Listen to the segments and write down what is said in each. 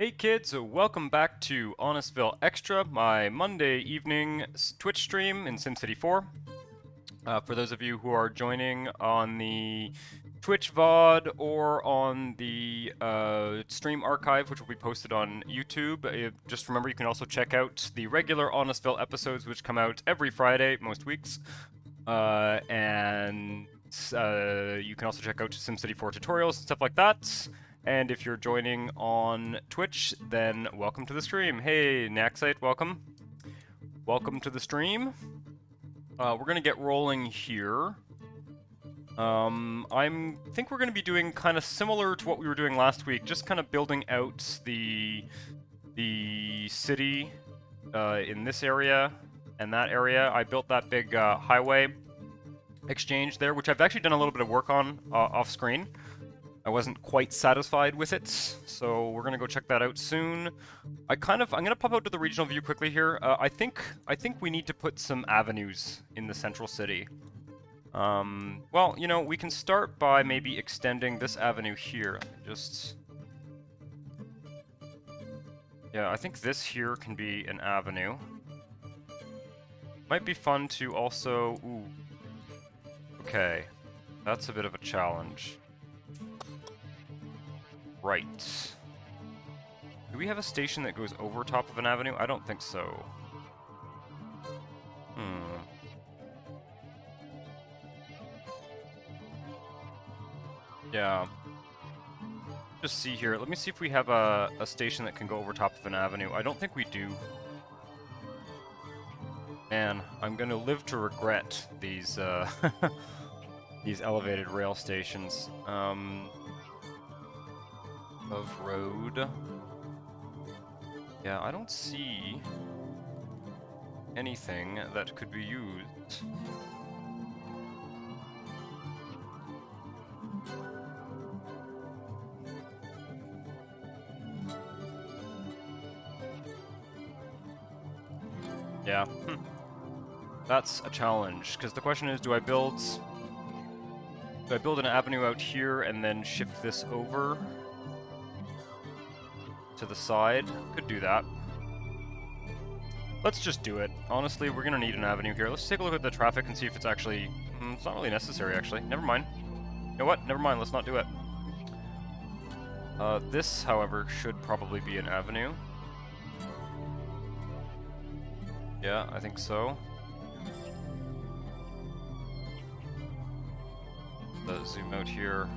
Hey kids, welcome back to Honestville Extra, my Monday evening Twitch stream in SimCity 4. For those of you who are joining on the Twitch VOD or on the stream archive, which will be posted on YouTube, just remember you can also check out the regular Honestville episodes, which come out every Friday, most weeks. And you can also check out SimCity 4 tutorials and stuff like that. And if you're joining on Twitch, then welcome to the stream. Hey, Naxite, welcome. Welcome to the stream. We're gonna get rolling here. I think we're gonna be doing kind of similar to what we were doing last week, just kind of building out the city in this area and that area. I built that big highway exchange there, which I've actually done a little bit of work on off screen. I wasn't quite satisfied with it, so we're gonna go check that out soon. I'm gonna pop out to the regional view quickly here. I think we need to put some avenues in the central city. Well, you know, we can start by maybe extending this avenue here. Yeah, I think this here can be an avenue. Might be fun to also, ooh. Okay, that's a bit of a challenge. Right. Do we have a station that goes over top of an avenue? I don't think so. Yeah. Just see here. Let me see if we have a station that can go over top of an avenue. I don't think we do. Man, I'm gonna live to regret these, these elevated rail stations. Of road. Yeah, I don't see anything that could be used. Yeah, that's a challenge, because the question is, do I build an avenue out here and then shift this over to the side? Could do that. Let's just do it. Honestly, we're gonna need an avenue here. Let's take a look at the traffic and see if it's actually... it's not really necessary, actually. Never mind. You know what? Never mind, let's not do it. This, however, should probably be an avenue. Yeah, I think so. Let's zoom out here.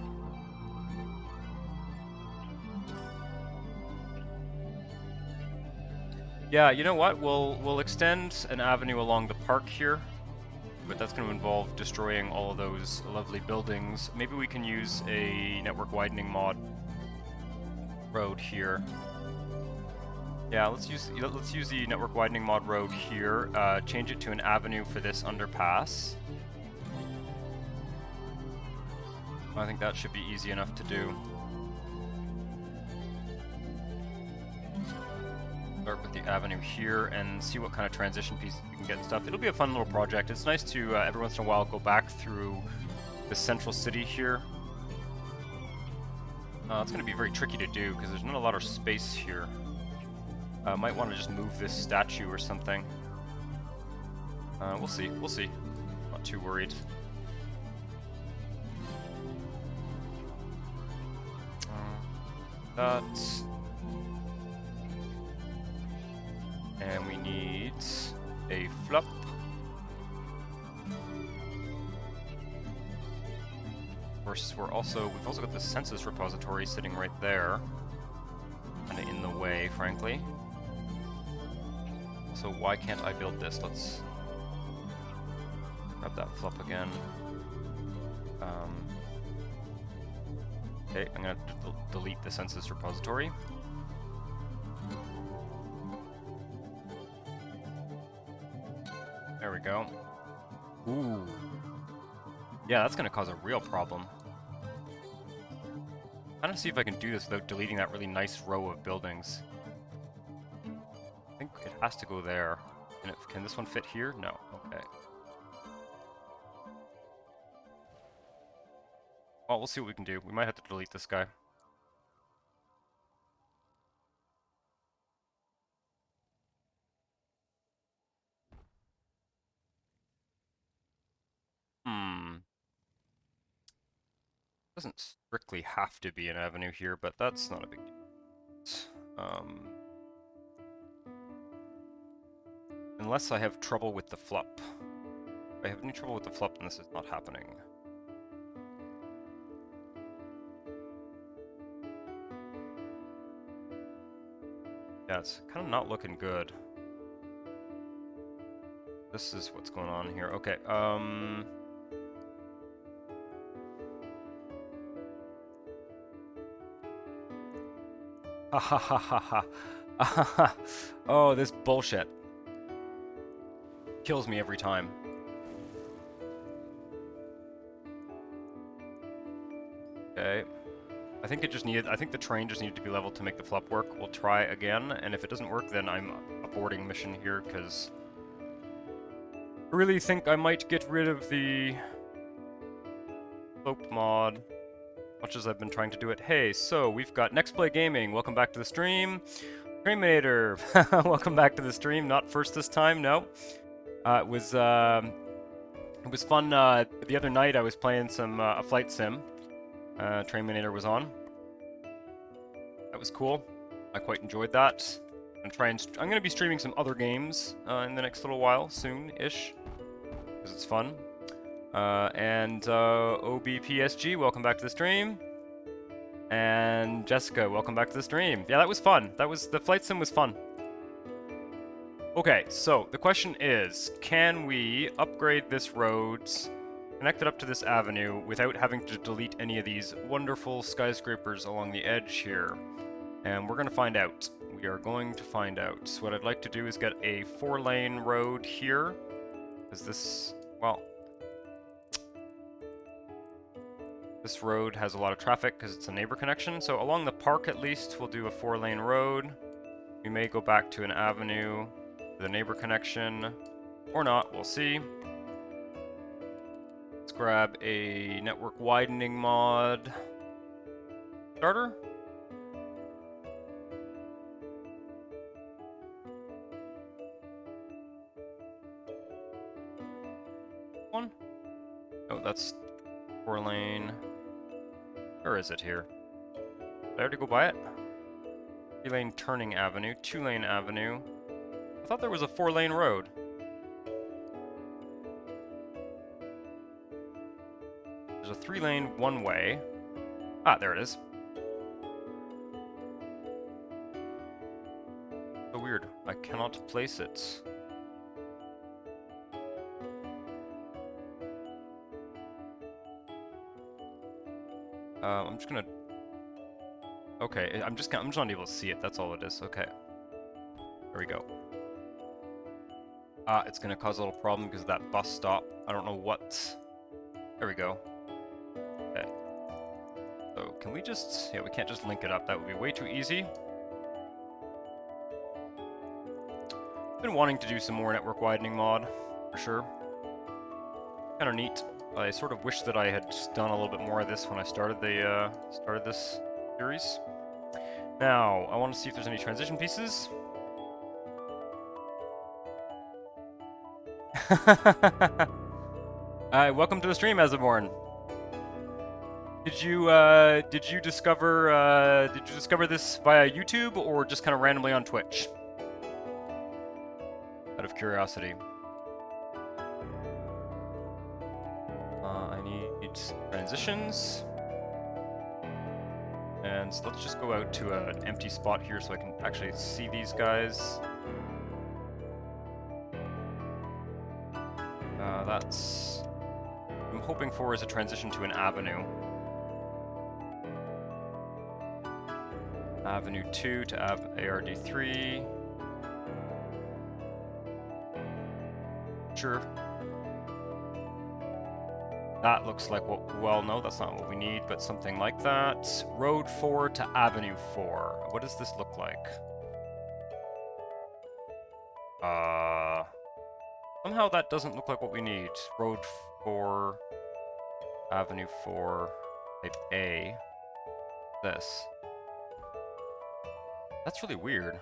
Yeah, you know what? We'll extend an avenue along the park here, but that's going to involve destroying all of those lovely buildings. Maybe we can use a network widening mod road here. Yeah, let's use the network widening mod road here. Change it to an avenue for this underpass. I think that should be easy enough to do. Start with the avenue here and see what kind of transition pieces we can get and stuff. It'll be a fun little project. It's nice to every once in a while go back through the central city here. It's going to be very tricky to do because there's not a lot of space here. Might want to just move this statue or something. We'll see. We'll see. Not too worried. That's... And we need a flop. Of course, we've also got the census repository sitting right there. Kind of in the way, frankly. So why can't I build this? Let's grab that flop again. Okay, I'm gonna delete the census repository. There we go. Ooh. Yeah, that's gonna cause a real problem. I'm gonna see if I can do this without deleting that really nice row of buildings. I think it has to go there. Can this one fit here? No. Okay. Well, we'll see what we can do. We might have to delete this guy. doesn't strictly have to be an avenue here, but that's not a big deal. Unless I have trouble with the flop. If I have any trouble with the flop, then this is not happening. Yeah, it's kind of not looking good. This is what's going on here. Okay, ha ha ha ha ha. Oh, this bullshit. Kills me every time. Okay. I think the train just needed to be leveled to make the flop work. We'll try again, and if it doesn't work, then I'm aborting mission here, because I really think I might get rid of the slope mod, much as I've been trying to do it. Hey, so we've got Next Play Gaming. Welcome back to the stream. Trainminator, welcome back to the stream. Not first this time, no. It was fun. The other night I was playing some a flight sim. Trainminator was on. That was cool. I quite enjoyed that. I'm going to be streaming some other games in the next little while, soon-ish, because it's fun. And OBPSG, welcome back to the stream. And Jessica, welcome back to the stream. Yeah, that was fun. The flight sim was fun. Okay, so the question is, can we upgrade this road, connect it up to this avenue, without having to delete any of these wonderful skyscrapers along the edge here? And we're going to find out. We are going to find out. So what I'd like to do is get a 4-lane road here, because this, well, this road has a lot of traffic because it's a neighbor connection. So along the park at least, we'll do a 4-lane road. We may go back to an avenue, the neighbor connection, or not, we'll see. Let's grab a network widening mod. Starter? One? Oh, that's 4-lane. Where is it here? Did I already go by it? 3-lane turning avenue, 2-lane avenue. I thought there was a 4-lane road. There's a 3-lane one-way. Ah, there it is. So weird. I cannot place it. I'm just gonna... Okay, I'm just not able to see it, that's all it is. Okay. There we go. It's gonna cause a little problem because of that bus stop. I don't know what... There we go. Okay. So, can we just... Yeah, we can't just link it up. That would be way too easy. Been wanting to do some more network widening mod, for sure. Kinda neat. I sort of wish that I had done a little bit more of this when I started this series. Now, I want to see if there's any transition pieces. Welcome to the stream, Azaborn. Did you discover this via YouTube or just kind of randomly on Twitch? Out of curiosity. I need transitions. And so let's just go out to an empty spot here so I can actually see these guys. That's... I'm hoping for is a transition to an avenue. Avenue 2 to ARD3. Sure. That looks like what, well, no, that's not what we need, but something like that. Road 4 to Avenue 4. What does this look like? Somehow that doesn't look like what we need. Road 4, Avenue 4, type A. This. That's really weird.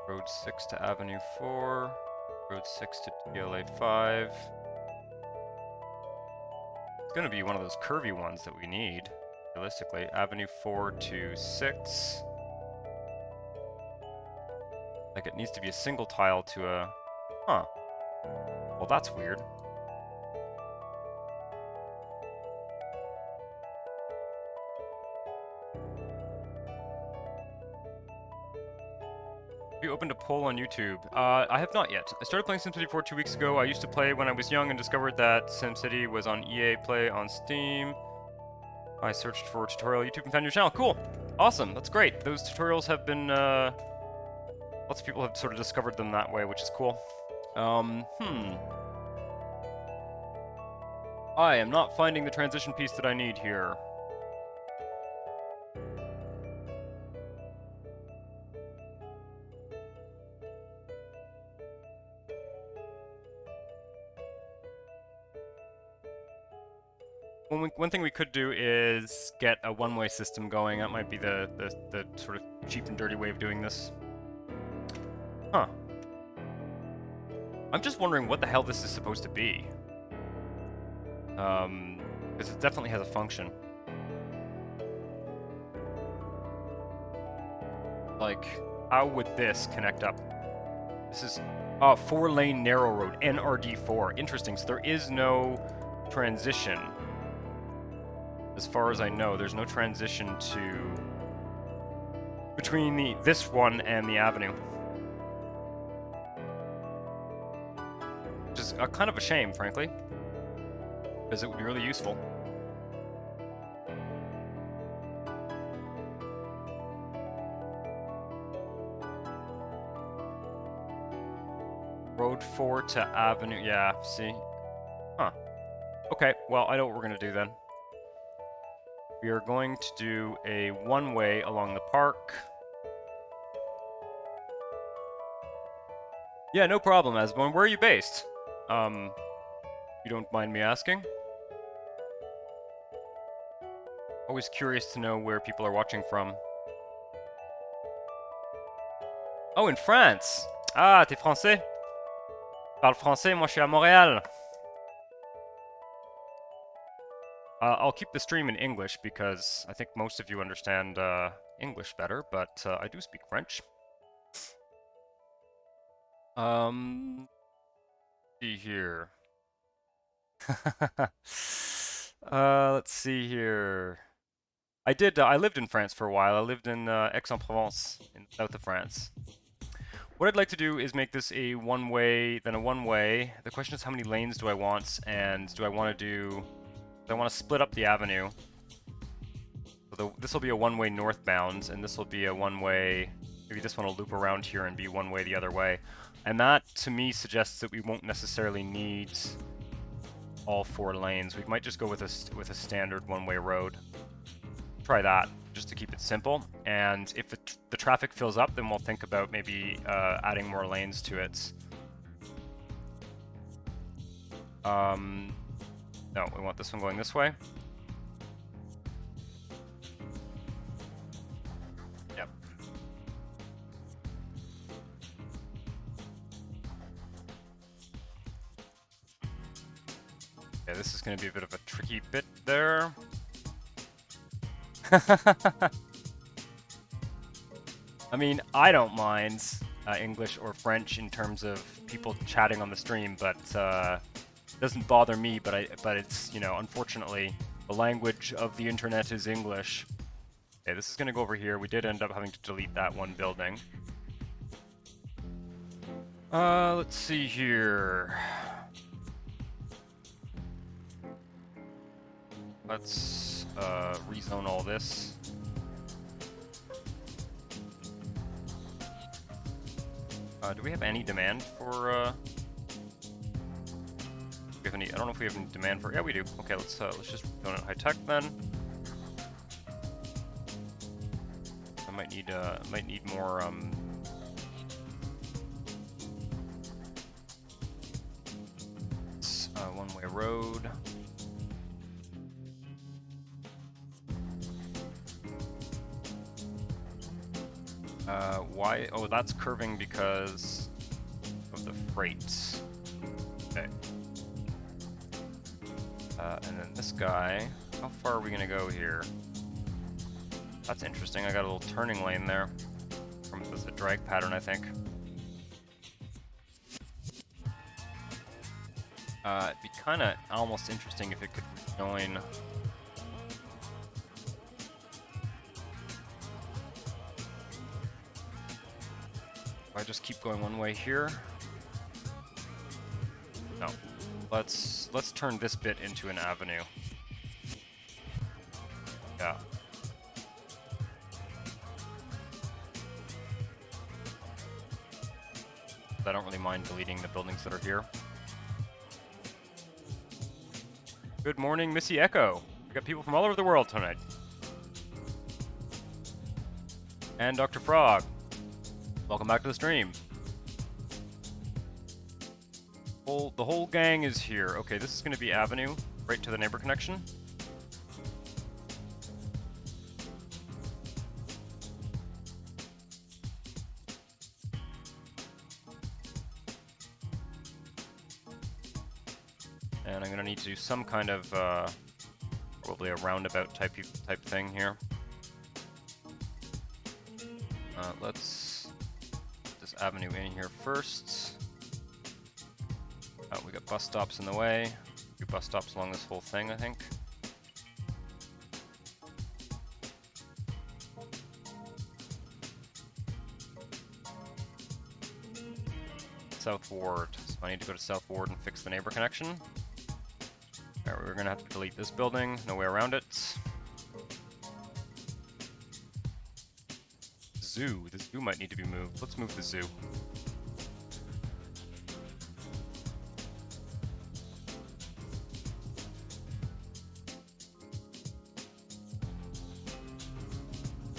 Road 6 to Avenue 4. Road 6 to TLA 5. It's going to be one of those curvy ones that we need, realistically. Avenue 4 to 6. Like, it needs to be a single tile to a... Huh. Well, that's weird. Have you opened a poll on YouTube? I have not yet. I started playing SimCity 4 2 weeks ago. I used to play when I was young and discovered that SimCity was on EA Play on Steam. I searched for a tutorial YouTube and found your channel. Cool. Awesome. That's great. Those tutorials have been, lots of people have sort of discovered them that way, which is cool. I am not finding the transition piece that I need here. One thing we could do is get a one-way system going. That might be the sort of cheap and dirty way of doing this. Huh. I'm just wondering what the hell this is supposed to be. Because it definitely has a function. Like, how would this connect up? This is 4-lane narrow road, NRD4. Interesting, so there is no transition. As far as I know, there's no transition between this one and the avenue. Which is kind of a shame, frankly. Because it would be really useful. Road 4 to Avenue, yeah, see? Huh. Okay, well, I know what we're gonna do then. We are going to do a one-way along the park. Yeah, no problem, Asborn. Where are you based? You don't mind me asking? Always curious to know where people are watching from. Oh, in France! Ah, t'es français? Parle français, moi je suis à Montréal. I'll keep the stream in English because I think most of you understand English better, but I do speak French. See here. Let's see here. I lived in France for a while. I lived in Aix-en-Provence, in the south of France. What I'd like to do is make this a one-way, then a one-way. The question is how many lanes do I want, and do I want to split up the avenue. So this will be a one-way northbound, and this will be a one-way, maybe this one will loop around here and be one-way the other way. And that, to me, suggests that we won't necessarily need all 4 lanes. We might just go with a standard one-way road. Try that, just to keep it simple. And if the traffic fills up, then we'll think about maybe adding more lanes to it. No, we want this one going this way. Yep. Okay, this is going to be a bit of a tricky bit there. I mean, I don't mind English or French in terms of people chatting on the stream, but it doesn't bother me, but it's, you know, unfortunately, the language of the internet is English. Okay, this is going to go over here. We did end up having to delete that one building. Let's see here. Let's rezone all this. Do we have any demand for I don't know if we have any demand for. Yeah, we do. Okay, let's just go in high tech then. I might need more one-way road. Why? Oh, that's curving because of the freight. Okay. And then this guy, how far are we gonna go here? That's interesting, I got a little turning lane there. From the drag pattern, I think. It'd be kinda almost interesting if it could join. If I just keep going one way here. No. Let's turn this bit into an avenue. Yeah. I don't really mind deleting the buildings that are here. Good morning, Missy Echo. We got people from all over the world tonight. And Dr. Frog. Welcome back to the stream. The whole gang is here. Okay, this is going to be Avenue, right to the neighbor connection. And I'm going to need to do some kind of, probably a roundabout type thing here. Let's put this avenue in here first. We got bus stops in the way. 2 bus stops along this whole thing, I think. South Ward. So I need to go to South Ward and fix the neighbor connection. Alright, we're gonna have to delete this building. No way around it. Zoo. The zoo might need to be moved. Let's move the zoo.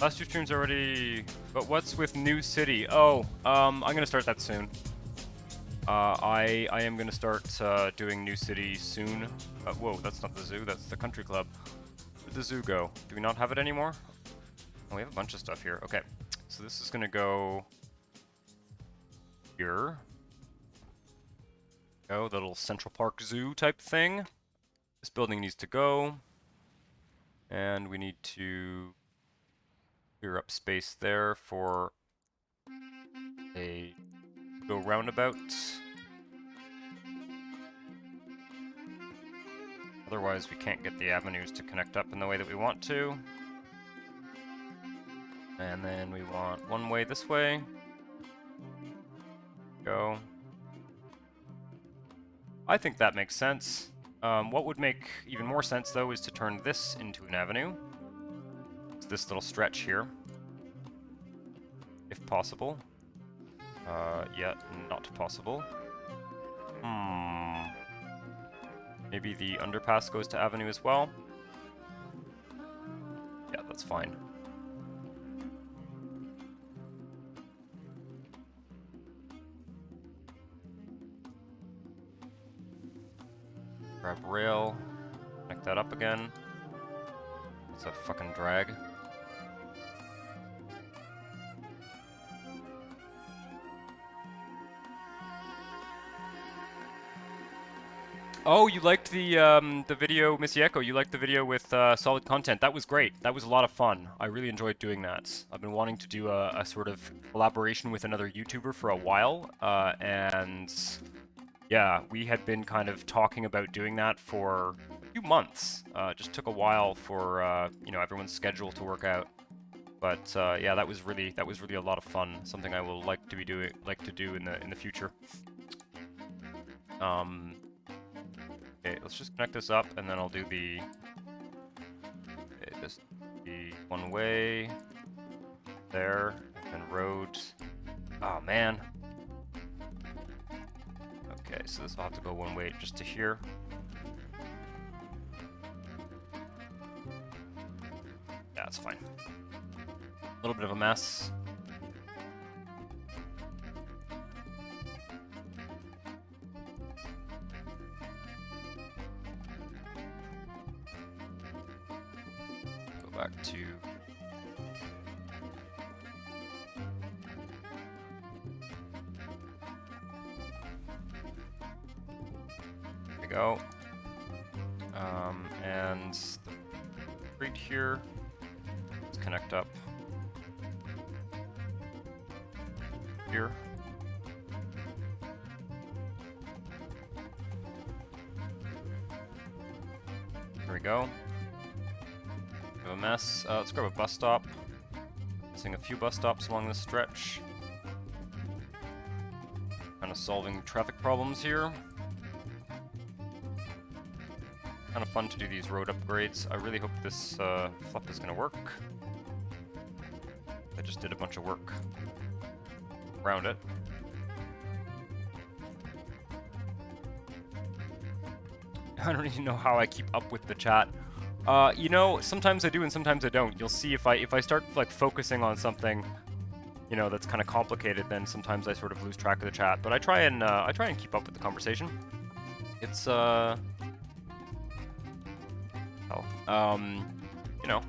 Last 2 streams already, but what's with New City? Oh, I'm gonna start that soon. I am gonna start doing New City soon. Whoa, that's not the zoo, that's the country club. Where'd the zoo go? Do we not have it anymore? Oh, we have a bunch of stuff here. Okay, so this is gonna go here. Go, the little Central Park Zoo type thing. This building needs to go. And we need to clear up space there for a go roundabout. Otherwise, we can't get the avenues to connect up in the way that we want to. And then we want one way this way. Go. I think that makes sense. What would make even more sense, though, is to turn this into an avenue. It's this little stretch here. If possible. Yet not possible. Maybe the underpass goes to avenue as well. Yeah, that's fine. Grab rail, connect that up again. It's a fucking drag. Oh, you liked the video, Missy Echo. You liked the video with solid content. That was great. That was a lot of fun. I really enjoyed doing that. I've been wanting to do a sort of collaboration with another YouTuber for a while, and yeah, we had been kind of talking about doing that for a few months. Just took a while for you know, everyone's schedule to work out. But yeah, that was really a lot of fun. Something I will like to do in the future. Okay, let's just connect this up, and then I'll do the one way there, and then road. Oh man. Okay, so this will have to go one way just to here. Yeah, it's fine. A little bit of a mess. Go back to we go. And the street here, let's connect up here. There we go. We have a mess. Let's grab a bus stop. Missing a few bus stops along this stretch. Kind of solving traffic problems here. Kind of fun to do these road upgrades. I really hope this flip is going to work. I just did a bunch of work around it. I don't even know how I keep up with the chat. You know, sometimes I do and sometimes I don't. You'll see if I start like focusing on something, you know, that's kind of complicated, then sometimes I sort of lose track of the chat. But I try and keep up with the conversation. It's you know,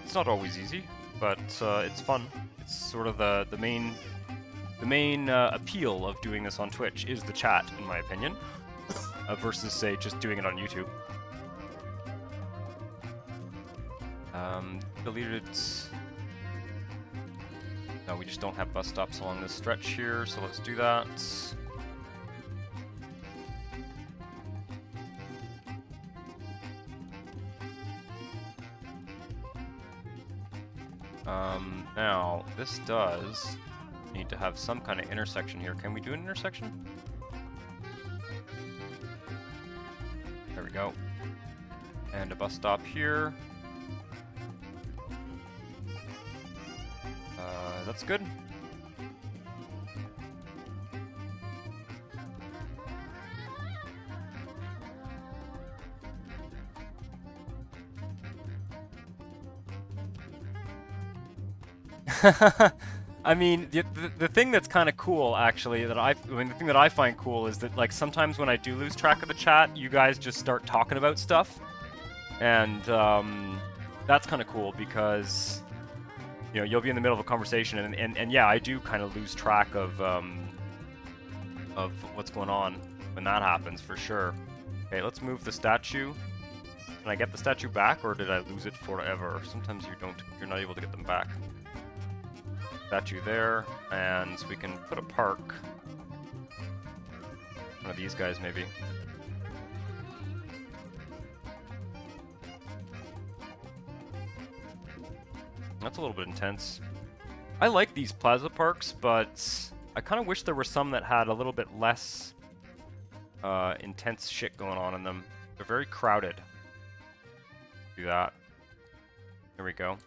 it's not always easy, but it's fun. It's sort of the main appeal of doing this on Twitch is the chat, in my opinion, versus say just doing it on YouTube. Deleted. No, we just don't have bus stops along this stretch here, so let's do that. Now, this does need to have some kind of intersection here. Can we do an intersection? There we go. And a bus stop here. That's good. I mean, the thing that's kind of cool, actually, the thing that I find cool is that, like, sometimes when I do lose track of the chat, you guys just start talking about stuff, and that's kind of cool because, you know, you'll be in the middle of a conversation, and yeah, I do kind of lose track of what's going on when that happens, for sure. Okay, let's move the statue. Can I get the statue back, or did I lose it forever? Sometimes you're not able to get them back. Statue there, and we can put a park. One of these guys, maybe. That's a little bit intense. I like these plaza parks, but I kind of wish there were some that had a little bit less intense shit going on in them. They're very crowded. Do that. There we go.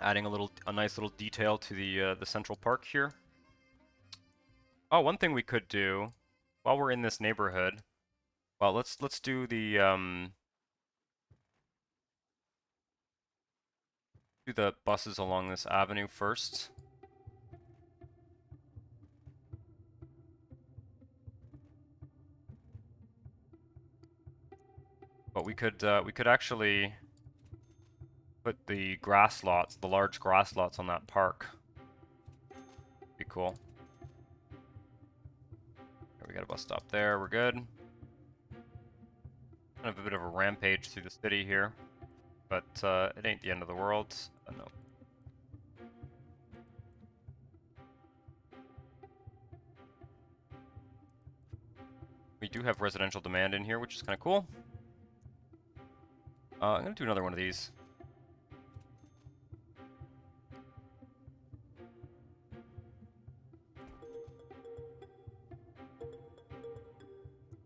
Adding a nice little detail to the central park here. Oh, one thing we could do while we're in this neighborhood. Well, let's do the buses along this avenue first. But we could actually put the grass lots, the large grass lots on that park. Be cool. There, we got a bus stop there, we're good. Kind of a bit of a rampage through the city here, but it ain't the end of the world. No. We do have residential demand in here, which is kind of cool. I'm gonna do another one of these.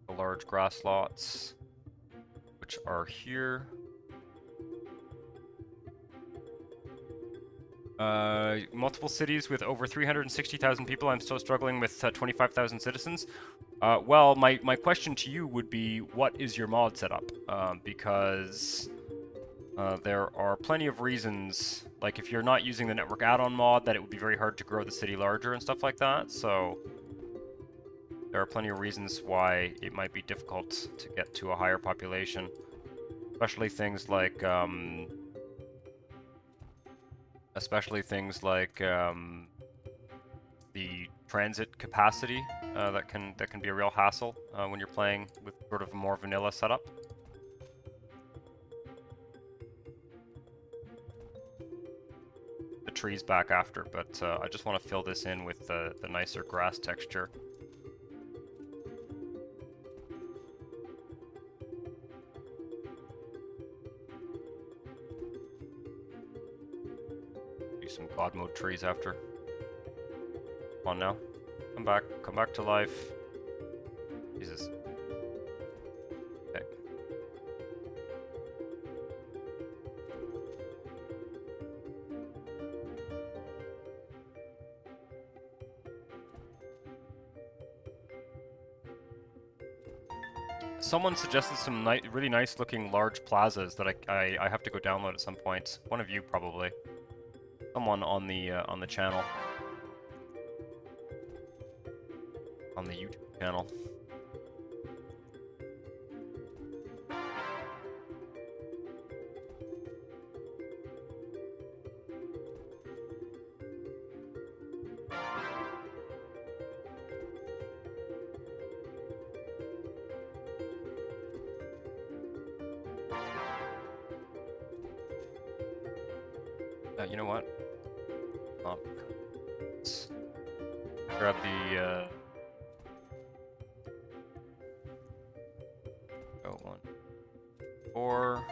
The large grass lots, which are here. Multiple cities with over 360,000 people. I'm still struggling with 25,000 citizens. Well, my question to you would be, what is your mod setup? Because there are plenty of reasons, like if you're not using the network add-on mod, that it would be very hard to grow the city larger and stuff like that. So there are plenty of reasons why it might be difficult to get to a higher population, especially things like the transit capacity that can be a real hassle when you're playing with sort of a more vanilla setup. The trees back after, but I just want to fill this in with the nicer grass texture. Do some God mode trees after. Come on now. Come back to life. Jesus. Okay. Someone suggested some really nice looking large plazas that I have to go download at some point. One of you probably. Someone on the channel. On the YouTube channel. You know what? Let's grab the go 1, 4.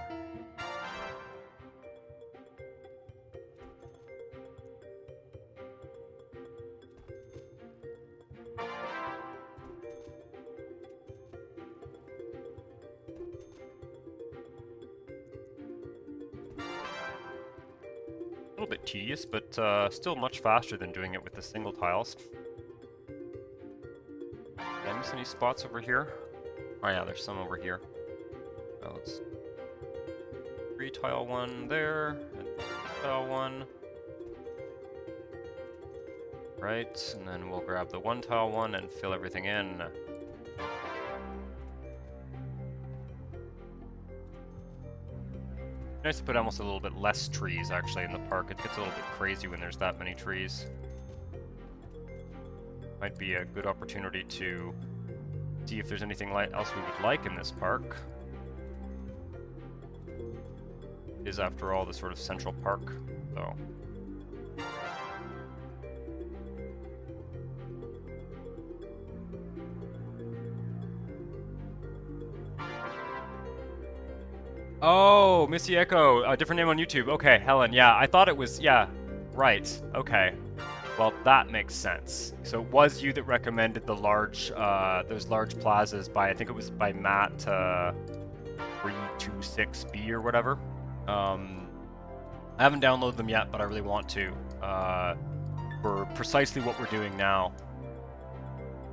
A little bit tedious, but still much faster than doing it with the single tiles. Did I miss any spots over here? Oh yeah, there's some over here. Let's 3 tile 1 there, and 2 tile 1. Right, and then we'll grab the 1 tile 1 and fill everything in. Nice to put almost a little bit less trees, actually, in the park. It gets a little bit crazy when there's that many trees. Might be a good opportunity to see if there's anything else we would like in this park. It is, after all, the sort of central park, so... Oh, Missy Echo, a different name on YouTube. Okay, Helen, yeah, I thought it was, yeah, right, okay. Well, that makes sense. So it was you that recommended the large, those large plazas by, I think it was by Matt, 326B or whatever. I haven't downloaded them yet, but I really want to, for precisely what we're doing now.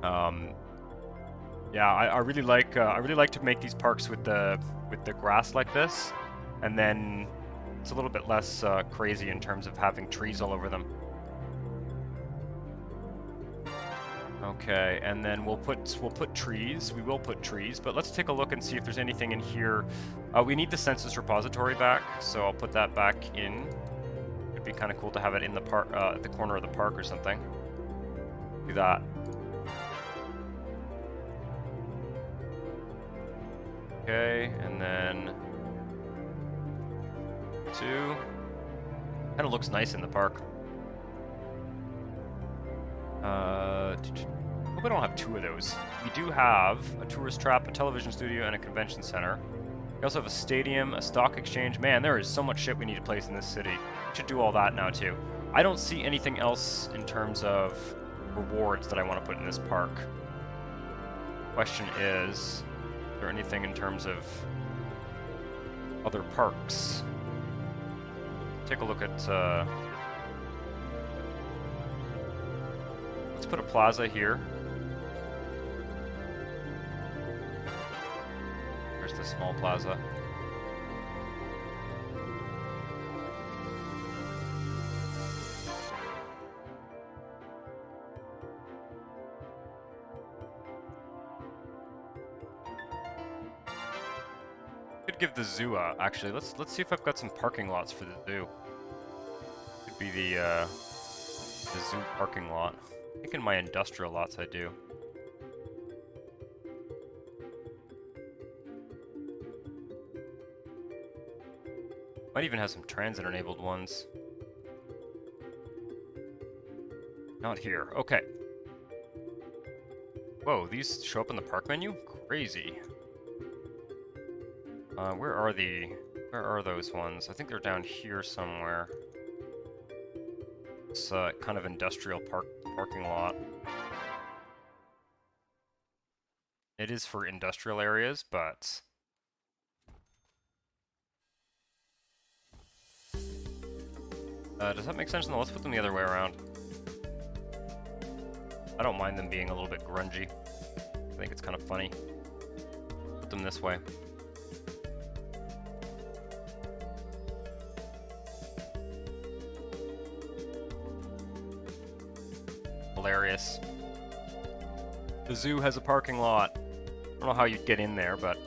Yeah, I really like to make these parks with the grass like this, and then it's a little bit less crazy in terms of having trees all over them. Okay, and then we'll put trees. We will put trees, but let's take a look and see if there's anything in here. We need the census repository back, so I'll put that back in. It'd be kind of cool to have it in the park, at the corner of the park or something. Do that. Okay, and then 2. Kind of looks nice in the park. Hope I don't have 2 of those. We do have a tourist trap, a television studio, and a convention center. We also have a stadium, a stock exchange. Man, there is so much shit we need to place in this city. We should do all that now too. I don't see anything else in terms of rewards that I want to put in this park. Question is there anything in terms of other parks? Take a look at, let's put a plaza here. There's the small plaza. Could give the zoo actually. Let's see if I've got some parking lots for the zoo. Could be the zoo parking lot. I think in my industrial lots I do. Might even have some transit-enabled ones. Not here. Okay. Whoa, these show up in the park menu? Crazy. Where are those ones? I think they're down here somewhere. It's kind of industrial parking lot. It is for industrial areas, but does that make sense? No, let's put them the other way around. I don't mind them being a little bit grungy. I think it's kind of funny. Put them this way. Hilarious. The zoo has a parking lot. I don't know how you'd get in there, but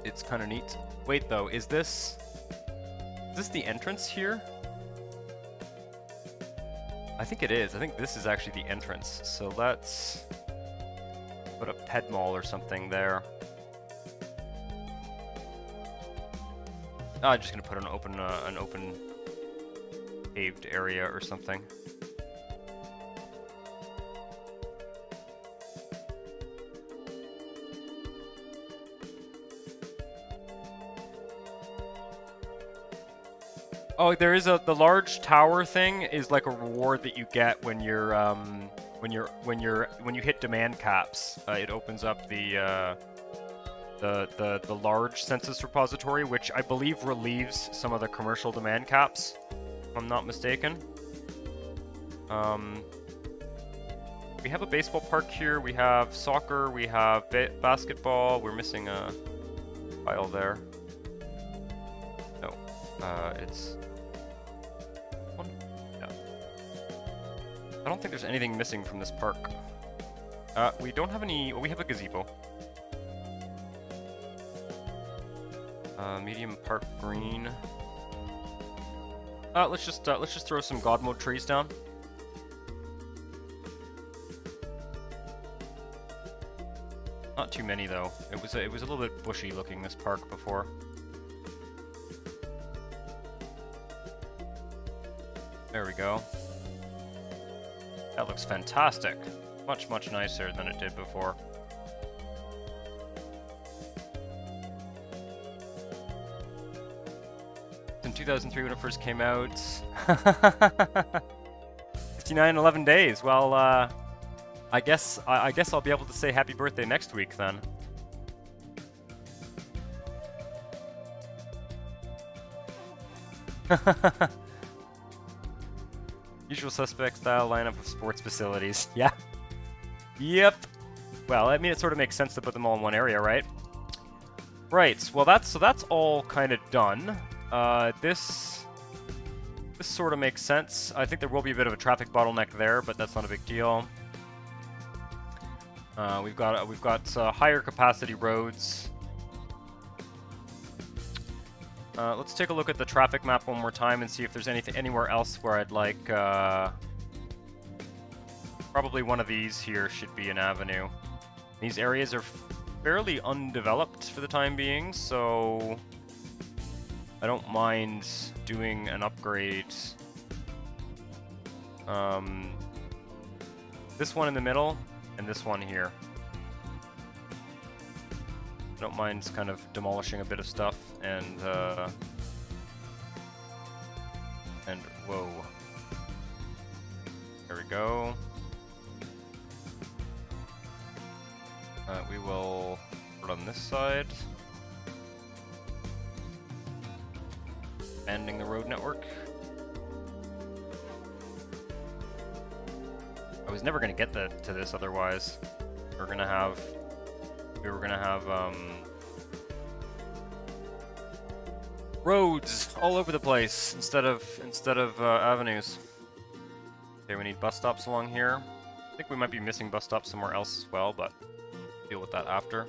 it's kind of neat. Wait though, is this the entrance here? I think it is. I think this is actually the entrance. So let's put a ped mall or something there. I'm just gonna put an open paved area or something. Oh, there is the large tower thing is like a reward that you get when you're when you hit demand caps. It opens up the large census repository, which I believe relieves some of the commercial demand caps, if I'm not mistaken. We have a baseball park here. We have soccer. We have basketball. We're missing a tile there. No, it's one. Yeah. I don't think there's anything missing from this park. We don't have any. Well, we have a gazebo. Medium park green. Let's just throw some God mode trees down. Not too many though. It was a little bit bushy looking, this park, before. There we go. That looks fantastic. Much, much nicer than it did before. In 2003 when it first came out. 59 11 days. Well, I guess I'll be able to say happy birthday next week then. Usual suspect style lineup of sports facilities. Yeah. Yep. Well, I mean, it sort of makes sense to put them all in one area, right? Right. Well, that's all kind of done. This sort of makes sense. I think there will be a bit of a traffic bottleneck there, but that's not a big deal. We've got higher capacity roads. Let's take a look at the traffic map one more time and see if there's anywhere else where I'd like. Probably one of these here should be an avenue. These areas are fairly undeveloped for the time being, so I don't mind doing an upgrade. This one in the middle and this one here. I don't mind kind of demolishing a bit of stuff and whoa. There we go. We will put on this side. Ending the road network. I was never gonna get to this otherwise. We were gonna have roads all over the place instead of avenues. Okay, we need bus stops along here. I think we might be missing bus stops somewhere else as well, but deal with that after.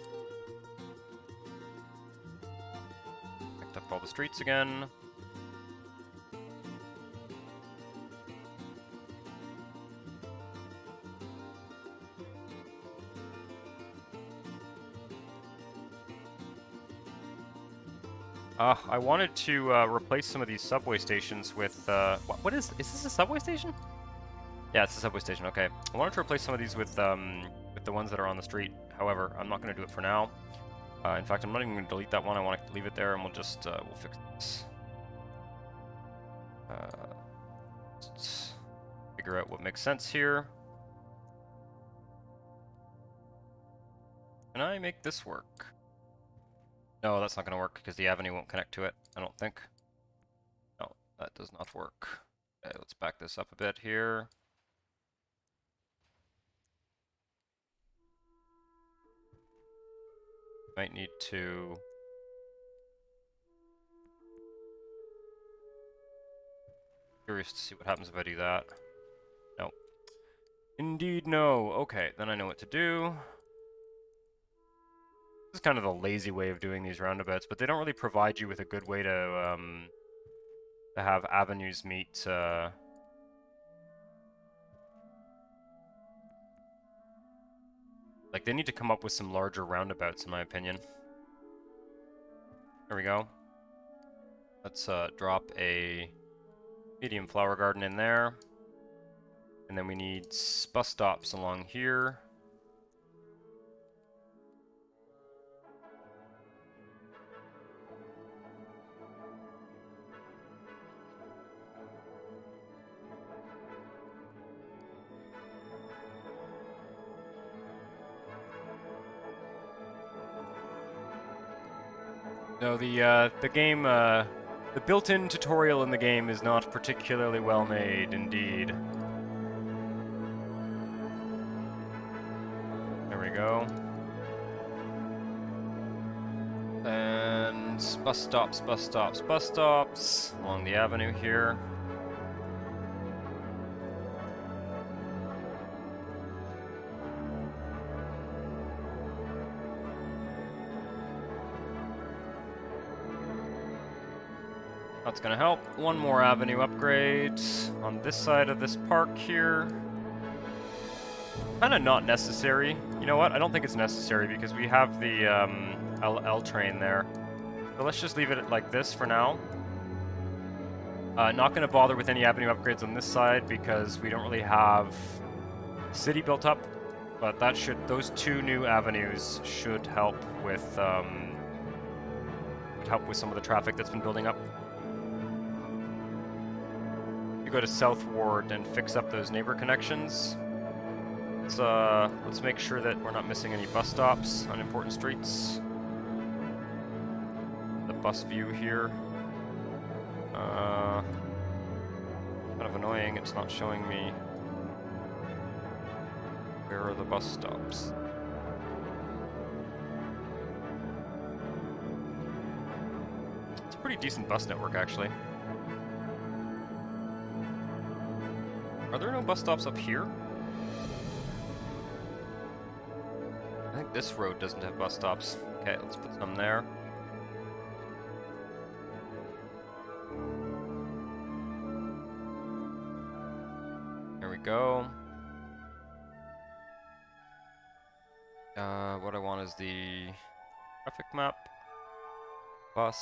Picked up all the streets again. I wanted to replace some of these subway stations with what is this a subway station? Yeah, it's a subway station. Okay, I wanted to replace some of these with the ones that are on the street. However, I'm not going to do it for now. In fact, I'm not even going to delete that one. I want to leave it there, and we'll just we'll fix this. Let's figure out what makes sense here. Can I make this work? No, that's not going to work because the avenue won't connect to it, I don't think. No, that does not work. Okay, let's back this up a bit here. Might need to... Curious to see what happens if I do that. No. Indeed no. Okay, then I know what to do. This is kind of the lazy way of doing these roundabouts, but they don't really provide you with a good way to have avenues meet, like, they need to come up with some larger roundabouts, in my opinion. There we go. Let's drop a medium flower garden in there. And then we need bus stops along here. No, the game, the built-in tutorial in the game is not particularly well made, indeed. There we go. And bus stops, bus stops, bus stops along the avenue here. That's gonna help. One more avenue upgrade on this side of this park here. Kinda not necessary. You know what? I don't think it's necessary because we have the L train there. So let's just leave it like this for now. Not gonna bother with any avenue upgrades on this side because we don't really have city built up. But that should, those two new avenues should help with some of the traffic that's been building up. You go to South Ward and fix up those neighbor connections. Let's make sure that we're not missing any bus stops on important streets. The bus view here. Kind of annoying, it's not showing me where are the bus stops. It's a pretty decent bus network, actually. Are there no bus stops up here? I think this road doesn't have bus stops. Okay, let's put some there. There we go. What I want is the traffic map. Bus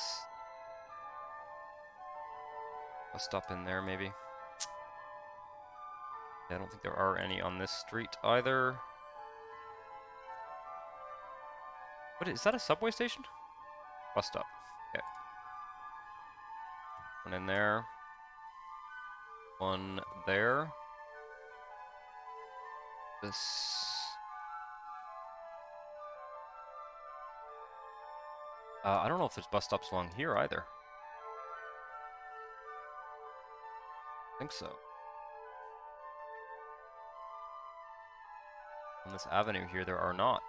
stop in there, maybe. I don't think there are any on this street either. What is that, a subway station? Bus stop. Okay. One in there. One there. This... I don't know if there's bus stops along here either. I think so. On this avenue here, there are not.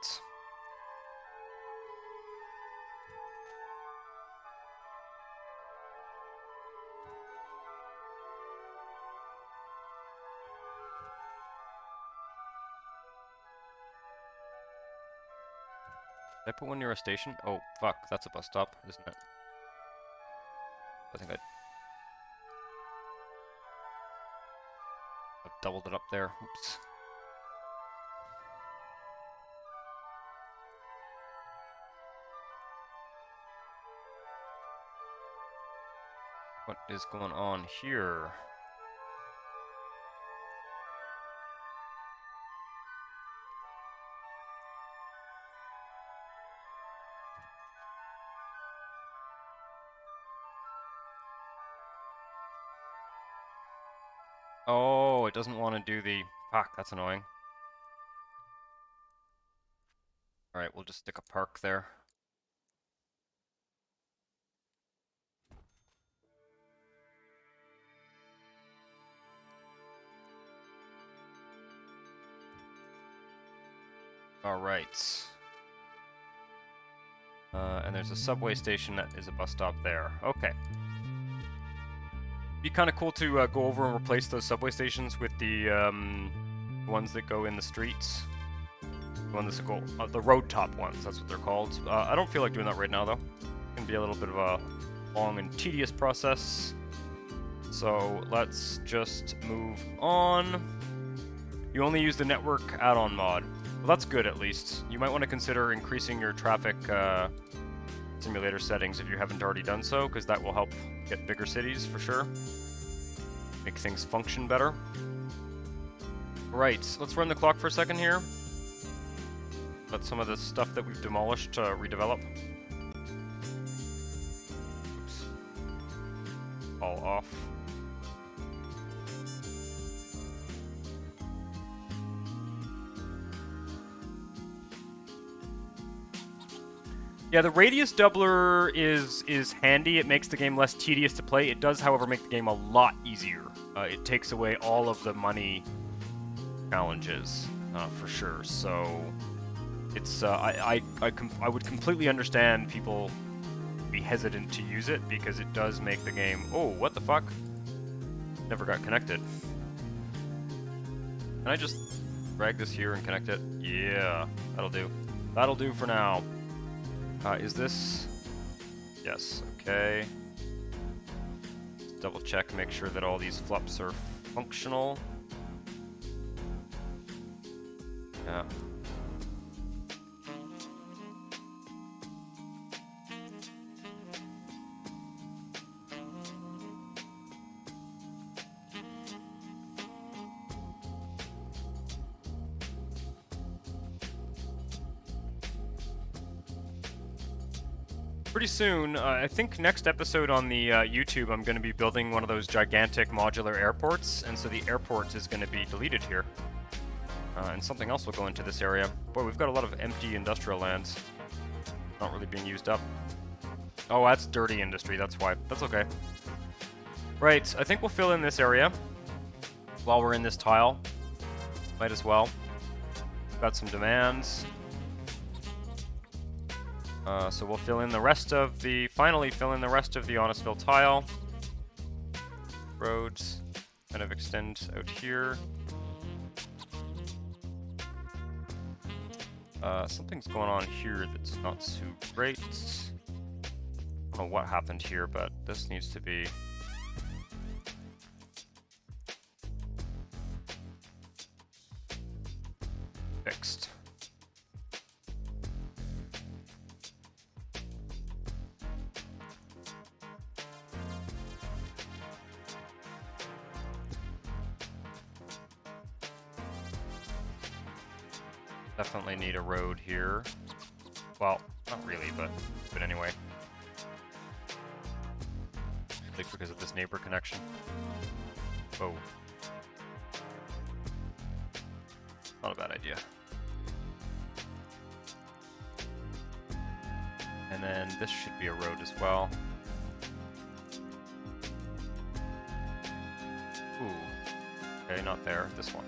Did I put one near a station? Oh, fuck, that's a bus stop, isn't it? I think I've doubled it up there. Oops. What is going on here? Oh, it doesn't want to do the... Fuck, that's annoying. Alright, we'll just stick a park there. Alright. And there's a subway station that is a bus stop there. Okay. Be kind of cool to go over and replace those subway stations with the ones that go in the streets. The ones that go... the road top ones, that's what they're called. I don't feel like doing that right now, though. It's going to be a little bit of a long and tedious process. So let's just move on. You only use the network add-on mod. Well, that's good, at least. You might want to consider increasing your traffic simulator settings if you haven't already done so, because that will help get bigger cities, for sure. Make things function better. Right, let's run the clock for a second here. Let some of the stuff that we've demolished redevelop. Oops. All off. Yeah, the radius doubler is handy. It makes the game less tedious to play. It does, however, make the game a lot easier. It takes away all of the money challenges, for sure. So it's I would completely understand people be hesitant to use it because it does make the game. Oh, what the fuck? Never got connected. Can I just drag this here and connect it? Yeah, that'll do. That'll do for now. Is this... Yes, okay. Let's double check, make sure that all these flups are functional. Yeah. Pretty soon, I think next episode on the YouTube, I'm going to be building one of those gigantic modular airports, and so the airport is going to be deleted here. And something else will go into this area. Boy, we've got a lot of empty industrial lands. Not really being used up. Oh, that's dirty industry, that's why. That's okay. Right, I think we'll fill in this area while we're in this tile. Might as well. Got some demands. So we'll fill in the rest of the... Finally fill in the rest of the Honestville tile. Roads kind of extend out here. Something's going on here that's not so great. I don't know what happened here, but this needs to be... fixed. Definitely need a road here. Well, not really, but anyway. I think because of this neighbor connection. Oh. Not a bad idea. And then this should be a road as well. Ooh. Okay, not there. This one.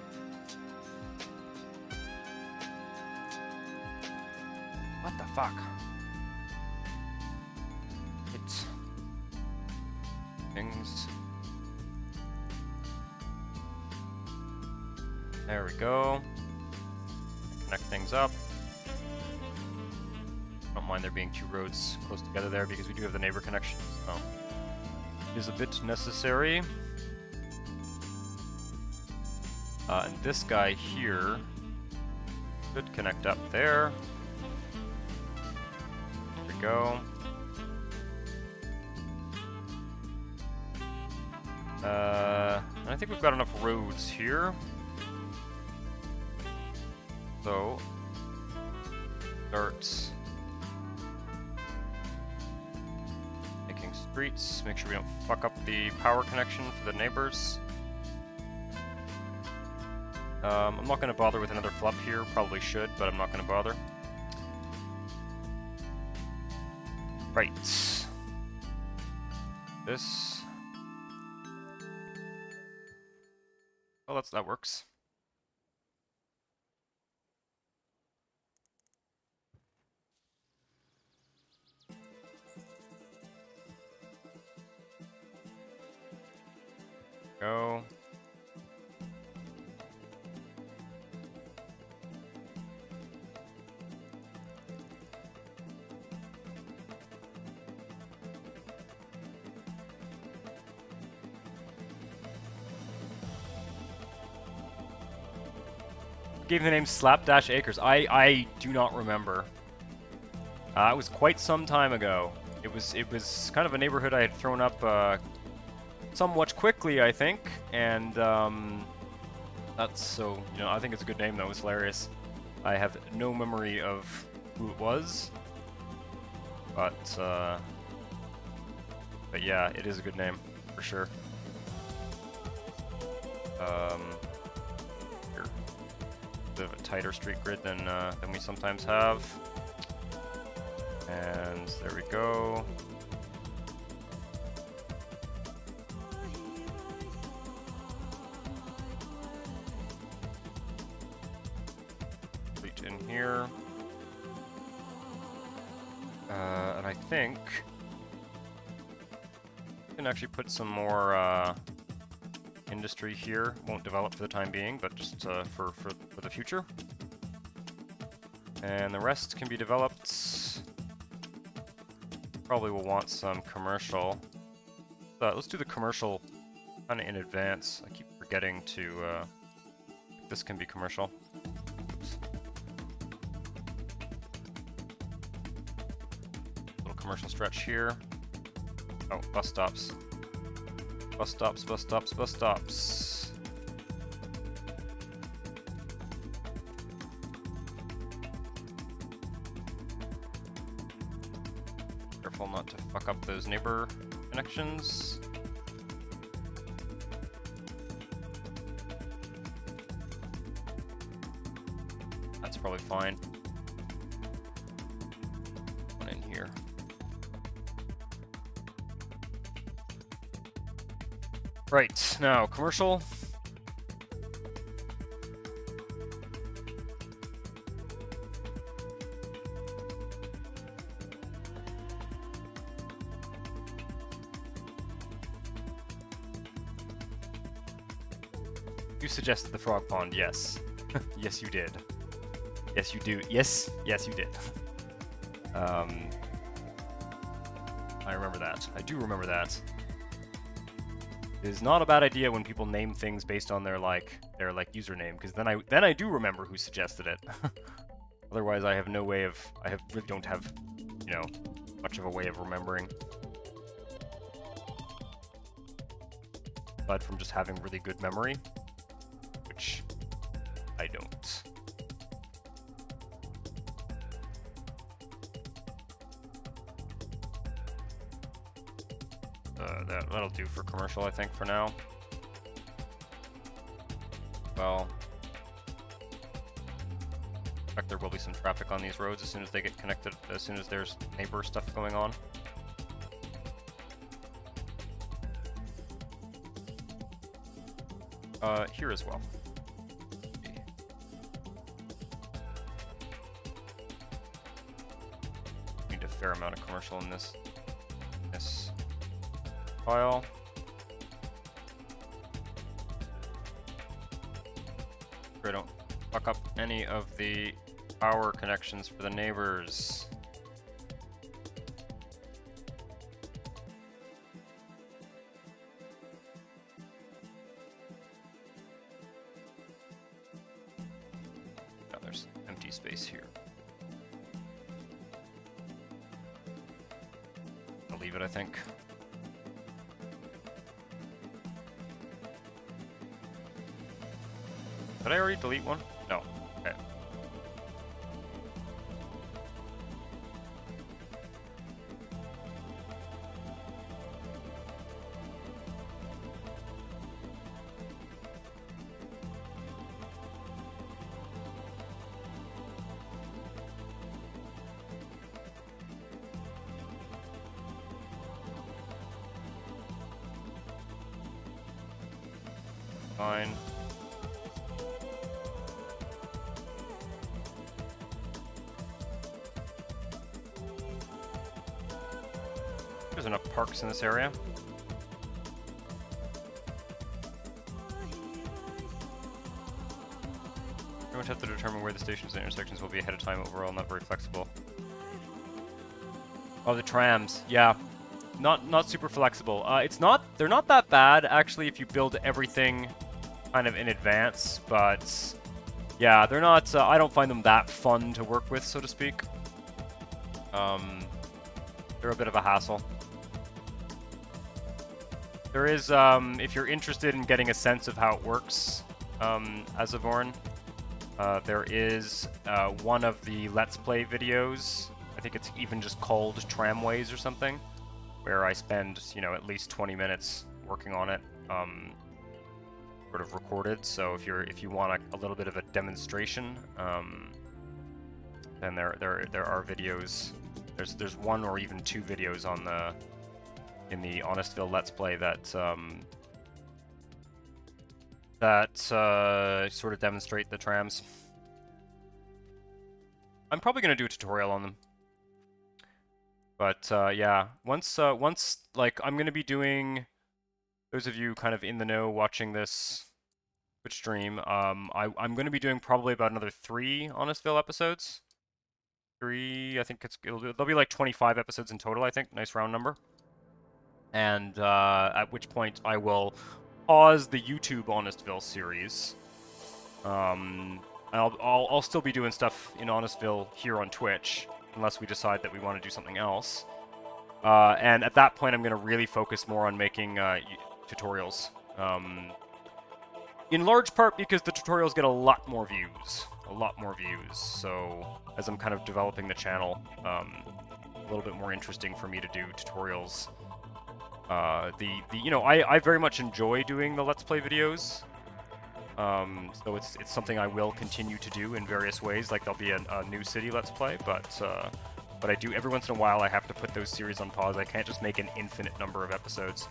What the fuck? It's... things... There we go. Connect things up. Don't mind there being two roads close together there because we do have the neighbor connection, so it is a bit necessary. And this guy here should connect up there. There we go. And I think we've got enough roads here. So, start making streets, make sure we don't fuck up the power connection for the neighbors. I'm not going to bother with another flup here, probably should, but I'm not going to bother. Right. This. Well, that works. Go. Gave the name Slapdash Acres. I do not remember. It was quite some time ago. It was kind of a neighborhood I had thrown up somewhat quickly, I think, and that's so, you know, I think it's a good name though. It's hilarious. I have no memory of who it was, but yeah, it is a good name for sure. Here, bit of a tighter street grid than we sometimes have, and there we go. In here, and I think I can actually put some more industry here. Won't develop for the time being, but just for the future. And the rest can be developed. Probably will want some commercial. Let's do the commercial kind of in advance. I keep forgetting to. This can be commercial. Commercial stretch here. Oh, bus stops. Bus stops, bus stops, bus stops. Careful not to fuck up those neighbor connections. That's probably fine. One in here. Right, now, commercial. You suggested the frog pond, yes. Yes, you did. Yes, you do. Yes, you did. I remember that. I do remember that. It is not a bad idea when people name things based on their username, because then I do remember who suggested it. Otherwise, I have no way of. Really don't have, you know, much of a way of remembering. Aside from just having really good memory, which I don't. That'll do for commercial, I think, for now. Well, in fact, there will be some traffic on these roads as soon as they get connected, as soon as there's neighbor stuff going on. Here as well. Need a fair amount of commercial in this file. I don't fuck up any of the power connections for the neighbors. Now there's empty space here. I'll leave it, I think. Did I already delete one? No. Okay. Fine. There's enough parks in this area. Pretty much have to determine where the stations and intersections will be ahead of time. Overall, not very flexible. Oh, the trams. Yeah. Not super flexible. They're not that bad, actually, if you build everything kind of in advance, but yeah, they're not, I don't find them that fun to work with, so to speak. They're a bit of a hassle. There is, if you're interested in getting a sense of how it works, as a Vorn, there is one of the Let's Play videos, I think it's even just called Tramways or something, where I spend, you know, at least 20 minutes working on it, sort of recorded. So if you want a little bit of a demonstration, then there are videos. There's one or even two videos on in the Honestville Let's Play that sort of demonstrate the trams. I'm probably gonna do a tutorial on them. But yeah, once like I'm gonna be doing, those of you kind of in the know watching this Twitch stream, I'm gonna be doing probably about another 3 Honestville episodes. 3, I think there'll be like 25 episodes in total, I think. Nice round number. And at which point I will pause the YouTube Honestville series. I'll still be doing stuff in Honestville here on Twitch, unless we decide that we want to do something else. And at that point, I'm going to really focus more on making tutorials. In large part because the tutorials get a lot more views. So as I'm kind of developing the channel, a little bit more interesting for me to do tutorials. You know, I very much enjoy doing the Let's Play videos. So it's something I will continue to do in various ways. Like there'll be a new city Let's Play, but I do every once in a while. I have to put those series on pause. I can't just make an infinite number of episodes.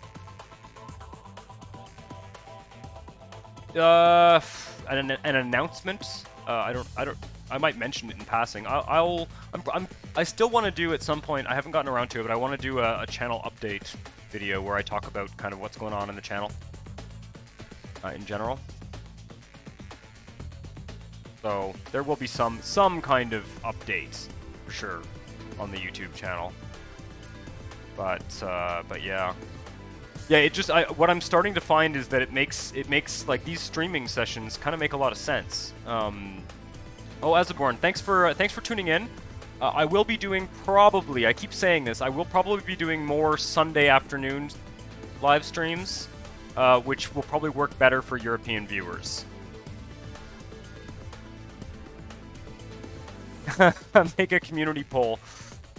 An announcement. I might mention it in passing. I still want to do at some point. I haven't gotten around to it, but I want to do a channel update video where I talk about kind of what's going on in the channel in general. So there will be some kind of updates for sure on the YouTube channel. But yeah. Yeah, it just what I'm starting to find is that it makes like these streaming sessions kind of make a lot of sense. Oh, Azaborn, thanks for tuning in. I will be doing probably, I keep saying this, I will probably be doing more Sunday afternoon live streams, which will probably work better for European viewers. Make a community poll.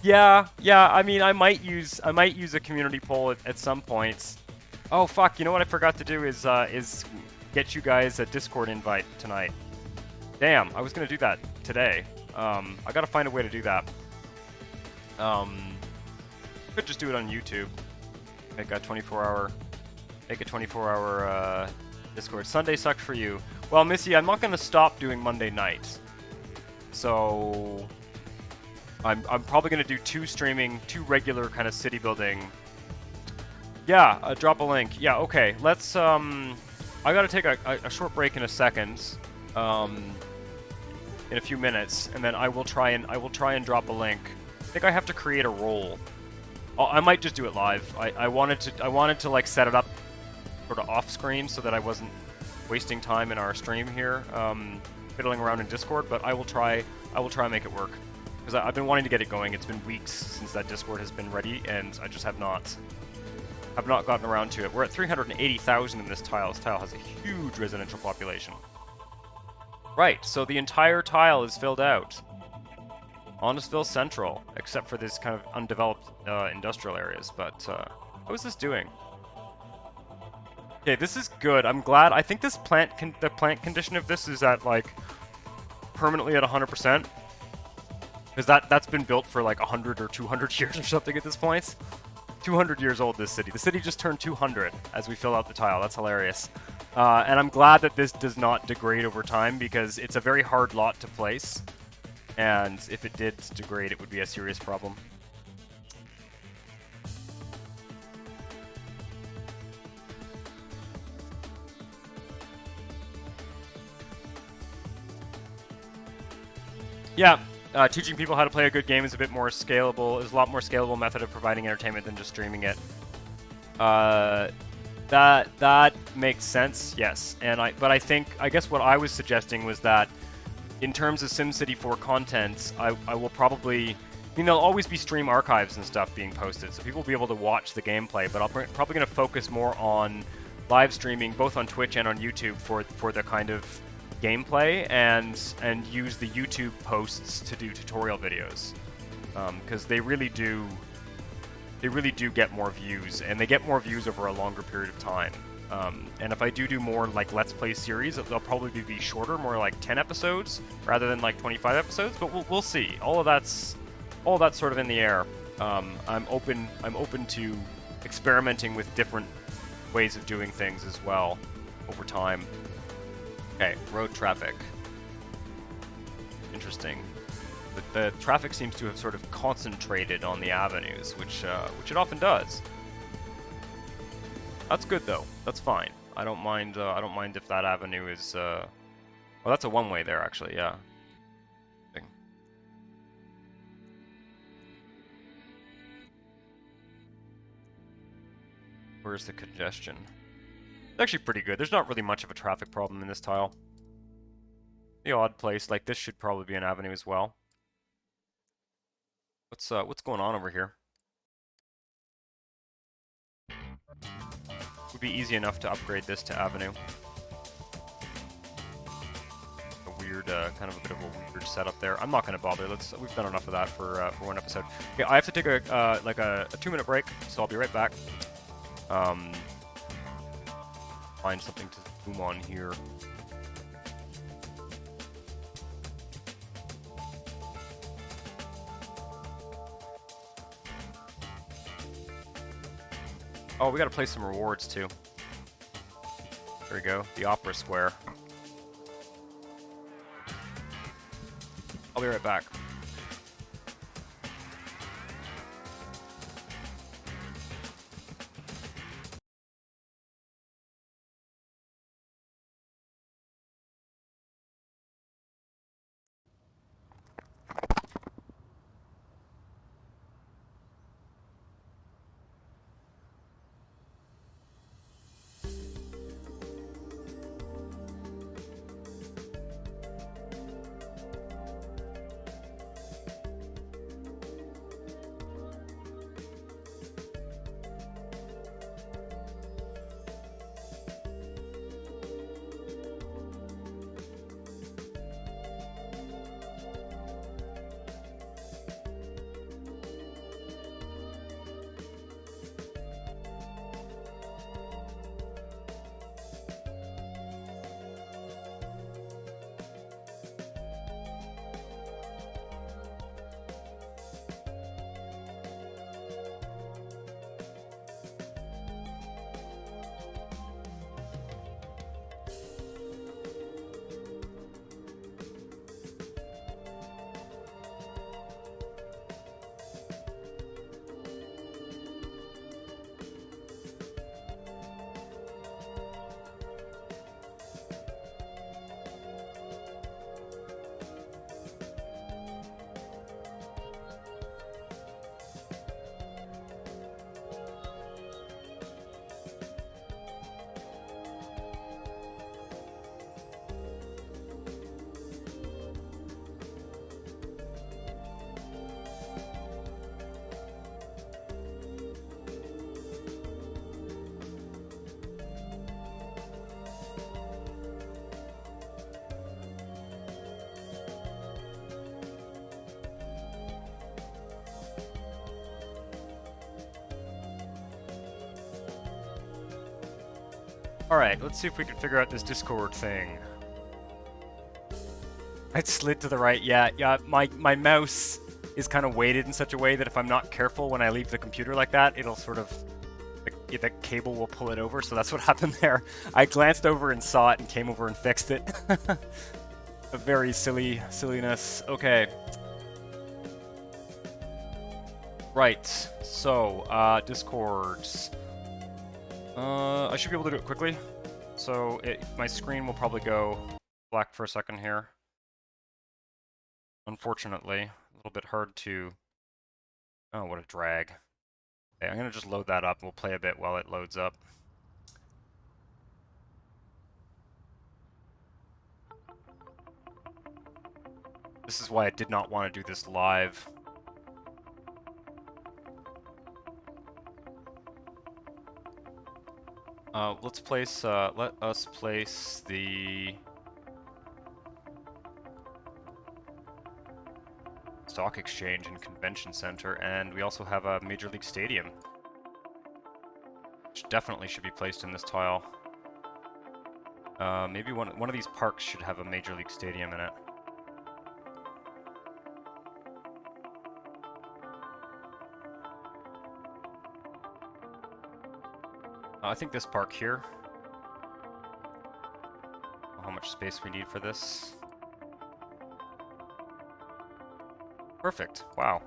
Yeah. I mean, I might use a community poll at some points. Oh fuck! You know what I forgot to do is get you guys a Discord invite tonight. Damn, I was gonna do that today. I gotta find a way to do that. Could just do it on YouTube. Make a 24-hour Discord. Sunday sucked for you. Well, Missy, I'm not gonna stop doing Monday nights. So I'm probably gonna do 2 regular kind of city building. Yeah, drop a link. Yeah, okay. Let's I gotta take a short break in a second, in a few minutes, and then I will try and drop a link. I think I have to create a role. I might just do it live. I wanted to like set it up sort of off screen so that I wasn't wasting time in our stream here, fiddling around in Discord. But I will try and make it work, because I've been wanting to get it going. It's been weeks since that Discord has been ready, and I just have not gotten around to it. We're at 380,000 in this tile. This tile has a huge residential population. Right, so the entire tile is filled out. Honestville Central, except for this kind of undeveloped industrial areas, but how is this doing? Okay, this is good. I'm glad. I think this the plant condition of this is at like permanently at 100%, because that's been built for like 100 or 200 years or something at this point. 200 years old, this city. The city just turned 200 as we fill out the tile. That's hilarious. And I'm glad that this does not degrade over time, because it's a very hard lot to place. And if it did degrade, it would be a serious problem. Yeah, teaching people how to play a good game is a bit more scalable. Is a lot more scalable method of providing entertainment than just streaming it. That makes sense, yes. But I guess what I was suggesting was that in terms of SimCity 4 content, I will probably, there'll always be stream archives and stuff being posted, so people will be able to watch the gameplay, but I'm probably going to focus more on live streaming, both on Twitch and on YouTube for the kind of gameplay, and use the YouTube posts to do tutorial videos, because they really do get more views, and they get more views over a longer period of time. And if I do more like Let's Play series, they'll probably be shorter, more like 10 episodes rather than like 25 episodes. But we'll see. All that's sort of in the air. I'm open to experimenting with different ways of doing things as well over time. Okay, road traffic. Interesting. The traffic seems to have sort of concentrated on the avenues, which it often does. That's good though. That's fine. I don't mind if that avenue is. Well, that's a one-way there, actually. Yeah. Where's the congestion? It's actually pretty good. There's not really much of a traffic problem in this tile. The odd place, like this, should probably be an avenue as well. What's going on over here? Would be easy enough to upgrade this to avenue. A weird, kind of a bit of a weird setup there. I'm not going to bother. We've done enough of that for one episode. Okay, I have to take a 2-minute break, so I'll be right back. Find something to zoom on here. Oh, we gotta play some rewards too. There we go, the Opera Square. I'll be right back. Alright, let's see if we can figure out this Discord thing. It slid to the right, yeah, my mouse is kind of weighted in such a way that if I'm not careful when I leave the computer like that, it'll sort of, the cable will pull it over, so that's what happened there. I glanced over and saw it and came over and fixed it. A very silliness. Okay. Right, so, Discords. I should be able to do it quickly. So, my screen will probably go black for a second here. Unfortunately, a little bit hard to... Oh, what a drag. Okay, I'm gonna just load that up and we'll play a bit while it loads up. This is why I did not want to do this live. Let us place the Stock Exchange and Convention Center, and we also have a Major League Stadium, which definitely should be placed in this tile. Maybe one of these parks should have a Major League Stadium in it. I think this park here. How much space we need for this. Perfect. Wow.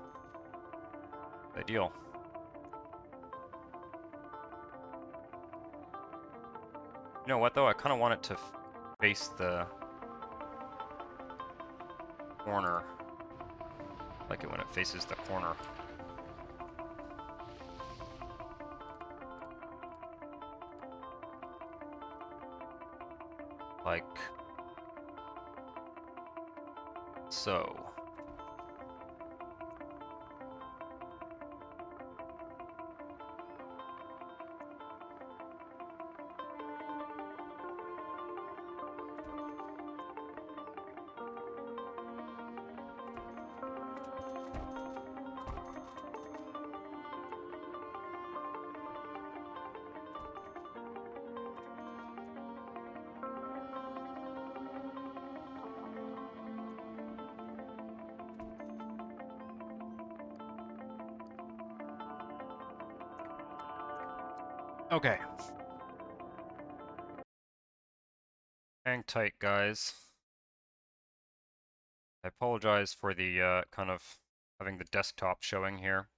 Ideal. You know what, though? I kind of want it to face the corner. I like it when it faces the corner. Like so. Okay. Hang tight, guys. I apologize for the kind of having the desktop showing here.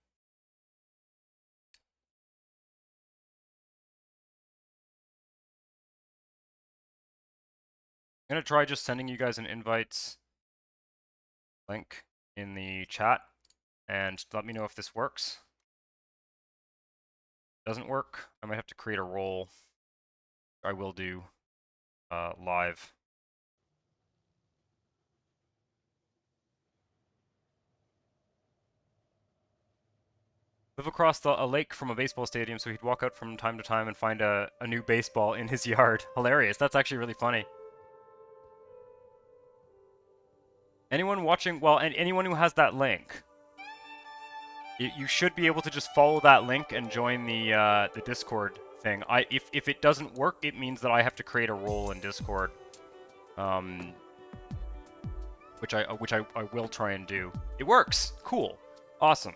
I'm gonna try just sending you guys an invite link in the chat, and let me know if this works. Doesn't work, I might have to create a role. I will do live. Live across a lake from a baseball stadium, so he'd walk out from time to time and find a new baseball in his yard. Hilarious. That's actually really funny. Anyone watching, well, and anyone who has that link, you should be able to just follow that link and join the Discord thing. If it doesn't work, it means that I have to create a role in Discord, which I will try and do. It works. Cool. Awesome.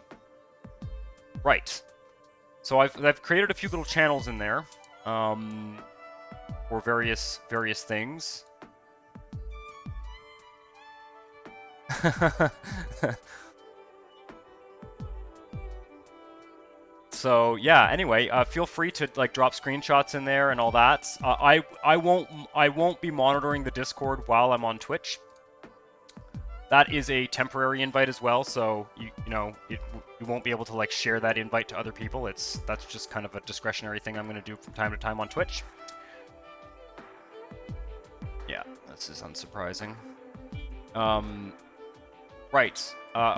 Right. So I've created a few little channels in there, for various things. So yeah, anyway, feel free to like drop screenshots in there and all that. I won't be monitoring the Discord while I'm on Twitch. That is a temporary invite as well, so you won't be able to like share that invite to other people. That's just kind of a discretionary thing I'm going to do from time to time on Twitch. Yeah, this is unsurprising. Right.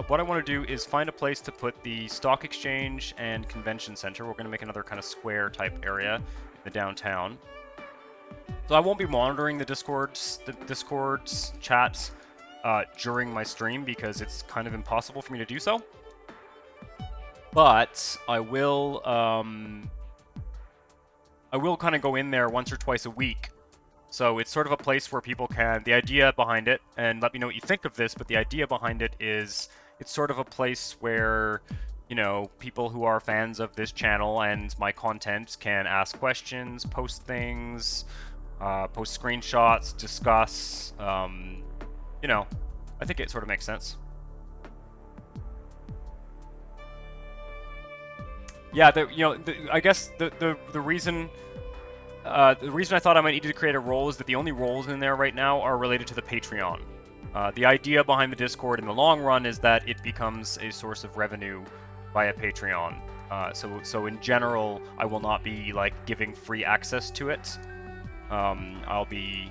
What I want to do is find a place to put the Stock Exchange and Convention Center. We're going to make another kind of square type area in the downtown. So I won't be monitoring the Discord's chats during my stream because it's kind of impossible for me to do so. But I will I will kind of go in there once or twice a week. So it's sort of a place where people can, the idea behind it, and let me know what you think of this, but the idea behind it is it's sort of a place where, you know, people who are fans of this channel and my content can ask questions, post things, post screenshots, discuss, you know, I think it sort of makes sense. Yeah, I guess the reason I thought I might need to create a role is that the only roles in there right now are related to the Patreon. The idea behind the Discord in the long run is that it becomes a source of revenue via Patreon. So in general, I will not be like giving free access to it. I'll be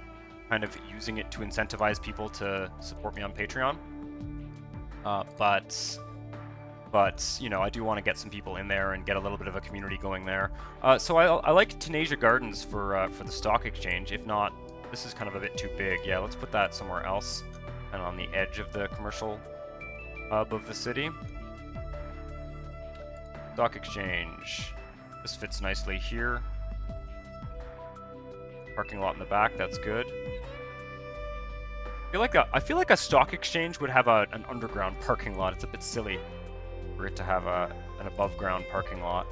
kind of using it to incentivize people to support me on Patreon. But you know, I do want to get some people in there and get a little bit of a community going there. So I like Tunisia Gardens for the stock exchange. If not, this is kind of a bit too big. Yeah, let's put that somewhere else, and on the edge of the commercial hub of the city. Stock exchange. This fits nicely here. Parking lot in the back. That's good. I feel like a stock exchange would have an underground parking lot. It's a bit silly for it to have an above ground parking lot.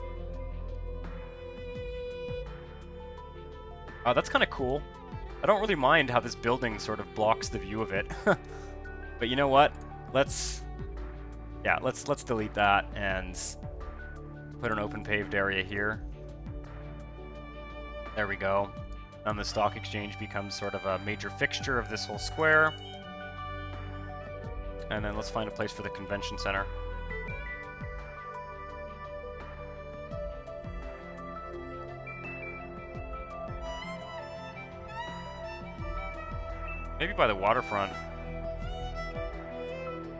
That's kind of cool. I don't really mind how this building sort of blocks the view of it. But you know what? Let's delete that and put an open paved area here. There we go. And the stock exchange becomes sort of a major fixture of this whole square. And then let's find a place for the convention center. Maybe by the waterfront.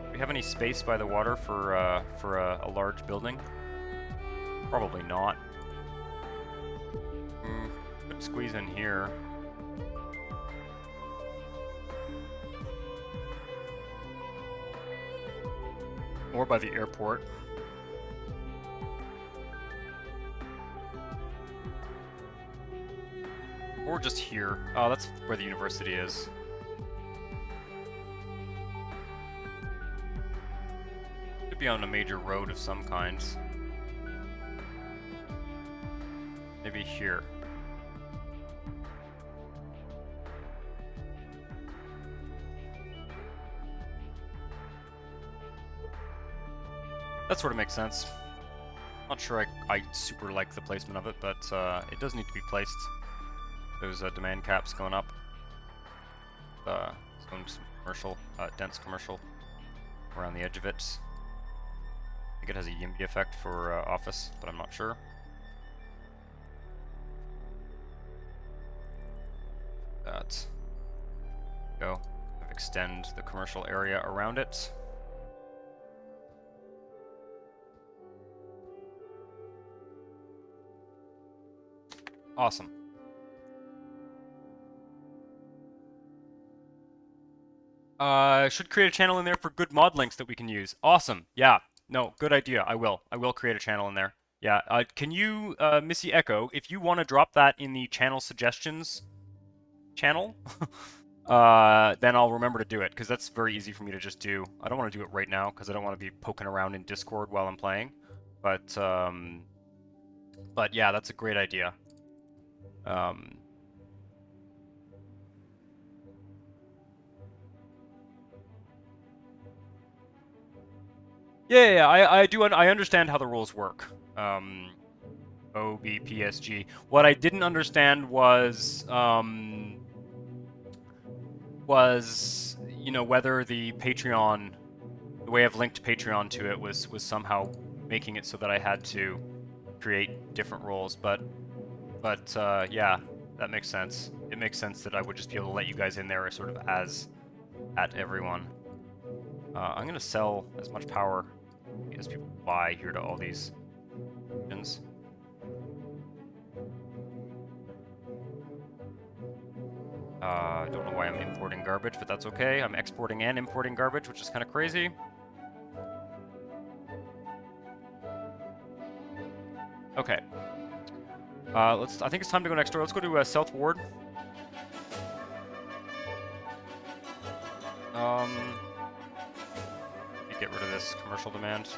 Do we have any space by the water for a large building? Probably not. Could squeeze in here. Or by the airport. Or just here. Oh, that's where the university is. Could be on a major road of some kind. Maybe here. That sort of makes sense. Not sure I super like the placement of it, but it does need to be placed. There's demand caps going up. Some commercial, dense commercial around the edge of it. I think it has a YIMBY effect for office, but I'm not sure. That. Go. Extend the commercial area around it. Awesome. Should create a channel in there for good mod links that we can use. Awesome. Yeah. No, good idea. I will create a channel in there. Yeah. Can you, Missy Echo, if you want to drop that in the channel suggestions channel, then I'll remember to do it, because that's very easy for me to just do. I don't want to do it right now, because I don't want to be poking around in Discord while I'm playing. But yeah, that's a great idea. Yeah, I understand how the rules work. OBPSG. What I didn't understand was you know, whether the Patreon, the way I've linked Patreon to it was somehow making it so that I had to create different roles. But yeah, that makes sense. It makes sense that I would just be able to let you guys in there sort of as at everyone. I'm gonna sell as much power as people buy here to all these engines. I don't know why I'm importing garbage, but that's okay. I'm exporting and importing garbage, which is kind of crazy. Okay. I think it's time to go next door. Let's go to South Ward. Get rid of this commercial demand.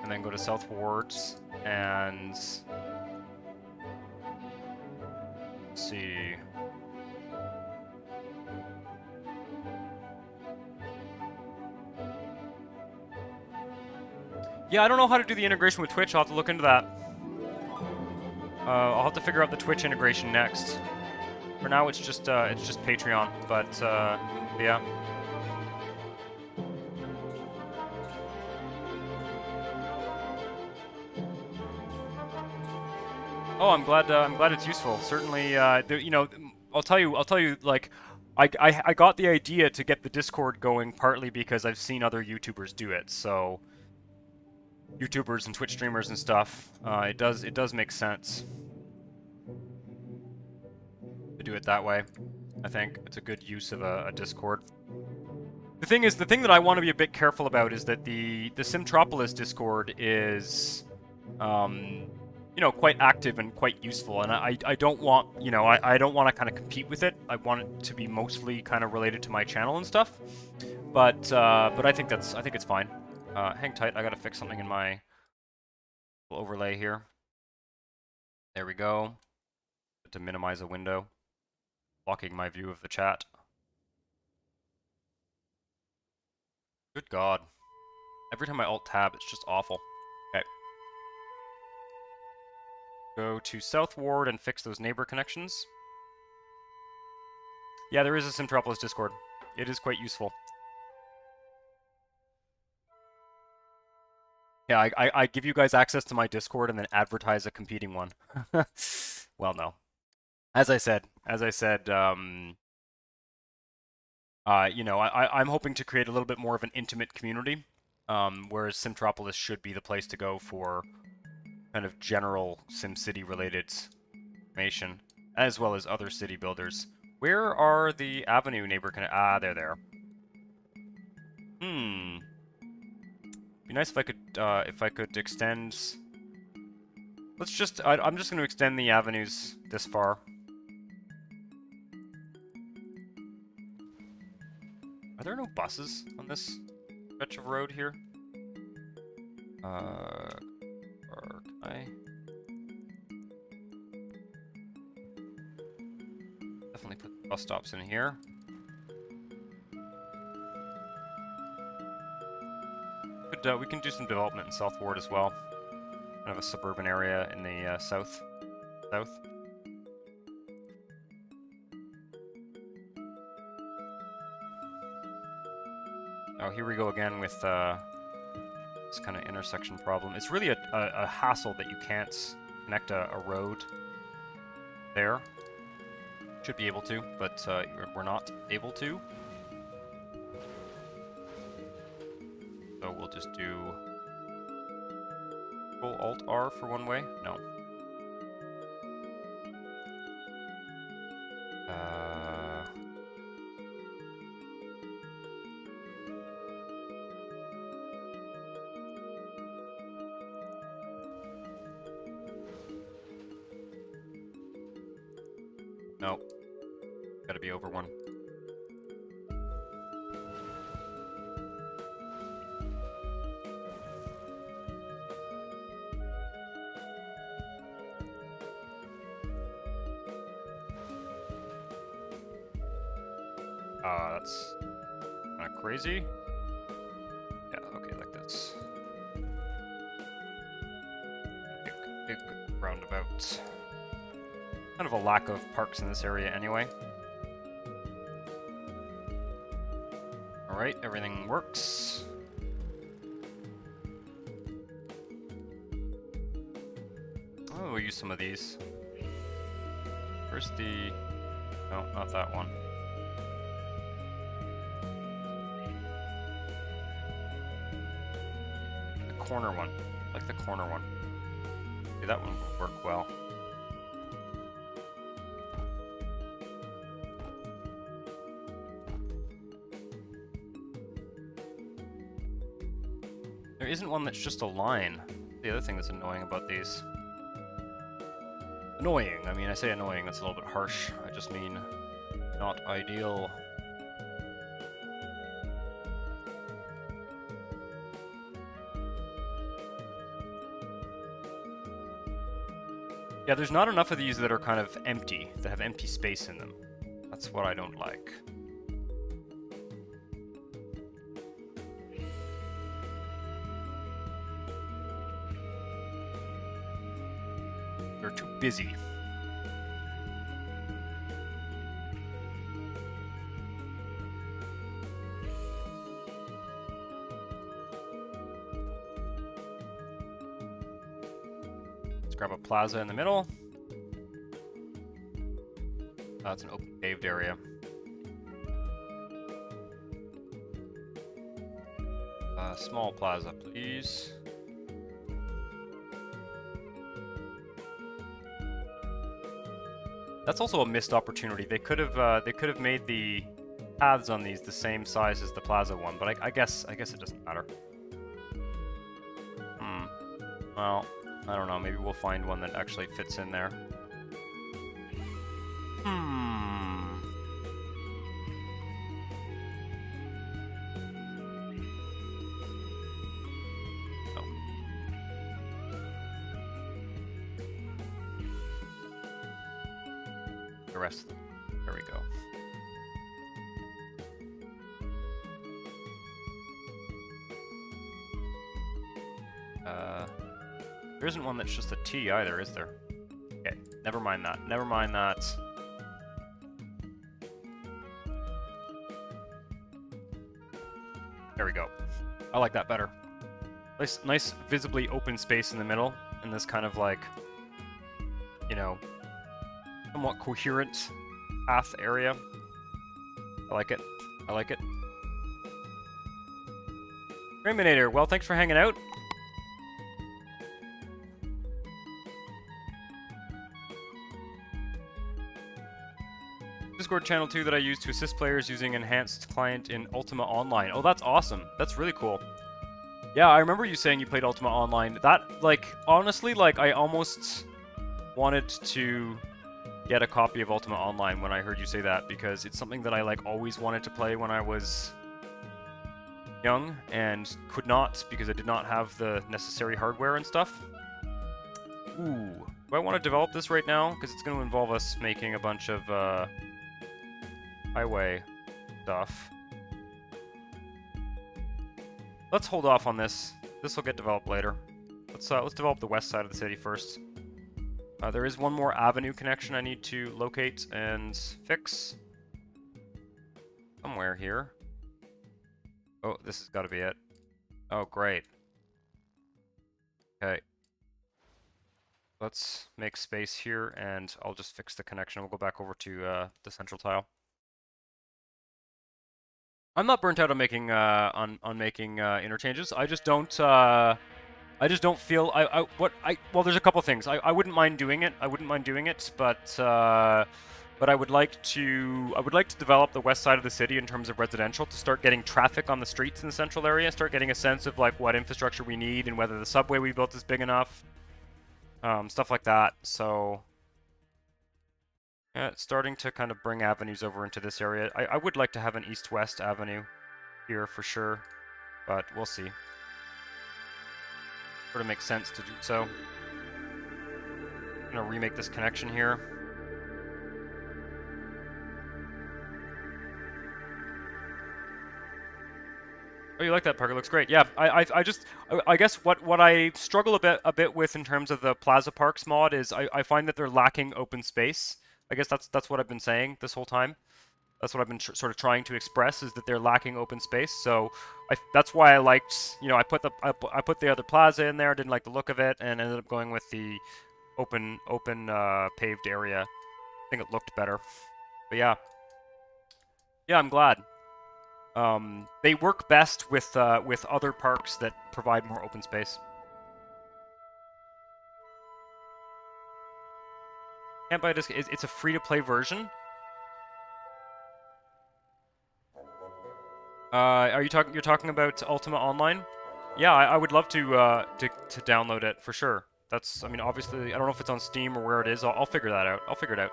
And then go to South Wards and let's see. Yeah, I don't know how to do the integration with Twitch. I'll have to look into that. I'll have to figure out the Twitch integration next. For now, it's just Patreon, but yeah. Oh, I'm glad it's useful. Certainly, you know, I'll tell you, like, I got the idea to get the Discord going partly because I've seen other YouTubers do it. So, YouTubers and Twitch streamers and stuff, it does make sense to do it that way. I think it's a good use of a Discord. The thing that I want to be a bit careful about is that the Simtropolis Discord is, you know, quite active and quite useful, and I don't want, you know, I don't want to kind of compete with it. I want it to be mostly kind of related to my channel and stuff. But I think it's fine. Hang tight. I gotta fix something in my overlay here. There we go. To minimize a window, blocking my view of the chat. Good God. Every time I alt-tab, it's just awful. Okay. Go to South Ward and fix those neighbor connections. Yeah, there is a Simtropolis Discord. It is quite useful. Yeah, I give you guys access to my Discord and then advertise a competing one. Well, no. As I said, you know, I'm hoping to create a little bit more of an intimate community, whereas Simtropolis should be the place to go for kind of general SimCity related information, as well as other city builders. Where are the Avenue neighbor they're there. Be nice if I could extend. I'm just going to extend the avenues this far. Are there no buses on this stretch of road here? Or can I? Definitely put bus stops in here. We can do some development in South Ward as well. Kind of a suburban area in the south. Oh, here we go again with this kind of intersection problem. It's really a hassle that you can't connect a road there. Should be able to, but we're not able to. So we'll just do full Alt-R for one way? No. No. Gotta be over one. That's kind of crazy. Yeah, okay, like this. Big roundabout. Kind of a lack of parks in this area anyway. Alright, everything works. Oh, we'll use some of these. Where's the... No, not that one. The corner one. I like the corner one. Okay, that one would work well. There isn't one that's just a line. The other thing that's annoying about these. Annoying. I mean, I say annoying, that's a little bit harsh. I just mean not ideal. Yeah, there's not enough of these that are kind of empty, that have empty space in them. That's what I don't like. They're too busy. Let's grab a plaza in the middle. That's an open paved area. Small plaza, please. That's also a missed opportunity. They could have made the paths on these the same size as the plaza one, but I guess it doesn't matter. Well, I don't know. Maybe we'll find one that actually fits in there. The rest of them. There we go. There isn't one that's just a T either, is there? Okay, never mind that. Never mind that. There we go. I like that better. Nice visibly open space in the middle, in this kind of like, you know, somewhat coherent path area. I like it. I like it. Raminator, well, thanks for hanging out. Discord channel 2 that I use to assist players using enhanced client in Ultima Online. Oh, that's awesome. That's really cool. Yeah, I remember you saying you played Ultima Online. That, like, honestly, like, I almost wanted to get a copy of Ultima Online when I heard you say that, because it's something that I, like, always wanted to play when I was young and could not because I did not have the necessary hardware and stuff. Ooh. Do I want to develop this right now? Because it's going to involve us making a bunch of, highway stuff. Let's hold off on this. This will get developed later. Let's develop the west side of the city first. There is one more avenue connection I need to locate and fix. Somewhere here. Oh, this has got to be it. Oh, great. Okay. Let's make space here, and I'll just fix the connection. We'll go back over to the central tile. I'm not burnt out on making making interchanges. I just don't feel well. There's a couple things. I wouldn't mind doing it. I wouldn't mind doing it, but I would like to develop the west side of the city in terms of residential to start getting traffic on the streets in the central area. Start getting a sense of like what infrastructure we need and whether the subway we built is big enough. Stuff like that. So. Yeah, it's starting to kind of bring avenues over into this area. I would like to have an east-west avenue here for sure, but we'll see. Sort of makes sense to do so. I'm gonna remake this connection here. Oh, you like that, Parker? Looks great. Yeah, I guess what I struggle a bit with in terms of the Plaza Parks mod is I find that they're lacking open space. I guess that's what I've been saying this whole time. That's what I've been sort of trying to express, is that they're lacking open space. So that's why I liked, you know, I put the other plaza in there. Didn't like the look of it, and ended up going with the open paved area. I think it looked better. But yeah, I'm glad. They work best with other parks that provide more open space. Can't buy a disc. It's a free-to-play version. Are you talking? You're talking about Ultima Online? Yeah, I would love to download it for sure. That's, I mean, obviously, I don't know if it's on Steam or where it is. I'll figure that out. I'll figure it out.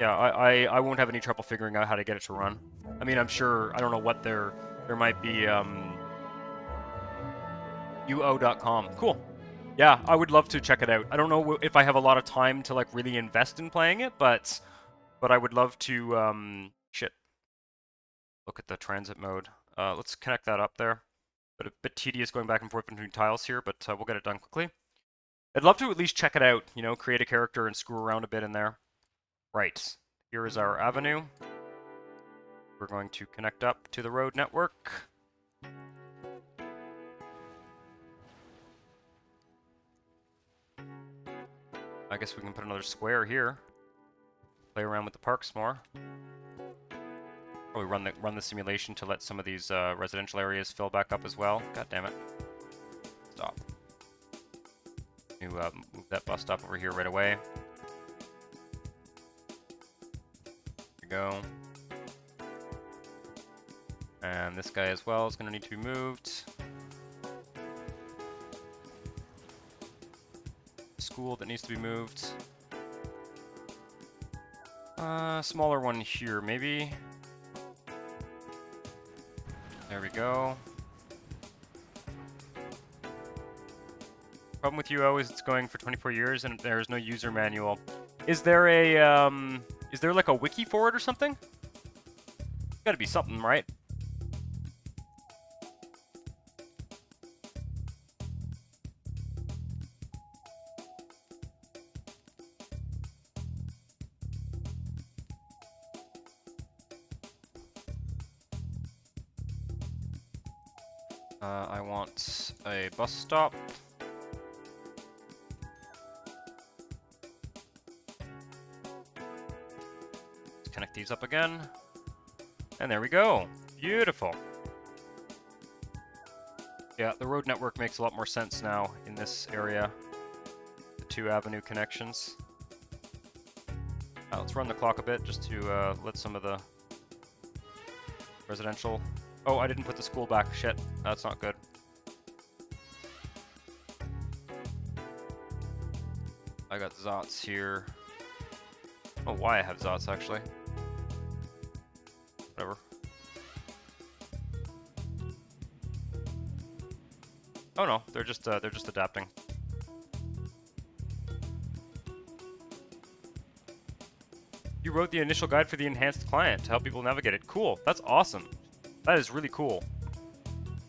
Yeah, I won't have any trouble figuring out how to get it to run. I mean, I'm sure, I don't know what there might be, uo.com. Cool. Yeah, I would love to check it out. I don't know if I have a lot of time to, like, really invest in playing it, but I would love to, shit. Look at the transit mode. Let's connect that up there. But a bit tedious going back and forth between tiles here, but we'll get it done quickly. I'd love to at least check it out, you know, create a character and screw around a bit in there. Right, here is our avenue. We're going to connect up to the road network. I guess we can put another square here. Play around with the parks more. Probably run the simulation to let some of these residential areas fill back up as well. God damn it. Stop. Move that bus stop over here right away. There we go. And this guy as well is going to need to be moved. School that needs to be moved. Smaller one here, maybe. There we go. Problem with UO is it's going for 24 years and there's no user manual. Is there a, is there like a wiki for it or something? Gotta be something, right? I want a bus stop. Let's connect these up again. And there we go. Beautiful. Yeah, the road network makes a lot more sense now in this area. The 2 avenue connections. Let's run the clock a bit just to let some of the residential... Oh, I didn't put the school back. Shit. That's not good. I got Zots here. I don't know why I have Zots, actually. Whatever. Oh no, they're just adapting. You wrote the initial guide for the enhanced client to help people navigate it. Cool. That's awesome. That is really cool.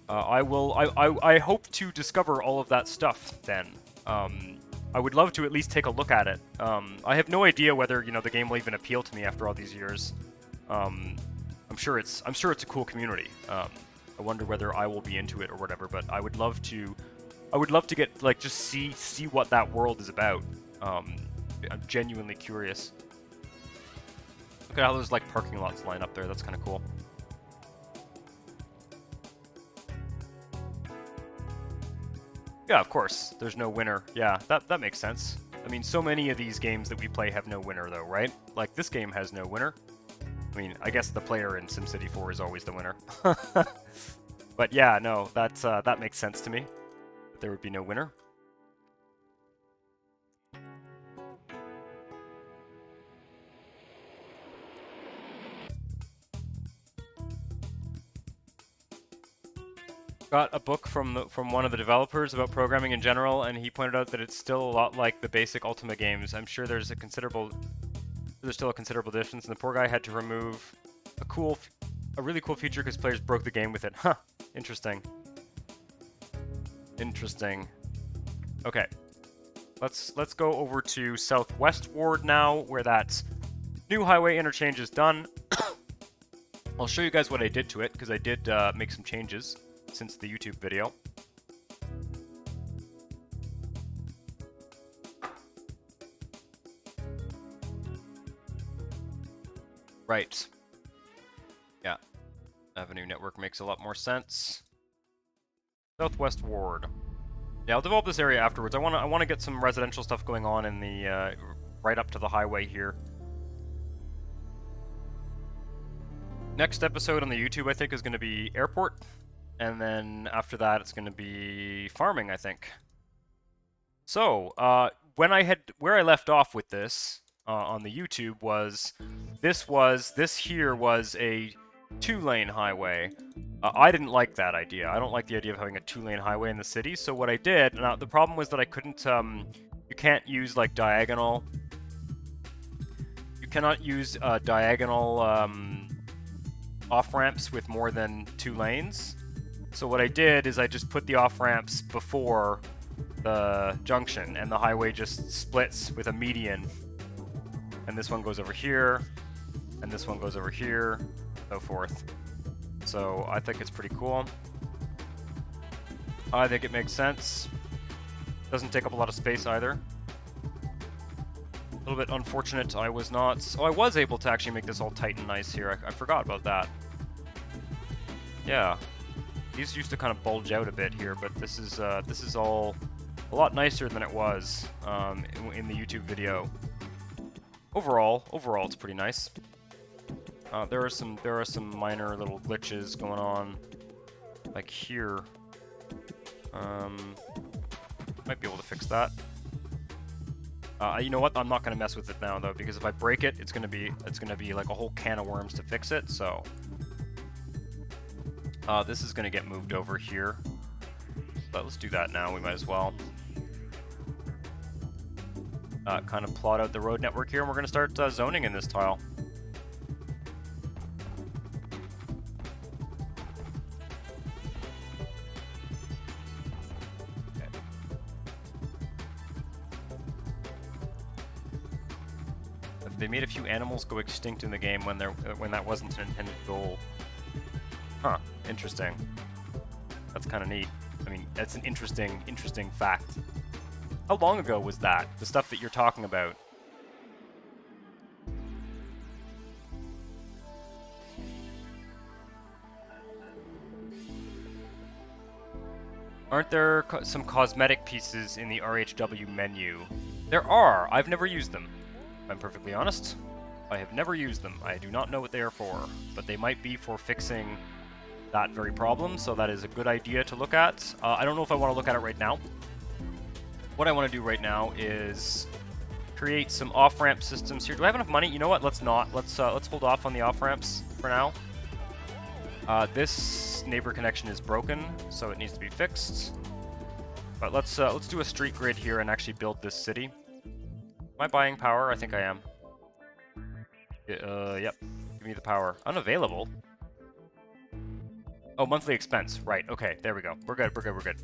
I hope to discover all of that stuff then. I would love to at least take a look at it. I have no idea whether, you know, the game will even appeal to me after all these years. I'm sure it's a cool community. I wonder whether I will be into it or whatever, but I would love to get, like, just see what that world is about. I'm genuinely curious. Look at how those, like, parking lots line up there. That's kind of cool. Yeah, of course. There's no winner. Yeah, that makes sense. I mean, so many of these games that we play have no winner, though, right? Like, this game has no winner. I mean, I guess the player in SimCity 4 is always the winner. But yeah, no, that makes sense to me. That there would be no winner. Got a book from one of the developers about programming in general, and he pointed out that it's still a lot like the basic Ultima games. I'm sure there's still a considerable difference, and the poor guy had to remove a really cool feature because players broke the game with it. Huh. Interesting. Interesting. Okay. Let's go over to Southwest Ward now, where that new highway interchange is done. I'll show you guys what I did to it, because I did make some changes since the YouTube video. Right. Yeah. Avenue network makes a lot more sense. Southwest Ward. Yeah, I'll develop this area afterwards. I want to get some residential stuff going on in the right up to the highway here. Next episode on the YouTube, I think, is going to be airport. And then after that, it's going to be farming, I think. So, where I left off with this on the YouTube was this here was a 2-lane highway. I didn't like that idea. I don't like the idea of having a 2-lane highway in the city. So what I did, now the problem was that I couldn't, you can't use like diagonal. You cannot use diagonal off-ramps with more than 2 lanes. So what I did is I just put the off-ramps before the junction, and the highway just splits with a median. And this one goes over here, and this one goes over here, so forth. So I think it's pretty cool. I think it makes sense. Doesn't take up a lot of space either. A little bit unfortunate I was not... Oh, I was able to actually make this all tight and nice here. I forgot about that. Yeah. These used to kind of bulge out a bit here, but this is all a lot nicer than it was in the YouTube video. Overall, it's pretty nice. There are some minor little glitches going on, like here. Might be able to fix that. You know what? I'm not gonna mess with it now though, because if I break it, it's gonna be like a whole can of worms to fix it. So this is gonna get moved over here. But let's do that now. We might as well. Kind of plot out the road network here, and we're gonna start zoning in this tile. They made a few animals go extinct in the game when that wasn't an intended goal. Huh, interesting. That's kind of neat. I mean, that's an interesting fact. How long ago was that? The stuff that you're talking about? Aren't there some cosmetic pieces in the RHW menu? There are. I've never used them. If I'm perfectly honest. I have never used them. I do not know what they are for, but they might be for fixing that very problem, so that is a good idea to look at. I don't know if I want to look at it right now. What I want to do right now is create some off-ramp systems here. Do I have enough money? You know what? Let's not. Let's hold off on the off-ramps for now. This neighbor connection is broken, so it needs to be fixed. But let's do a street grid here and actually build this city. Am I buying power? I think I am. Yep. Give me the power. Unavailable. Oh, monthly expense. Right. Okay. There we go. We're good. We're good. We're good.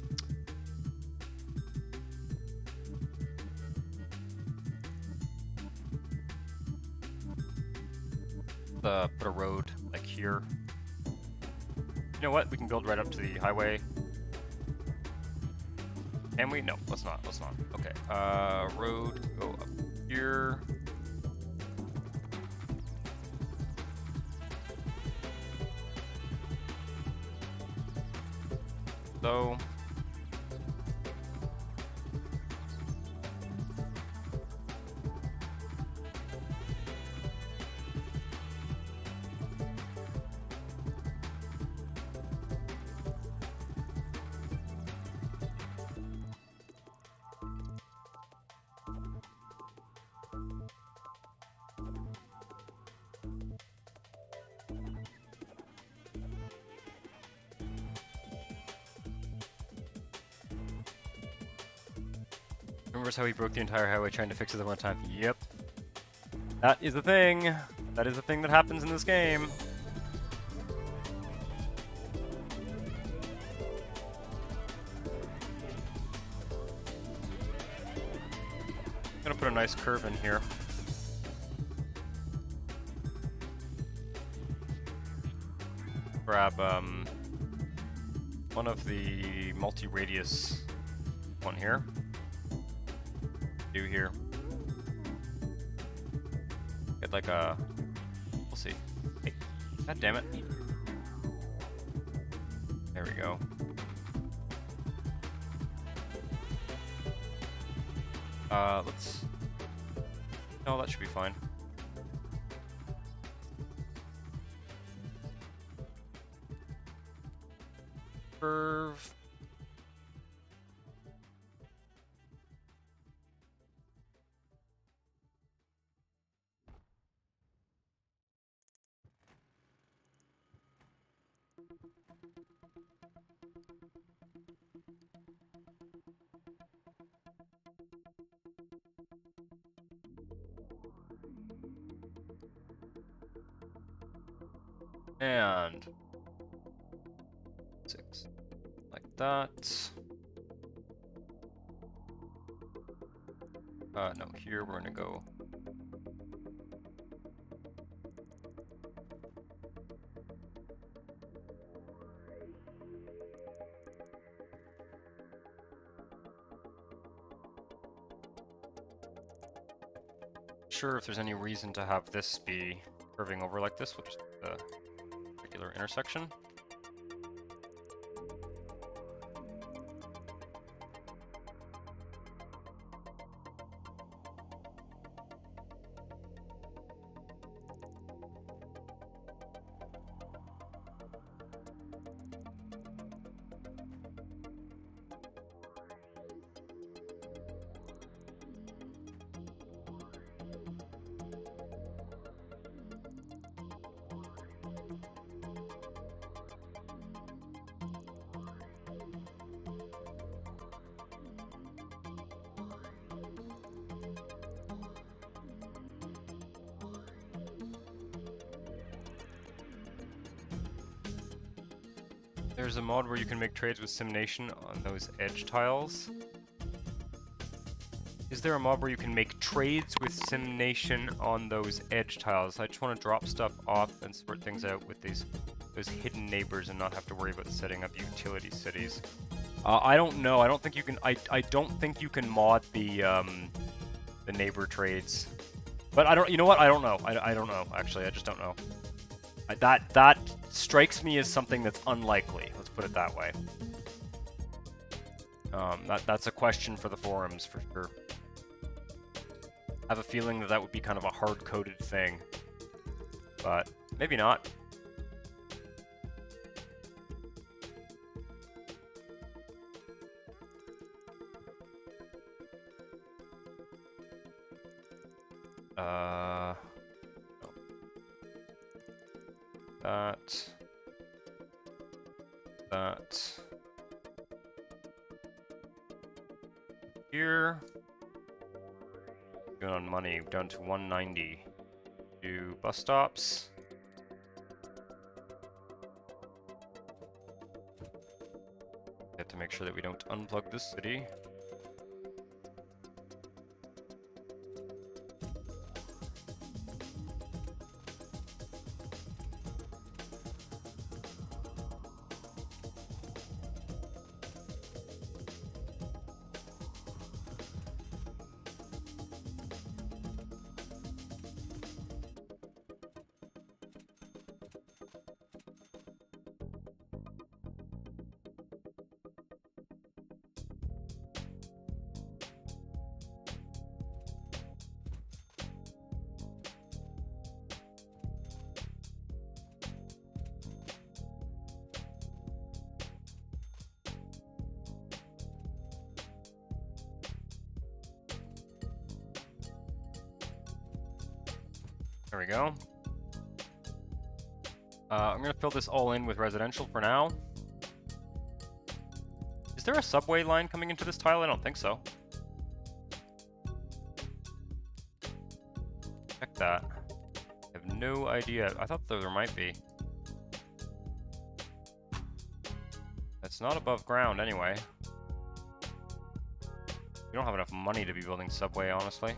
Put a road like here. You know what? We can build right up to the highway. Can we? No, let's not. Let's not. Okay. Road go up here. So. Remembers how he broke the entire highway trying to fix it at one time. Yep. That is the thing. That is the thing that happens in this game. I'm gonna put a nice curve in here. Grab one of the multi-radius one here. Do here. Get like a... We'll see. Hey, god damn it. There we go. Let's... No, that should be fine. Curve. And 6, like that. No, here we're gonna go. Sure, if there's any reason to have this be curving over like this, we'll just do the regular intersection. There's a mod where you can make trades with SimNation on those edge tiles. Is there a mod where you can make trades with SimNation on those edge tiles? I just want to drop stuff off and sort things out with those hidden neighbors and not have to worry about setting up utility cities. I don't know. I don't think you can. I don't think you can mod the neighbor trades. But I don't. You know what? I don't know. I don't know. Actually, I just don't know. That strikes me as something that's unlikely. Let's put it that way. That's a question for the forums for sure. I have a feeling that would be kind of a hard-coded thing, but maybe not. No. That. Here. Going on money, down to 190. Do bus stops. Have to make sure that we don't unplug this city. There we go. I'm gonna fill this all in with residential for now. Is there a subway line coming into this tile? I don't think so. Check that. I have no idea. I thought there might be. It's not above ground anyway. We don't have enough money to be building subway, honestly.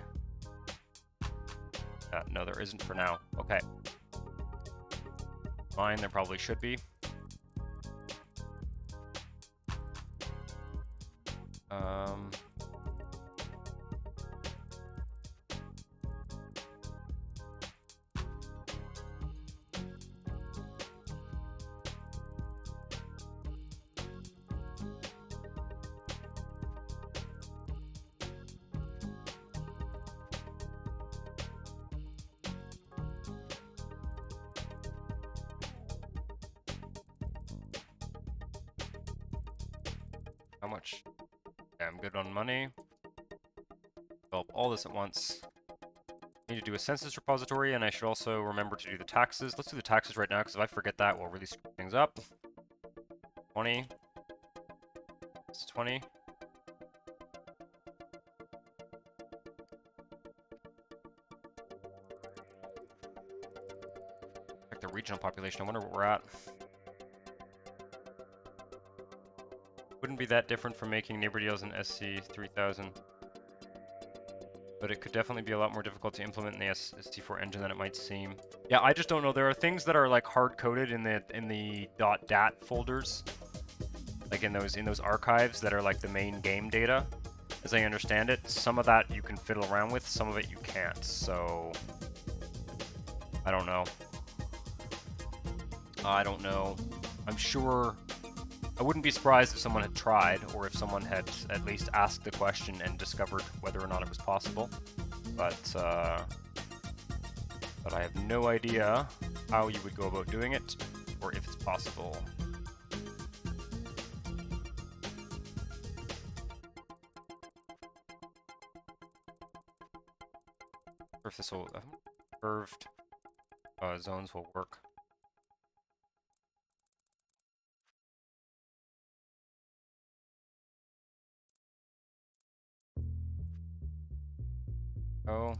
No, there isn't for now. Okay. Fine, there probably should be. How much? Okay, I'm good on money. Develop all this at once. Need to do a census repository, and I should also remember to do the taxes. Let's do the taxes right now, because if I forget that, we'll really screw things up. 20. It's 20. Like the regional population, I wonder what we're at. Wouldn't be that different from making neighbor deals in SC 3000. But it could definitely be a lot more difficult to implement in the SC4 engine than it might seem. Yeah, I just don't know. There are things that are like hard-coded in the .dat folders, like in those archives that are like the main game data. As I understand it, some of that you can fiddle around with, some of it you can't. So I don't know. I don't know. I'm sure. I wouldn't be surprised if someone had tried, or if someone had at least asked the question and discovered whether or not it was possible. But I have no idea how you would go about doing it, or if it's possible. Or if this will curved zones will work. Oh.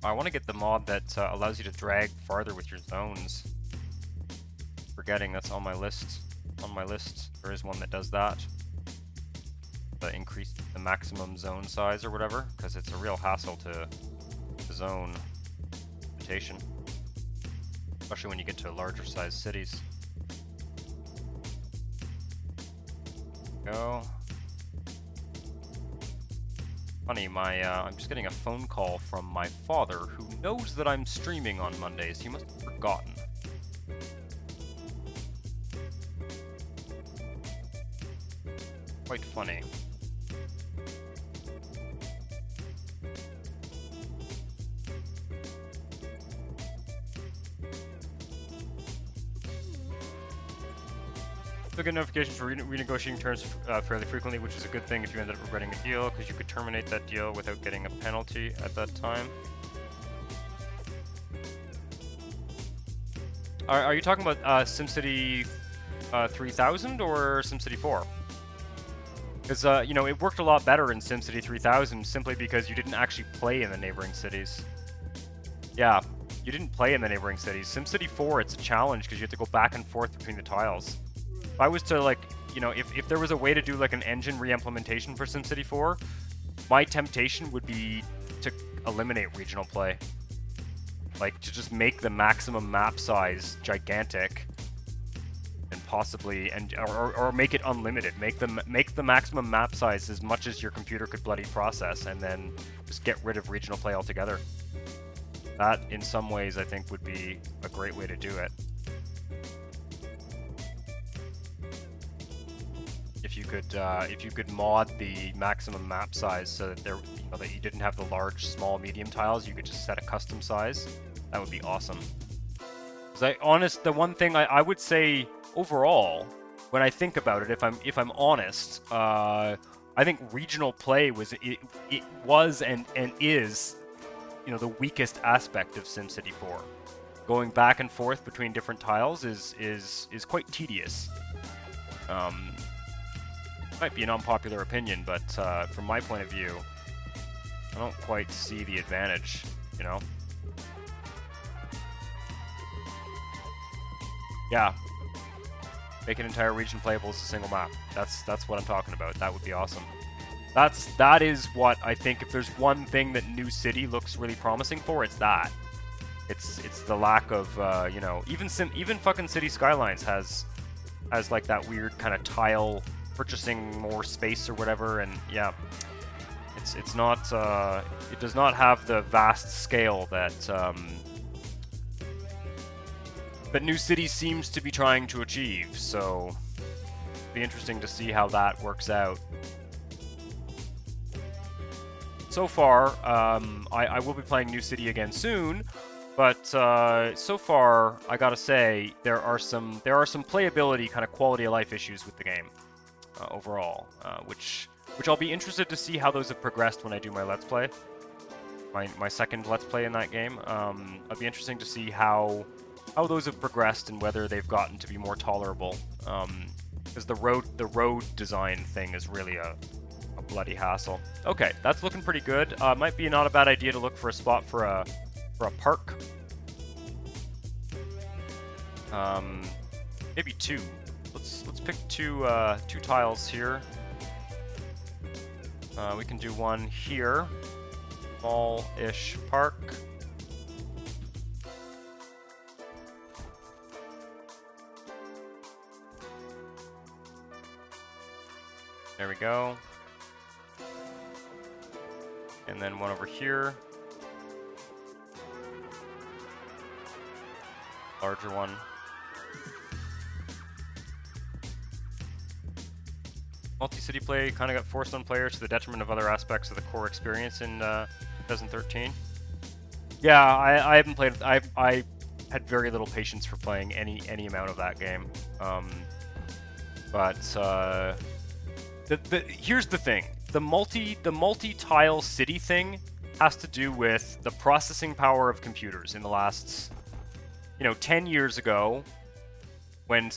I want to get the mod that allows you to drag farther with your zones. Forgetting that's on my list. On my list, there is one that does that. To increase the maximum zone size or whatever, because it's a real hassle to zone limitation. Especially when you get to larger sized cities. Go. Funny, I'm just getting a phone call from my father, who knows that I'm streaming on Mondays. He must have forgotten. Quite funny. So get notifications for renegotiating terms fairly frequently, which is a good thing if you end up regretting a deal, because you could terminate that deal without getting a penalty at that time. Are you talking about SimCity 3000 or SimCity 4? Because, you know, it worked a lot better in SimCity 3000 simply because you didn't actually play in the neighboring cities. Yeah, you didn't play in the neighboring cities. SimCity 4, it's a challenge because you have to go back and forth between the tiles. If I was to, like, you know, if there was a way to do, like, an engine re-implementation for SimCity 4, my temptation would be to eliminate regional play. Like, to just make the maximum map size gigantic, and possibly, or make it unlimited. Make the maximum map size as much as your computer could bloody process, and then just get rid of regional play altogether. That, in some ways, I think would be a great way to do it. If you could mod the maximum map size so that that you didn't have the large, small, medium tiles, you could just set a custom size. That would be awesome. Because the one thing I would say overall, when I think about it, if I'm honest, I think regional play was and is, you know, the weakest aspect of SimCity 4. Going back and forth between different tiles is quite tedious. Might be an unpopular opinion, but from my point of view, I don't quite see the advantage, you know? Yeah. Make an entire region playable as a single map. That's what I'm talking about. That would be awesome. That is what I think, if there's one thing that New City looks really promising for, it's that. It's the lack of, you know, even fucking City Skylines has like that weird kind of tile purchasing more space or whatever, and yeah, it's not it does not have the vast scale that New City seems to be trying to achieve. So it'll be interesting to see how that works out. So far, I will be playing New City again soon, but so far I gotta say there are some playability kind of quality of life issues with the game. Overall, which which I'll be interested to see how those have progressed when I do my Let's Play. My second Let's Play in that game. It'll be interesting to see how those have progressed and whether they've gotten to be more tolerable. Because the road design thing is really a bloody hassle. Okay, that's looking pretty good. Might be not a bad idea to look for a spot for a park. Maybe two. Let's pick two tiles here. We can do one here. Small-ish park. There we go. And then one over here. Larger one. Multi-city play kind of got forced on players to the detriment of other aspects of the core experience in 2013. Yeah, I haven't played. I had very little patience for playing any amount of that game. Here's the thing: the multi-tile city thing has to do with the processing power of computers in the last, 10 years ago, when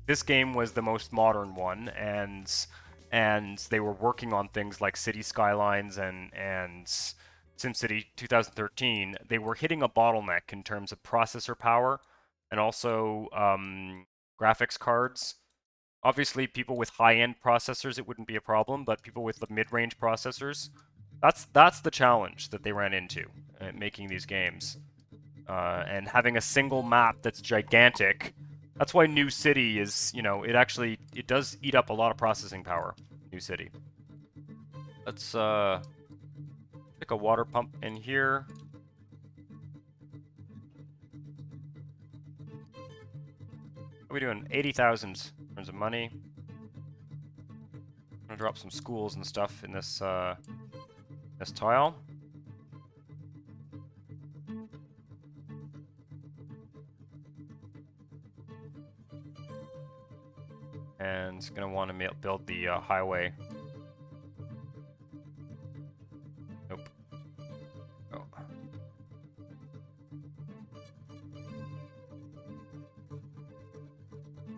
this game was the most modern one, and they were working on things like City Skylines and SimCity 2013. They were hitting a bottleneck in terms of processor power and also graphics cards. Obviously, people with high-end processors, it wouldn't be a problem, but people with the mid-range processors, that's the challenge that they ran into making these games. And having a single map that's gigantic. That's why New City is, it does eat up a lot of processing power. New City. Let's stick a water pump in here. What are we doing? 80,000 in terms of money. I'm gonna drop some schools and stuff in this this tile. And gonna want to build the highway. Nope. Oh.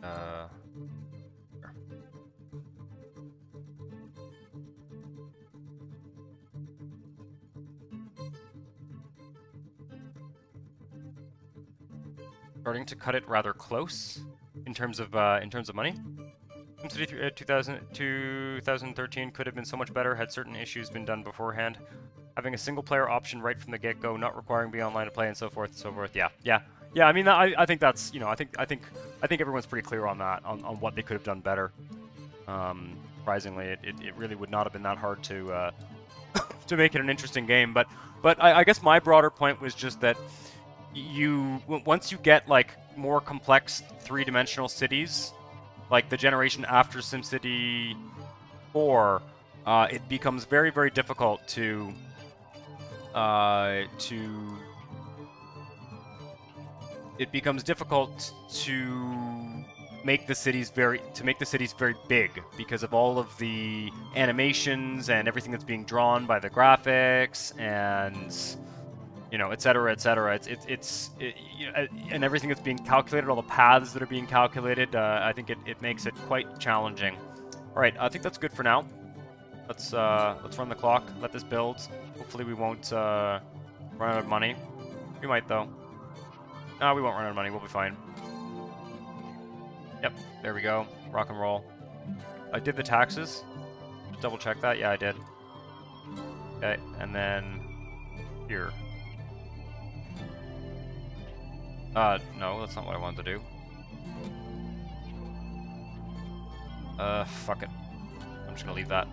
There. Starting to cut it rather close in terms of money. SimCity 2013 could have been so much better had certain issues been done beforehand. Having a single-player option right from the get-go, not requiring being online to play, and so forth and so forth. Yeah. I mean, I think that's, I think everyone's pretty clear on that, on what they could have done better. Surprisingly, it really would not have been that hard to to make it an interesting game. But I guess my broader point was just that once you get like more complex three-dimensional cities, like the generation after SimCity 4, it becomes very, very difficult to make the cities very big because of all of the animations and everything that's being drawn by the graphics and et cetera, et cetera. And everything that's being calculated, all the paths that are being calculated. I think it makes it quite challenging. All right, I think that's good for now. Let's run the clock. Let this build. Hopefully we won't run out of money. We might though. No, we won't run out of money. We'll be fine. Yep, there we go. Rock and roll. I did the taxes. Just double check that. Yeah, I did. Okay, and then here. No, that's not what I wanted to do. Fuck it. I'm just gonna leave that.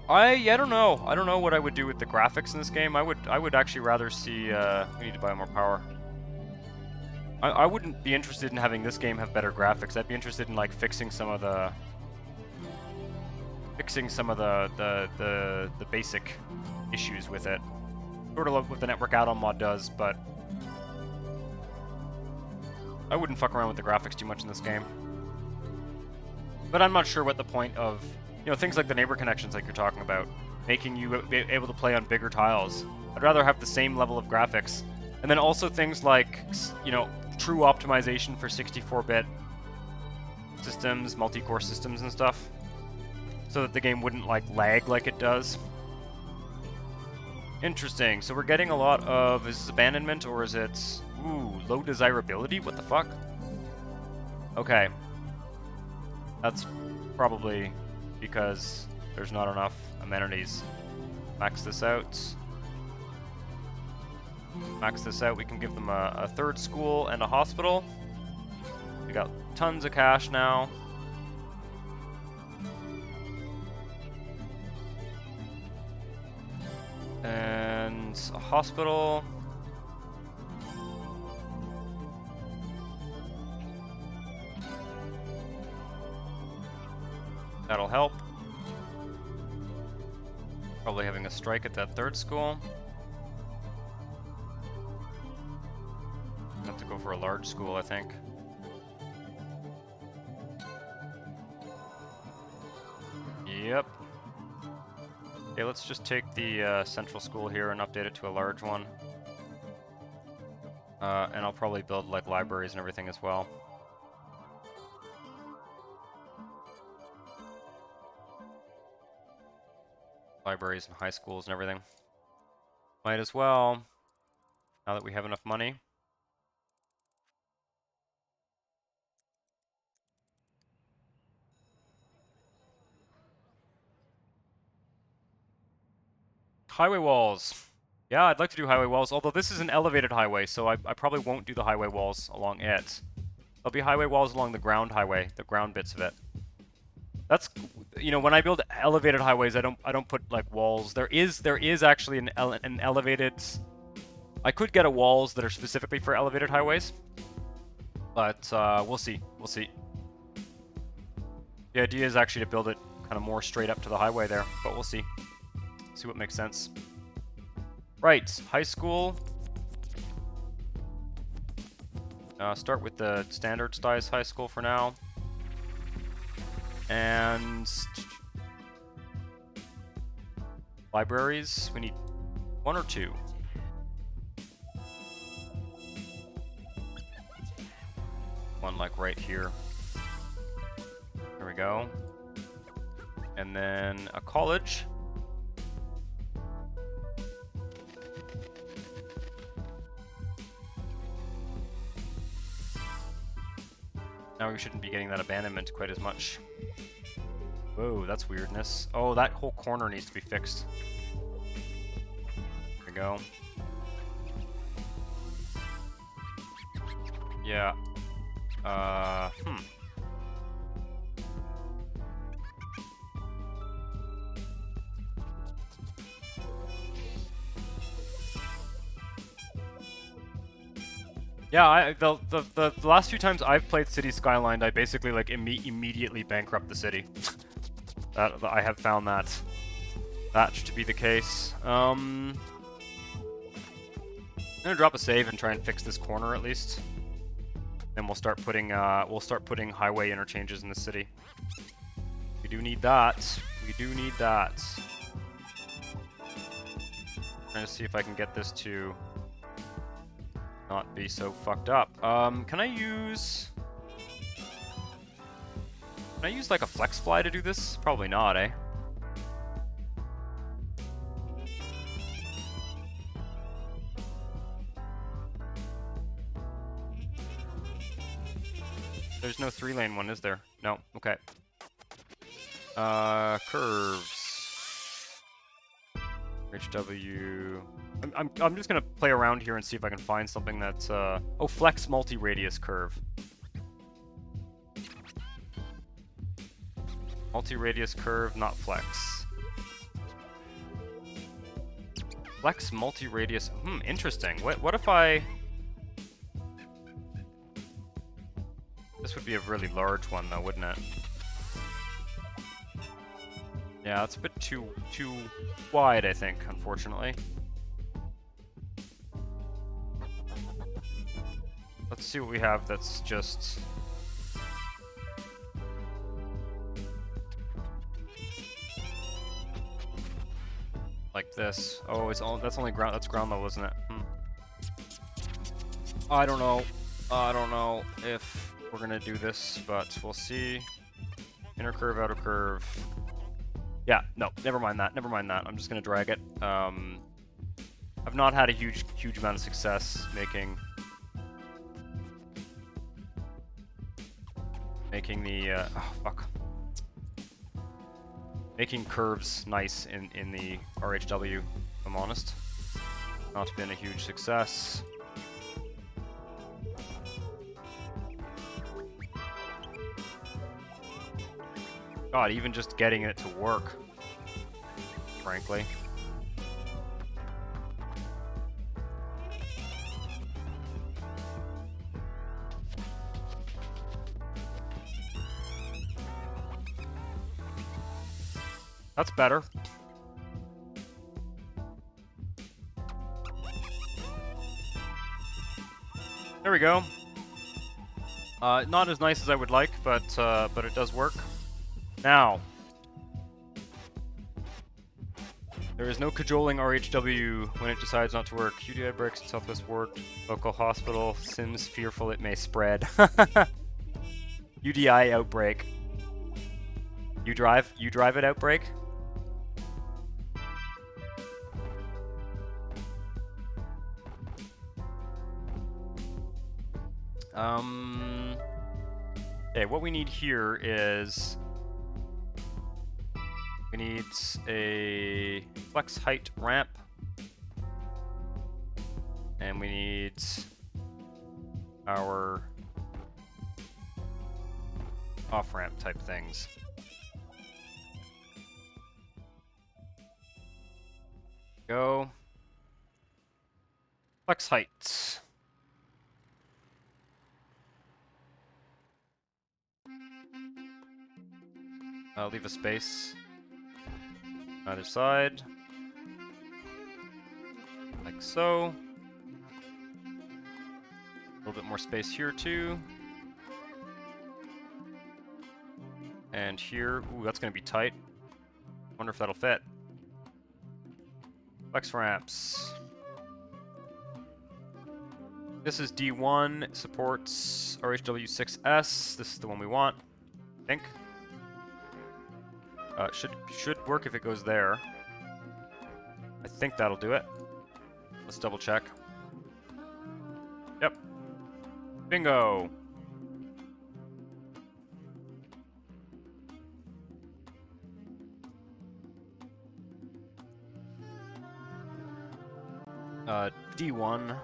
I don't know. I don't know what I would do with the graphics in this game. I would actually rather see, we need to buy more power. I wouldn't be interested in having this game have better graphics. I'd be interested in, like, fixing some of the basic issues with it. Sort of what the network add-on mod does, but I wouldn't fuck around with the graphics too much in this game. But I'm not sure what the point of, you know, things like the neighbor connections like you're talking about, making you be able to play on bigger tiles. I'd rather have the same level of graphics. And then also things like, you know, true optimization for 64-bit systems, multi-core systems and stuff, so that the game wouldn't like lag like it does. Interesting. So we're getting a lot of, is this abandonment or is it, ooh, low desirability? What the fuck? Okay. That's probably because there's not enough amenities. Max this out. Max this out, we can give them a third school and a hospital. We got tons of cash now. And a hospital. That'll help. Probably having a strike at that third school. Have to go for a large school, I think. Yep. Okay, let's just take the central school here and update it to a large one. And I'll probably build like libraries and everything as well. Libraries and high schools and everything. Might as well, now that we have enough money. Highway walls. Yeah, I'd like to do highway walls, although this is an elevated highway, so I probably won't do the highway walls along it. There'll be highway walls along the ground highway, the ground bits of it. That's, you know, when I build elevated highways, I don't put like walls. There is actually an elevated. I could get a walls that are specifically for elevated highways, but we'll see. We'll see. The idea is actually to build it kind of more straight up to the highway there, but we'll see. See what makes sense. Right, high school. Start with the standard size high school for now. And libraries, we need 1 or 2. One like right here. There we go. And then a college. Now we shouldn't be getting that abandonment quite as much. Whoa, that's weirdness. Oh, that whole corner needs to be fixed. There we go. Yeah. Yeah, the last few times I've played City Skyline, I basically like immediately bankrupt the city. I have found that to be the case. I'm gonna drop a save and try and fix this corner at least. Then we'll start putting highway interchanges in the city. We do need that. We do need that. Trying to see if I can get this to not be so fucked up. Can I use like a flex fly to do this? Probably not, eh? There's no 3-lane one, is there? No. Okay. Curves. HW. I'm just gonna play around here and see if I can find something that's oh, flex multi-radius curve. Multi-radius curve, not flex. Flex multi-radius. Interesting. What if I? This would be a really large one, though, wouldn't it? Yeah, it's a bit too wide, I think, unfortunately. Let's see what we have that's just... like this. Oh, it's all, that's only ground, that's ground level, isn't it? I don't know. I don't know if we're gonna do this, but we'll see. Inner curve, outer curve. Yeah, no, never mind that. Never mind that. I'm just gonna drag it. I've not had a huge amount of success making the oh fuck, making curves nice in the RHW. If I'm honest, not been a huge success. God, even just getting it to work, frankly. That's better. There we go. Not as nice as I would like, but it does work. Now, there is no cajoling RHW when it decides not to work. UDI breaks in Southwest Ward, local hospital. Sims fearful it may spread. UDI outbreak. You drive it outbreak? Okay, what we need here is we need a flex height ramp, and we need our off-ramp type things. Go. Flex height. I'll leave a space either side, like so. A little bit more space here too. And here, ooh, that's gonna be tight. Wonder if that'll fit. Flex ramps. This is D1, supports RHW6S. This is the one we want, I think. Should work if it goes there. I think that'll do it. Let's double check. Yep. Bingo! D1.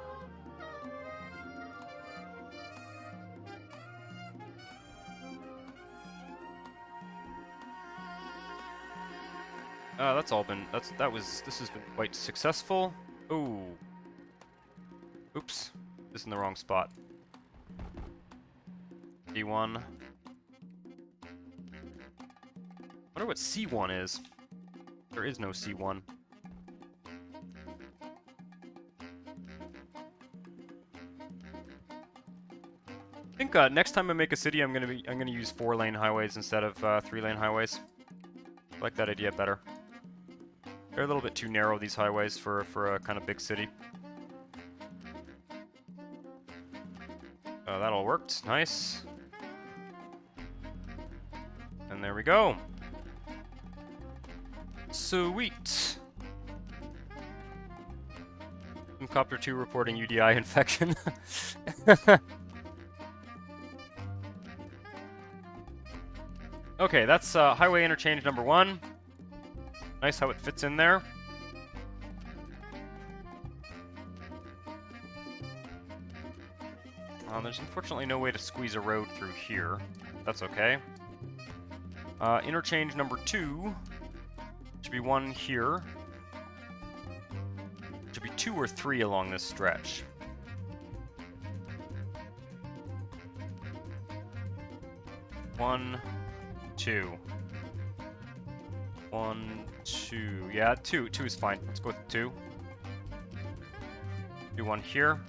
That's all been, this has been quite successful. Ooh. Oops. This is in the wrong spot. D1. Wonder what C1 is. There is no C1. I think next time I make a city, I'm gonna use 4-lane highways instead of 3-lane highways. I like that idea better. They're a little bit too narrow, these highways, for a kind of big city. That all worked. Nice. And there we go. Sweet. Copter 2 reporting UDI infection. Okay, that's highway interchange number 1. Nice how it fits in there. There's unfortunately no way to squeeze a road through here. That's okay. Interchange number 2 should be 1 here. Should be 2 or 3 along this stretch. One, 2. 1, 2. Yeah, 2. 2 is fine. Let's go with 2. Do 1 here.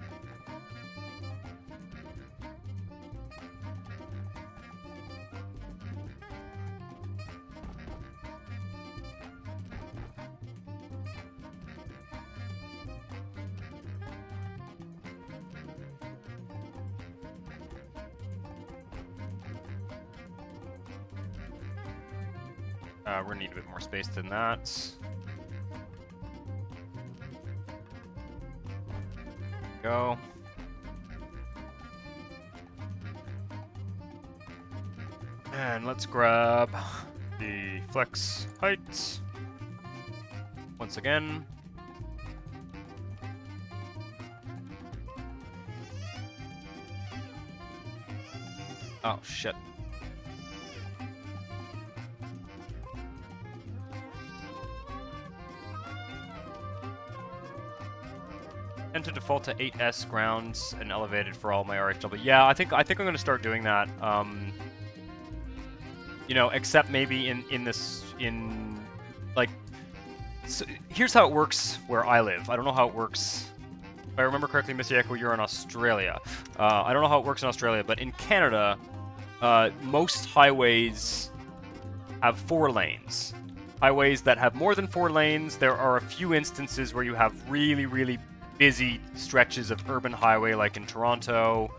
We're gonna need a bit more space than that. Go. And let's grab the flex height once again. Oh, shit. Tend to default to 8S grounds and elevated for all my RHW. Yeah, I think I'm gonna start doing that. You know, except maybe like, so here's how it works where I live. I don't know how it works. If I remember correctly, Missy Echo, you're in Australia. I don't know how it works in Australia, but in Canada, most highways have 4 lanes. Highways that have more than 4 lanes, there are a few instances where you have really, really busy stretches of urban highway, like in Toronto,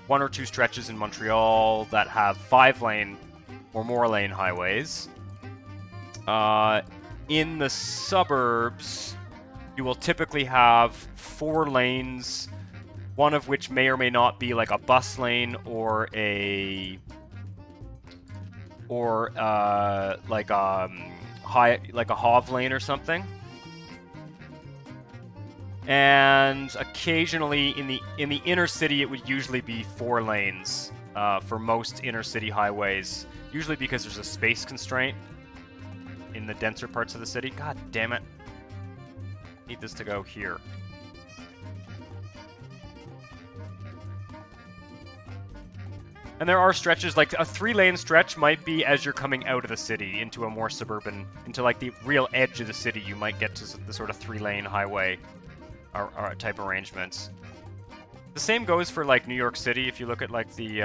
1 or 2 stretches in Montreal that have 5-lane or more lane highways. In the suburbs, you will typically have 4 lanes, one of which may or may not be like a bus lane or a like a HOV lane or something. And occasionally in the inner city, it would usually be 4 lanes for most inner city highways. Usually because there's a space constraint in the denser parts of the city. God damn it. Need this to go here. And there are stretches, like a 3-lane stretch might be as you're coming out of the city into a more suburban, into like the real edge of the city, you might get to the sort of 3-lane highway or type arrangements. The same goes for like New York City. If you look at like the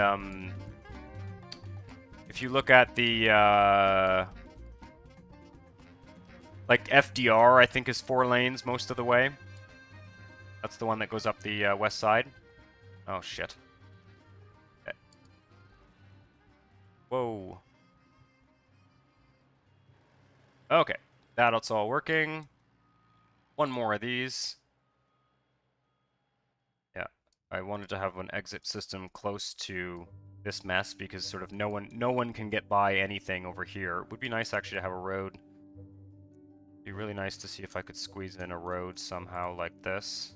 like FDR, I think is 4 lanes most of the way. That's the one that goes up the west side. Oh shit. Okay. Whoa. Okay, that's all working. 1 more of these. Yeah, I wanted to have an exit system close to this mess because sort of no one can get by anything over here. It would be nice actually to have a road. It'd be really nice to see if I could squeeze in a road somehow like this.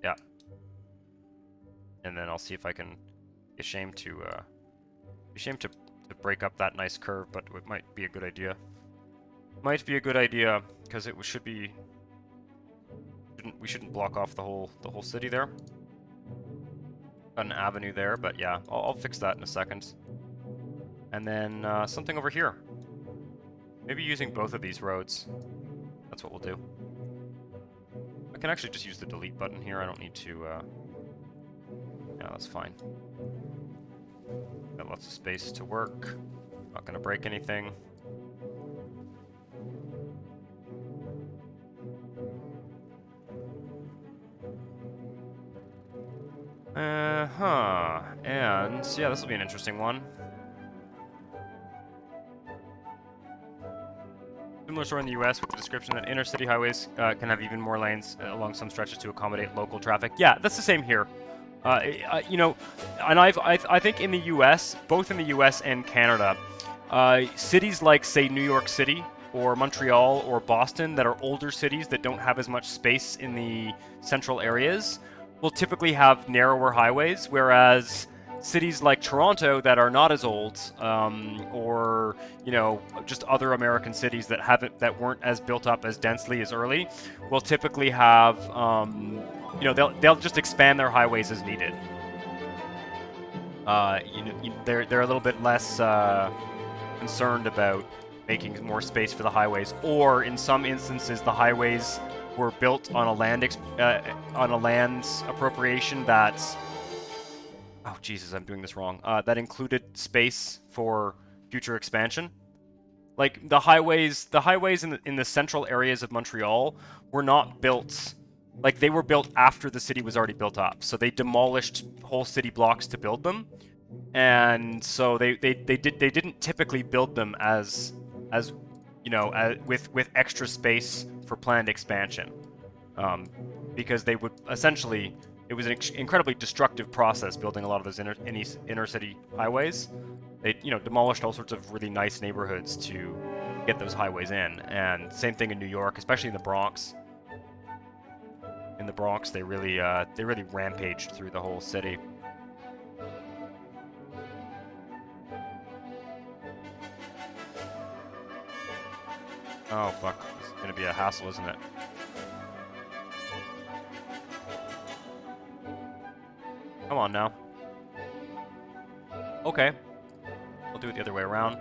Yeah. And then I'll see if I can. Be ashamed to break up that nice curve, but it might be a good idea. Might be a good idea because it should be. We shouldn't block off the whole city there. Got an avenue there, but yeah, I'll fix that in a second. And then something over here. Maybe using both of these roads. That's what we'll do. I can actually just use the delete button here. I don't need to. Yeah, that's fine. Got lots of space to work. Not gonna break anything. And yeah, this will be an interesting one. Similar story in the US with the description that inner city highways can have even more lanes along some stretches to accommodate local traffic. Yeah, that's the same here. You know, and I think in the US, both in the US and Canada, cities like, say, New York City or Montreal or Boston that are older cities that don't have as much space in the central areas will typically have narrower highways, whereas cities like Toronto that are not as old, or you know, just other American cities that weren't as built up as densely as early, will typically have, you know, they'll just expand their highways as needed. You know, they're a little bit less concerned about making more space for the highways, or in some instances, the highways were built on a land appropriation that's. Oh Jesus, I'm doing this wrong. That included space for future expansion. Like the highways in the central areas of Montreal were not built. Like they were built after the city was already built up. So they demolished whole city blocks to build them. and so they didn't typically build them as you know, with extra space for planned expansion, because they would essentially, it was an incredibly destructive process building a lot of those inner city highways. They, you know, demolished all sorts of really nice neighborhoods to get those highways in, and same thing in New York, especially in the Bronx. In the Bronx, they really rampaged through the whole city. Oh fuck, this is gonna be a hassle, isn't it? Come on now. Okay. We'll do it the other way around.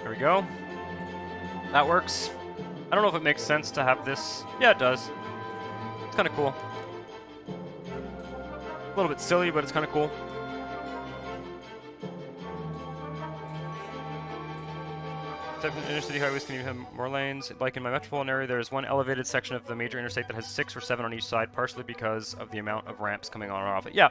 There we go. That works. I don't know if it makes sense to have this. Yeah, it does. It's kind of cool. A little bit silly, but it's kind of cool. Intercity highways can even have more lanes. Like in my metropolitan area, there is one elevated section of the major interstate that has 6 or 7 on each side, partially because of the amount of ramps coming on and off it. Yeah,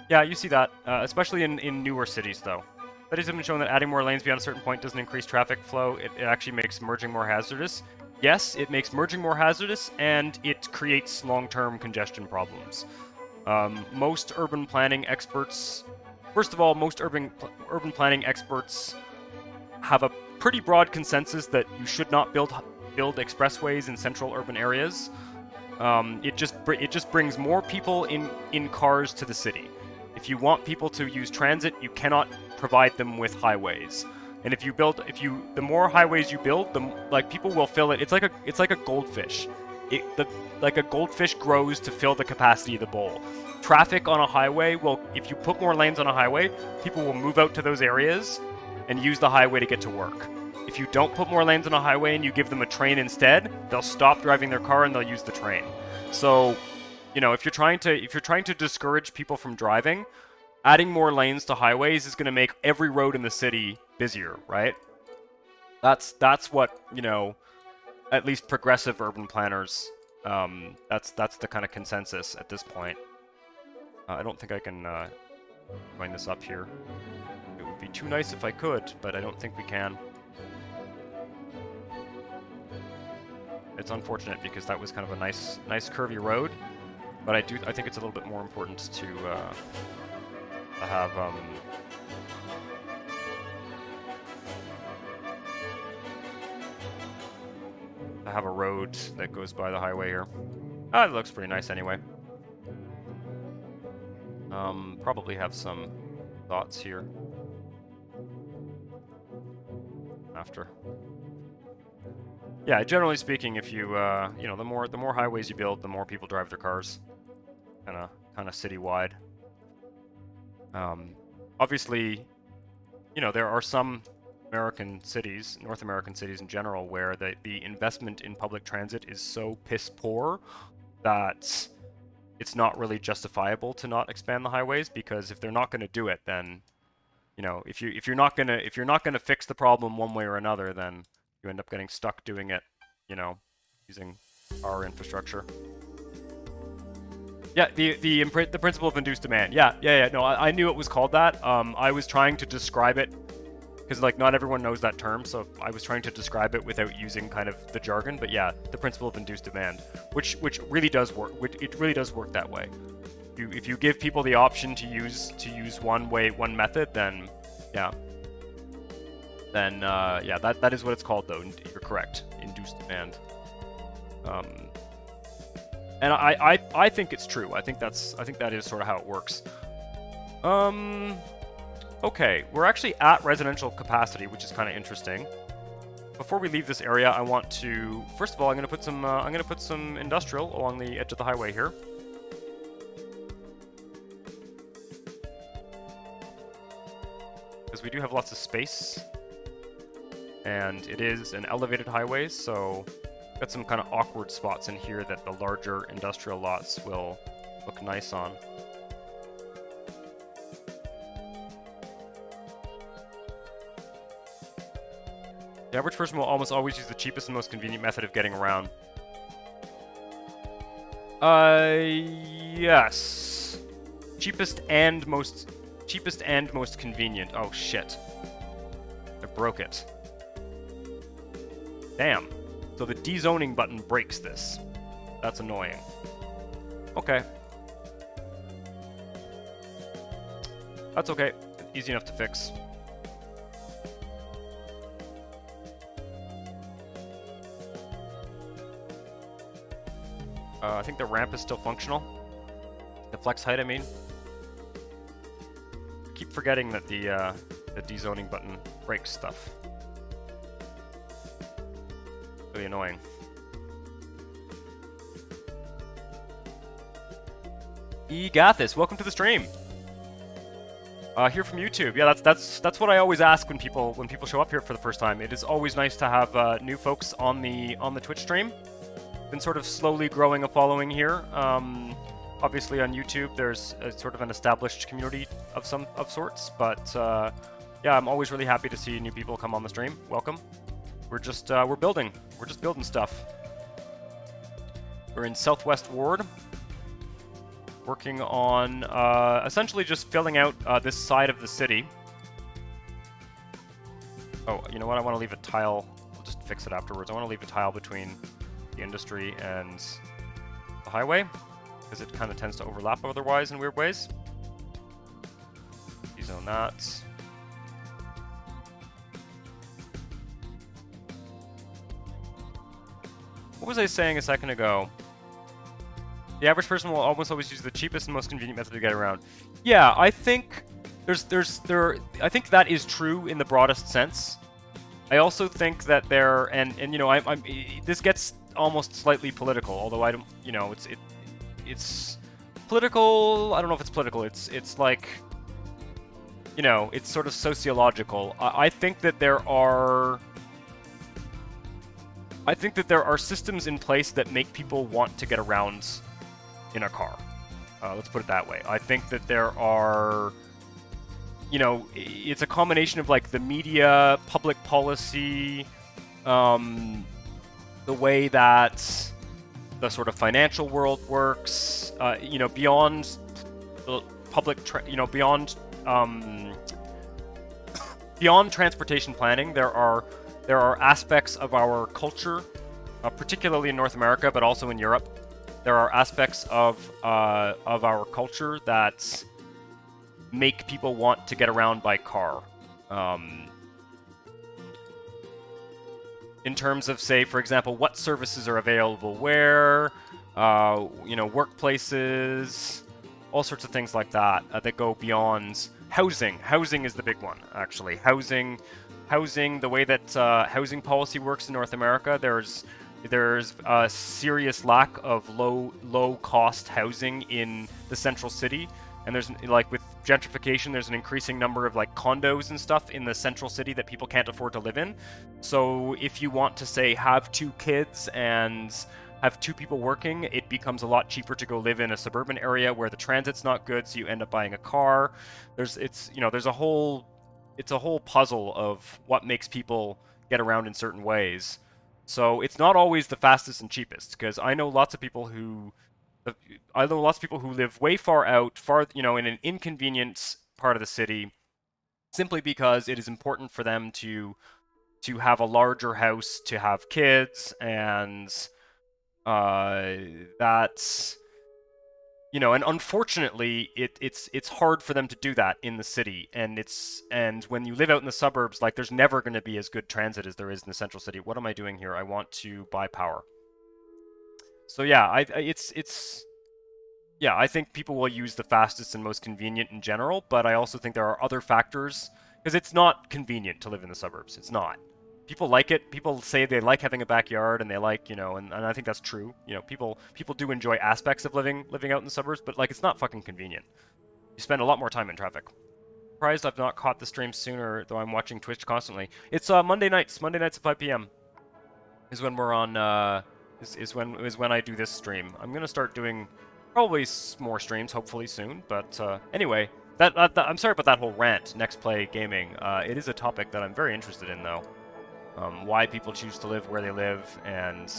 yeah, you see that, especially in newer cities, though. Studies have been shown that adding more lanes beyond a certain point doesn't increase traffic flow. It actually makes merging more hazardous. Yes, it makes merging more hazardous, and it creates long-term congestion problems. Most urban planning experts... First of all, most urban planning experts have a pretty broad consensus that you should not build expressways in central urban areas. It just brings more people in cars to the city. If you want people to use transit, you cannot provide them with highways. And the more highways you build, people will fill it. It's like a goldfish. Like a goldfish grows to fill the capacity of the bowl. Traffic on a highway will, if you put more lanes on a highway, people will move out to those areas and use the highway to get to work. If you don't put more lanes on a highway and you give them a train instead, they'll stop driving their car and they'll use the train. So, you know, if you're trying to discourage people from driving, adding more lanes to highways is going to make every road in the city busier, right? That's what, you know, at least progressive urban planners, that's the kind of consensus at this point. I don't think I can wind this up here. It would be too nice if I could, but I don't think we can. It's unfortunate because that was kind of a nice curvy road, but I think it's a little bit more important to have a road that goes by the highway here. It looks pretty nice anyway. Probably have some thoughts here after. Yeah, generally speaking, if you you know, the more highways you build, the more people drive their cars, kind of citywide. Obviously, you know, there are some American cities, North American cities in general, where the investment in public transit is so piss poor that it's not really justifiable to not expand the highways, because if they're not going to do it, then, you know, if you're not gonna fix the problem one way or another, then you end up getting stuck doing it, you know, using our infrastructure. Yeah, the principle of induced demand. Yeah. No, I knew it was called that. I was trying to describe it because, like, not everyone knows that term, so I was trying to describe it without using kind of the jargon. But yeah, the principle of induced demand, which really does work. It really does work that way. If you give people the option to use one method, then yeah. Then yeah, that is what it's called, though. You're correct, induced demand. And I think it's true. I think that is sort of how it works. Okay, we're actually at residential capacity, which is kind of interesting. Before we leave this area, I want to, first of all, I'm gonna put some industrial along the edge of the highway here. Because we do have lots of space. And it is an elevated highway, so got some kind of awkward spots in here that the larger industrial lots will look nice on. The average person will almost always use the cheapest and most convenient method of getting around. Yes. Cheapest and most convenient. Oh shit. I broke it. Damn. So the dezoning button breaks this. That's annoying. Okay. That's okay. Easy enough to fix. I think the ramp is still functional. The flex height, I mean. Keep forgetting that the dezoning button breaks stuff. Really annoying. Gathis, welcome to the stream. Here from YouTube. Yeah, that's what I always ask when people show up here for the first time. It is always nice to have new folks on the Twitch stream. Been sort of slowly growing a following here. Obviously on YouTube, there's sort of an established community of sorts, but yeah, I'm always really happy to see new people come on the stream. Welcome. We're just building stuff. We're in Southwest Ward, working on essentially just filling out this side of the city. Oh, you know what? I want to leave a tile. We'll just fix it afterwards. I want to leave a tile between the industry and the highway, because it kind of tends to overlap otherwise in weird ways. Dezone that. What was I saying a second ago? The average person will almost always use the cheapest and most convenient method to get around. Yeah, I think I think that is true in the broadest sense. I also think that and you know, this gets almost slightly political, although I don't, you know, it's political. I don't know if it's political. It's like, you know, it's sort of sociological. I think that there are systems in place that make people want to get around in a car. Let's put it that way. I think that there are, you know, it's a combination of like the media, public policy, the way that the sort of financial world works, you know, beyond the public, beyond transportation planning, there are aspects of our culture, particularly in North America, but also in Europe. There are aspects of our culture that make people want to get around by car. In terms of, say, for example, what services are available where, you know, workplaces, all sorts of things like that that go beyond housing. Housing is the big one, actually. Housing, the way that housing policy works in North America, there's a serious lack of low-cost housing in the central city. And there's, like, with gentrification, there's an increasing number of, like, condos and stuff in the central city that people can't afford to live in. So if you want to, say, have 2 kids and have 2 people working, it becomes a lot cheaper to go live in a suburban area where the transit's not good, so you end up buying a car. It's a whole puzzle of what makes people get around in certain ways. So it's not always the fastest and cheapest, because I know lots of people who live way far out, you know, in an inconvenient part of the city, simply because it is important for them to have a larger house, to have kids, and that's, you know, and unfortunately, it's hard for them to do that in the city, and when you live out in the suburbs, like, there's never going to be as good transit as there is in the central city. What am I doing here? I want to buy power. So yeah, I think people will use the fastest and most convenient in general, but I also think there are other factors, because it's not convenient to live in the suburbs. It's not. People like it. People say they like having a backyard, and they like, you know, and I think that's true. You know, people do enjoy aspects of living out in the suburbs, but, like, it's not fucking convenient. You spend a lot more time in traffic. Surprised I've not caught the stream sooner, though I'm watching Twitch constantly. It's Monday nights at 5 p.m. is when we're on. Is when I do this stream. I'm gonna start doing probably more streams, hopefully soon. But anyway, I'm sorry about that whole rant. Next Play Gaming. It is a topic that I'm very interested in, though. why people choose to live where they live, and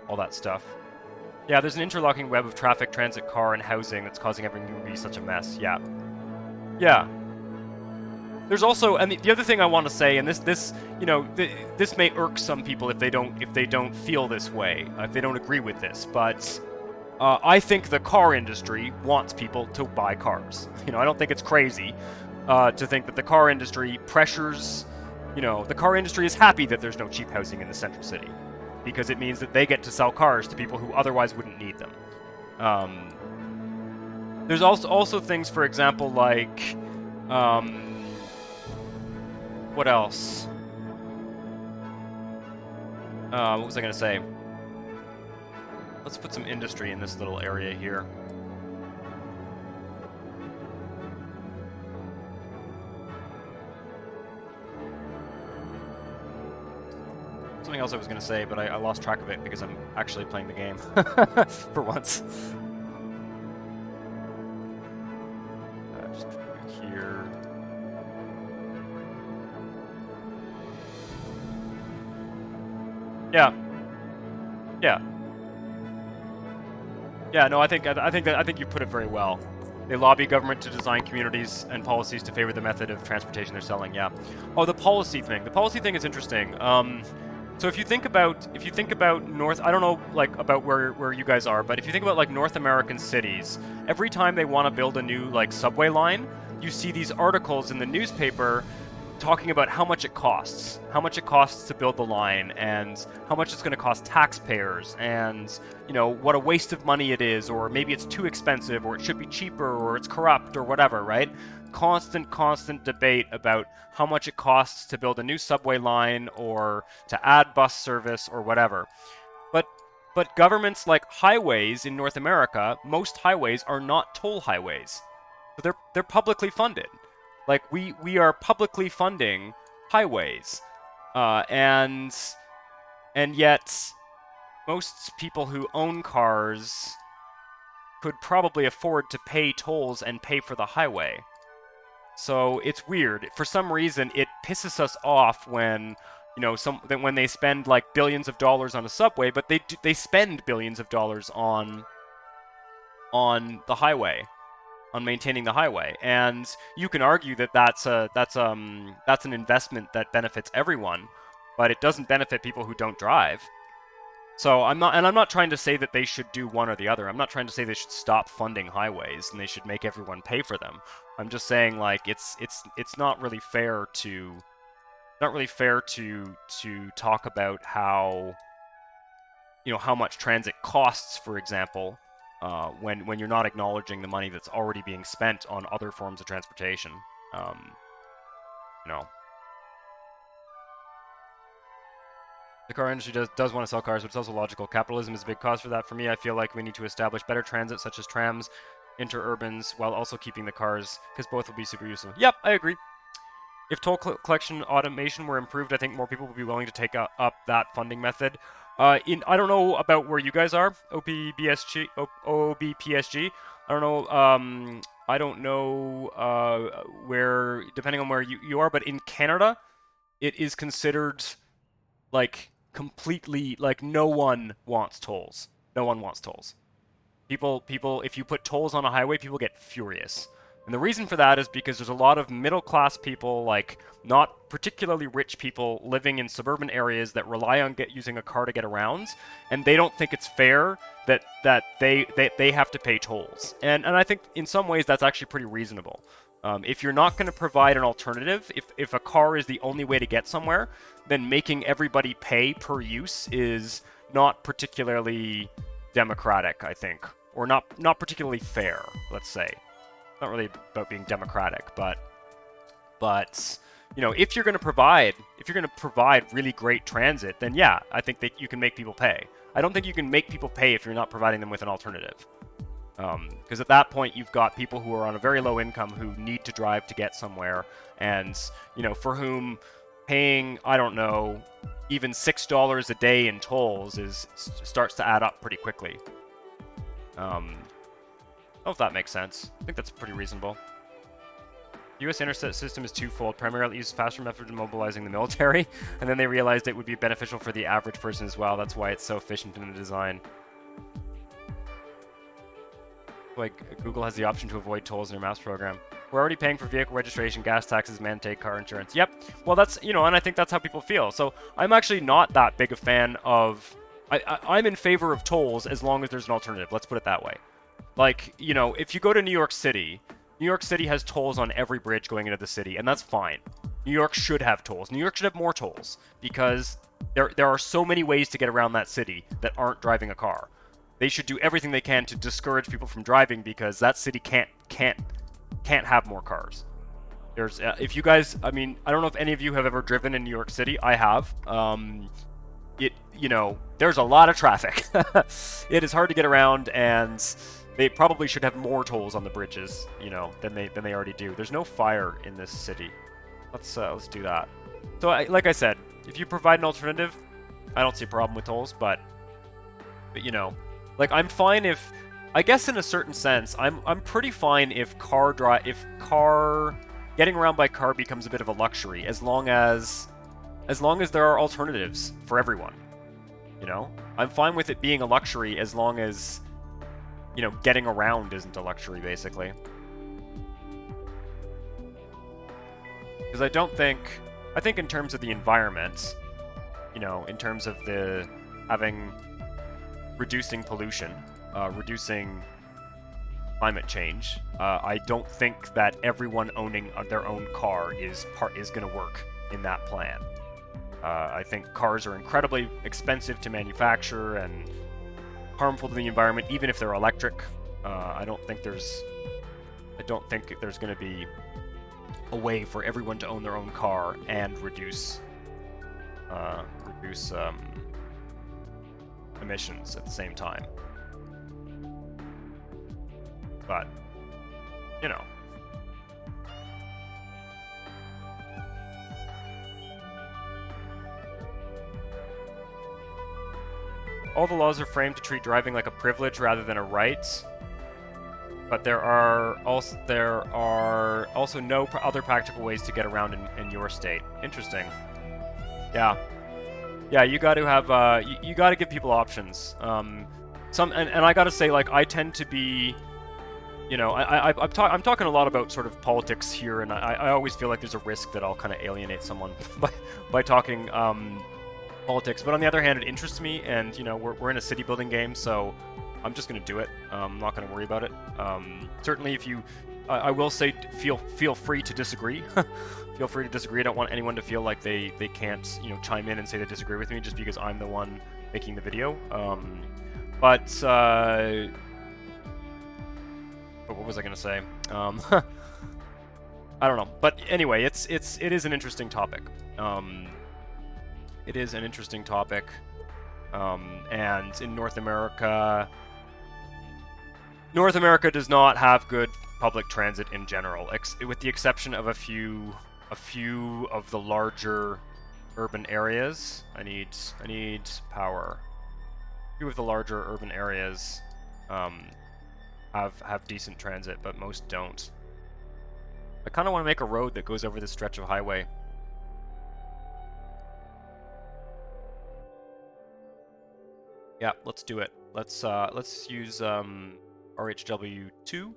all that stuff. Yeah, there's an interlocking web of traffic, transit, car, and housing that's causing everything to be such a mess. Yeah. Yeah. There's also, and the other thing I want to say, and this may irk some people if they don't feel this way, if they don't agree with this, but I think the car industry wants people to buy cars. I don't think it's crazy to think that the car industry pressures. The car industry is happy that there's no cheap housing in the central city, because it means that they get to sell cars to people who otherwise wouldn't need them. There's also things, for example, like. What else? What was I going to say? Let's put some industry in this little area here. Something else I was going to say, but I lost track of it because I'm actually playing the game for once. Just here. Yeah. No, I think you put it very well. They lobby government to design communities and policies to favor the method of transportation they're selling. Yeah. Oh, the policy thing. The policy thing is interesting. So if you think about North, I don't know about where you guys are, but if you think about North American cities, every time they want to build a new subway line, you see these articles in the newspaper talking about how much it costs to build the line, and how much it's going to cost taxpayers, and what a waste of money it is, or maybe it's too expensive, or it should be cheaper, or it's corrupt, or whatever, right? Constant debate about how much it costs to build a new subway line, or to add bus service, or whatever. But governments like highways in North America, most highways are not toll highways. So they're publicly funded. We are publicly funding highways, and yet most people who own cars could probably afford to pay tolls and pay for the highway. So it's weird. For some reason, it pisses us off when when they spend billions of dollars on a subway, but they spend billions of dollars on the highway. On maintaining the highway, and you can argue that that's an investment that benefits everyone, but it doesn't benefit people who don't drive. So I'm not trying to say that they should do one or the other. I'm not trying to say they should stop funding highways and they should make everyone pay for them. I'm just saying it's not really fair to talk about how much transit costs, for example. When you're not acknowledging the money that's already being spent on other forms of transportation. The car industry does want to sell cars, but it's also logical. Capitalism is a big cause for that. For me, I feel like we need to establish better transit, such as trams, interurbans, while also keeping the cars, because both will be super useful. Yep, I agree. If toll collection automation were improved, I think more people would be willing to take up that funding method. I don't know about where you guys are, OBPSG. I don't know where, depending on where you are, but in Canada, it is considered completely no one wants tolls. No one wants tolls. People, if you put tolls on a highway, people get furious. And the reason for that is because there's a lot of middle-class people, not particularly rich people, living in suburban areas that rely on using a car to get around, and they don't think it's fair that they have to pay tolls. And I think in some ways that's actually pretty reasonable. If you're not going to provide an alternative, if a car is the only way to get somewhere, then making everybody pay per use is not particularly democratic, I think, or not particularly fair, let's say. Not really about being democratic, but if you're going to provide really great transit, then yeah, I think that you can make people pay. I don't think you can make people pay if you're not providing them with an alternative, because at that point you've got people who are on a very low income who need to drive to get somewhere, and for whom paying, I don't know, even $6 a day in tolls starts to add up pretty quickly. I don't know if that makes sense. I think that's pretty reasonable. U.S. interstate system is twofold. Primarily, it uses faster methods of mobilizing the military, and then they realized it would be beneficial for the average person as well. That's why it's so efficient in the design. Like, Google has the option to avoid tolls in their maps program. We're already paying for vehicle registration, gas taxes, mandate car insurance. Yep. Well, that's, you know, and I think that's how people feel. So I'm actually not that big a fan of... I'm in favor of tolls as long as there's an alternative. Let's put it that way. Like, you know, if you go to New York City has tolls on every bridge going into the city, and that's fine. New York should have tolls. New York should have more tolls because there are so many ways to get around that city that aren't driving a car. They should do everything they can to discourage people from driving because that city can't have more cars. There's if you guys, I mean, I don't know if any of you have ever driven in New York City. I have. You know, there's a lot of traffic. It is hard to get around, and they probably should have more tolls on the bridges, you know, than they already do. There's no fire in this city. Let's do that. So, like I said, if you provide an alternative, I don't see a problem with tolls, but you know, like I'm fine if, I guess in a certain sense, I'm pretty fine if getting around by car becomes a bit of a luxury, as long as there are alternatives for everyone. You know, I'm fine with it being a luxury as long as, you know, getting around isn't a luxury, basically. Because I think in terms of the environment, you know, in terms of reducing pollution, reducing climate change, I don't think that everyone owning their own car is going to work in that plan. I think cars are incredibly expensive to manufacture and harmful to the environment, even if they're electric. I don't think there's going to be a way for everyone to own their own car and reduce emissions at the same time. But, you know. All the laws are framed to treat driving like a privilege rather than a right, but there are also no other practical ways to get around in your state. Interesting. Yeah, you got to have you got to give people options. And I got to say, like, I tend to be, you know, I'm talking a lot about sort of politics here, and I always feel like there's a risk that I'll kind of alienate someone by talking politics. But on the other hand, it interests me, and you know, we're in a city building game, so I'm just going to do it. I'm not going to worry about it. Certainly, if you, I will say, feel free to disagree. Feel free to disagree. I don't want anyone to feel like they can't, you know, chime in and say they disagree with me just because I'm the one making the video. But what was I going to say? I don't know. But anyway, it is an interesting topic. It is an interesting topic. And in North America does not have good public transit in general, with the exception of a few of the larger urban areas. I need power. A few of the larger urban areas have decent transit, but most don't. I kind of want to make a road that goes over this stretch of highway. Yeah, let's do it. Let's use RHW2.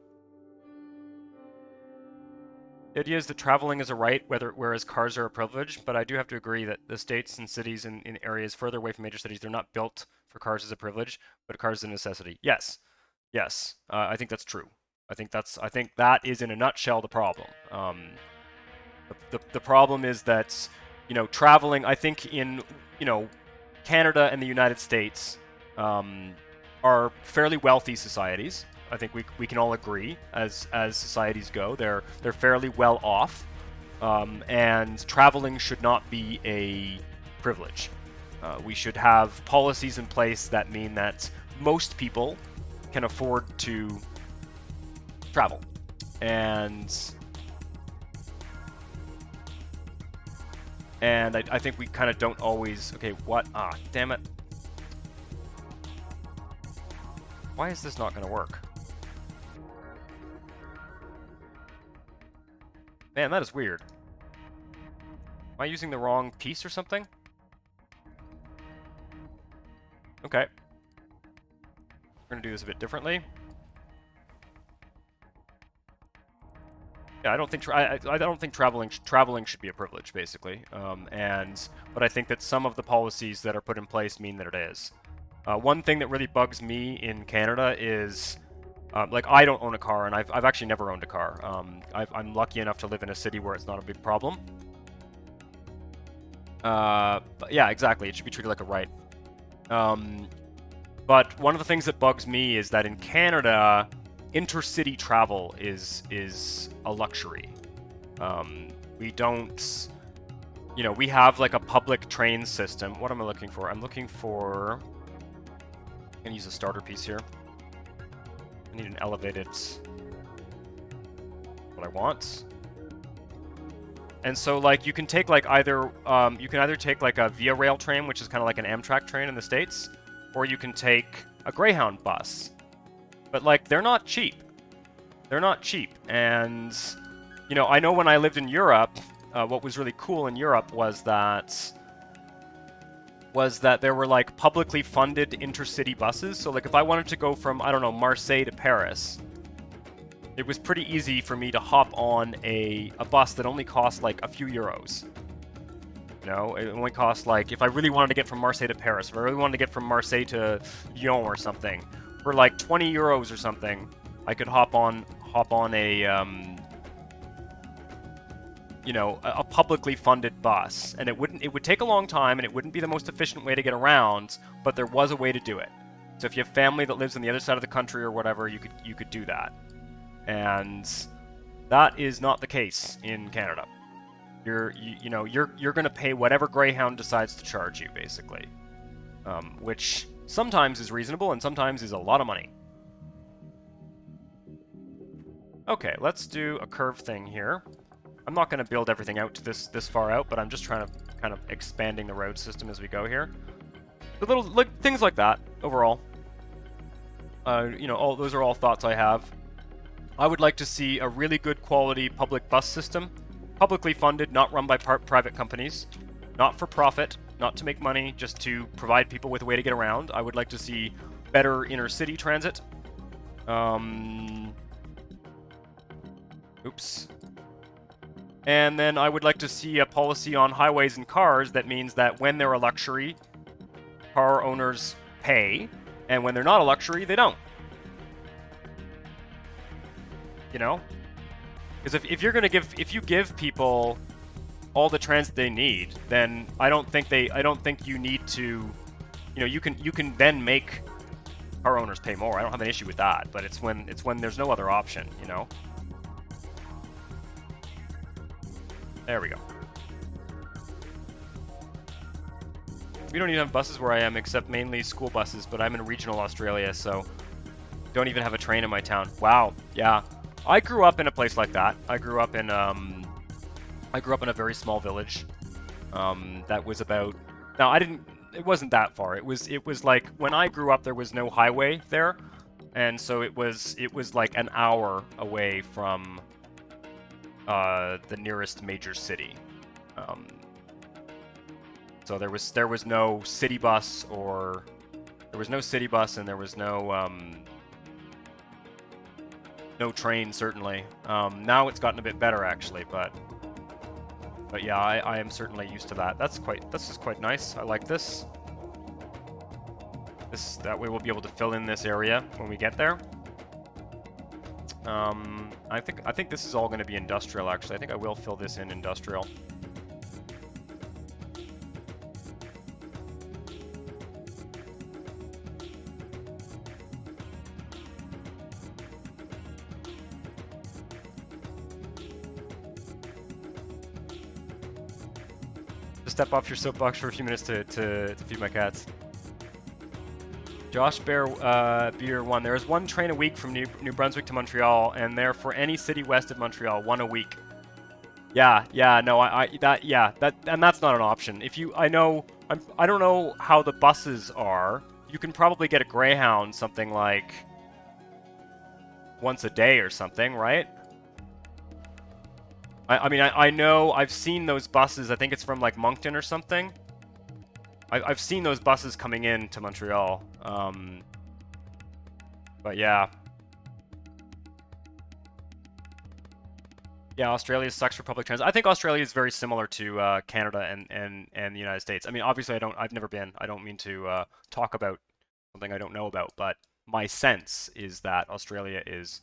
The idea is that traveling is a right, whereas cars are a privilege, but I do have to agree that the states and cities in areas further away from major cities, they're not built for cars as a privilege, but cars as a necessity. Yes, I think that's true. I think that is in a nutshell the problem. The problem is that, you know, traveling, I think in, you know, Canada and the United States are fairly wealthy societies. I think we can all agree, as societies go, they're fairly well off, and traveling should not be a privilege. We should have policies in place that mean that most people can afford to travel, and I think we kind of don't always. Okay, what? Ah, damn it! Why is this not going to work? Man, that is weird. Am I using the wrong piece or something? Okay. We're gonna do this a bit differently. Yeah, I don't think I don't think traveling should be a privilege, basically. But I think that some of the policies that are put in place mean that it is. One thing that really bugs me in Canada is, like, I don't own a car, and I've actually never owned a car. I'm lucky enough to live in a city where it's not a big problem. But yeah, exactly. It should be treated like a right. But one of the things that bugs me is that in Canada, intercity travel is a luxury. We don't, you know, we have like a public train system. What am I looking for? I'm looking for, I'm gonna use a starter piece here. I need an elevated, what I want. And so, like, you can take like either, you can either take like a Via Rail train, which is kind of like an Amtrak train in the States, or you can take a Greyhound bus. But like, they're not cheap. They're not cheap. And, you know, I know when I lived in Europe, what was really cool in Europe was that there were like publicly funded intercity buses. So like if I wanted to go from, I don't know, Marseille to Paris, it was pretty easy for me to hop on a bus that only cost like a few euros. You know, it only cost like, if I really wanted to get from Marseille to Paris, if I really wanted to get from Marseille to Lyon or something, for like 20 euros or something, I could hop on a, you know, a publicly funded bus, and it would take a long time, and it wouldn't be the most efficient way to get around, but there was a way to do it. So if you have family that lives on the other side of the country or whatever, you could do that. And that is not the case in Canada. You know, you're going to pay whatever Greyhound decides to charge you, basically, which sometimes is reasonable and sometimes is a lot of money. Okay, let's do a curve thing here. I'm not going to build everything out to this far out, but I'm just trying to kind of expanding the road system as we go here. The little things like that overall. You know, those are all thoughts I have. I would like to see a really good quality public bus system. Publicly funded, not run by private companies, not for profit, not to make money, just to provide people with a way to get around. I would like to see better inner-city transit. Oops. And then I would like to see a policy on highways and cars that means that when they're a luxury, car owners pay, and when they're not a luxury, they don't. You know? Because if you're gonna if you give people all the transit they need, then I don't think you need to, you know, you can then make car owners pay more. I don't have an issue with that, but it's when there's no other option, you know. There we go. We don't even have buses where I am, except mainly school buses, but I'm in regional Australia, so don't even have a train in my town. Wow, yeah. I grew up in a place like that. I grew up in a very small village. That was about. Now it wasn't that far. It was like when I grew up, there was no highway there, and so it was like an hour away from the nearest major city. So there was no city bus, and there was no train, certainly. Now it's gotten a bit better, actually, but yeah, I am certainly used to that. This is quite nice. I like this. That way we'll be able to fill in this area when we get there. I think this is all going to be industrial, actually. I think I will fill this in industrial. Step off your soapbox for a few minutes to feed my cats. Josh Beer 1. There is one train a week from New Brunswick to Montreal, and there for any city west of Montreal, one a week. Yeah, no, and that's not an option. I don't know how the buses are. You can probably get a Greyhound something like once a day or something, right? I mean, I know I've seen those buses. I think it's from like Moncton or something. I've seen those buses coming in to Montreal. But yeah. Yeah, Australia sucks for public transit. I think Australia is very similar to Canada and the United States. I mean, obviously, I've never been. I don't mean to talk about something I don't know about, but my sense is that Australia is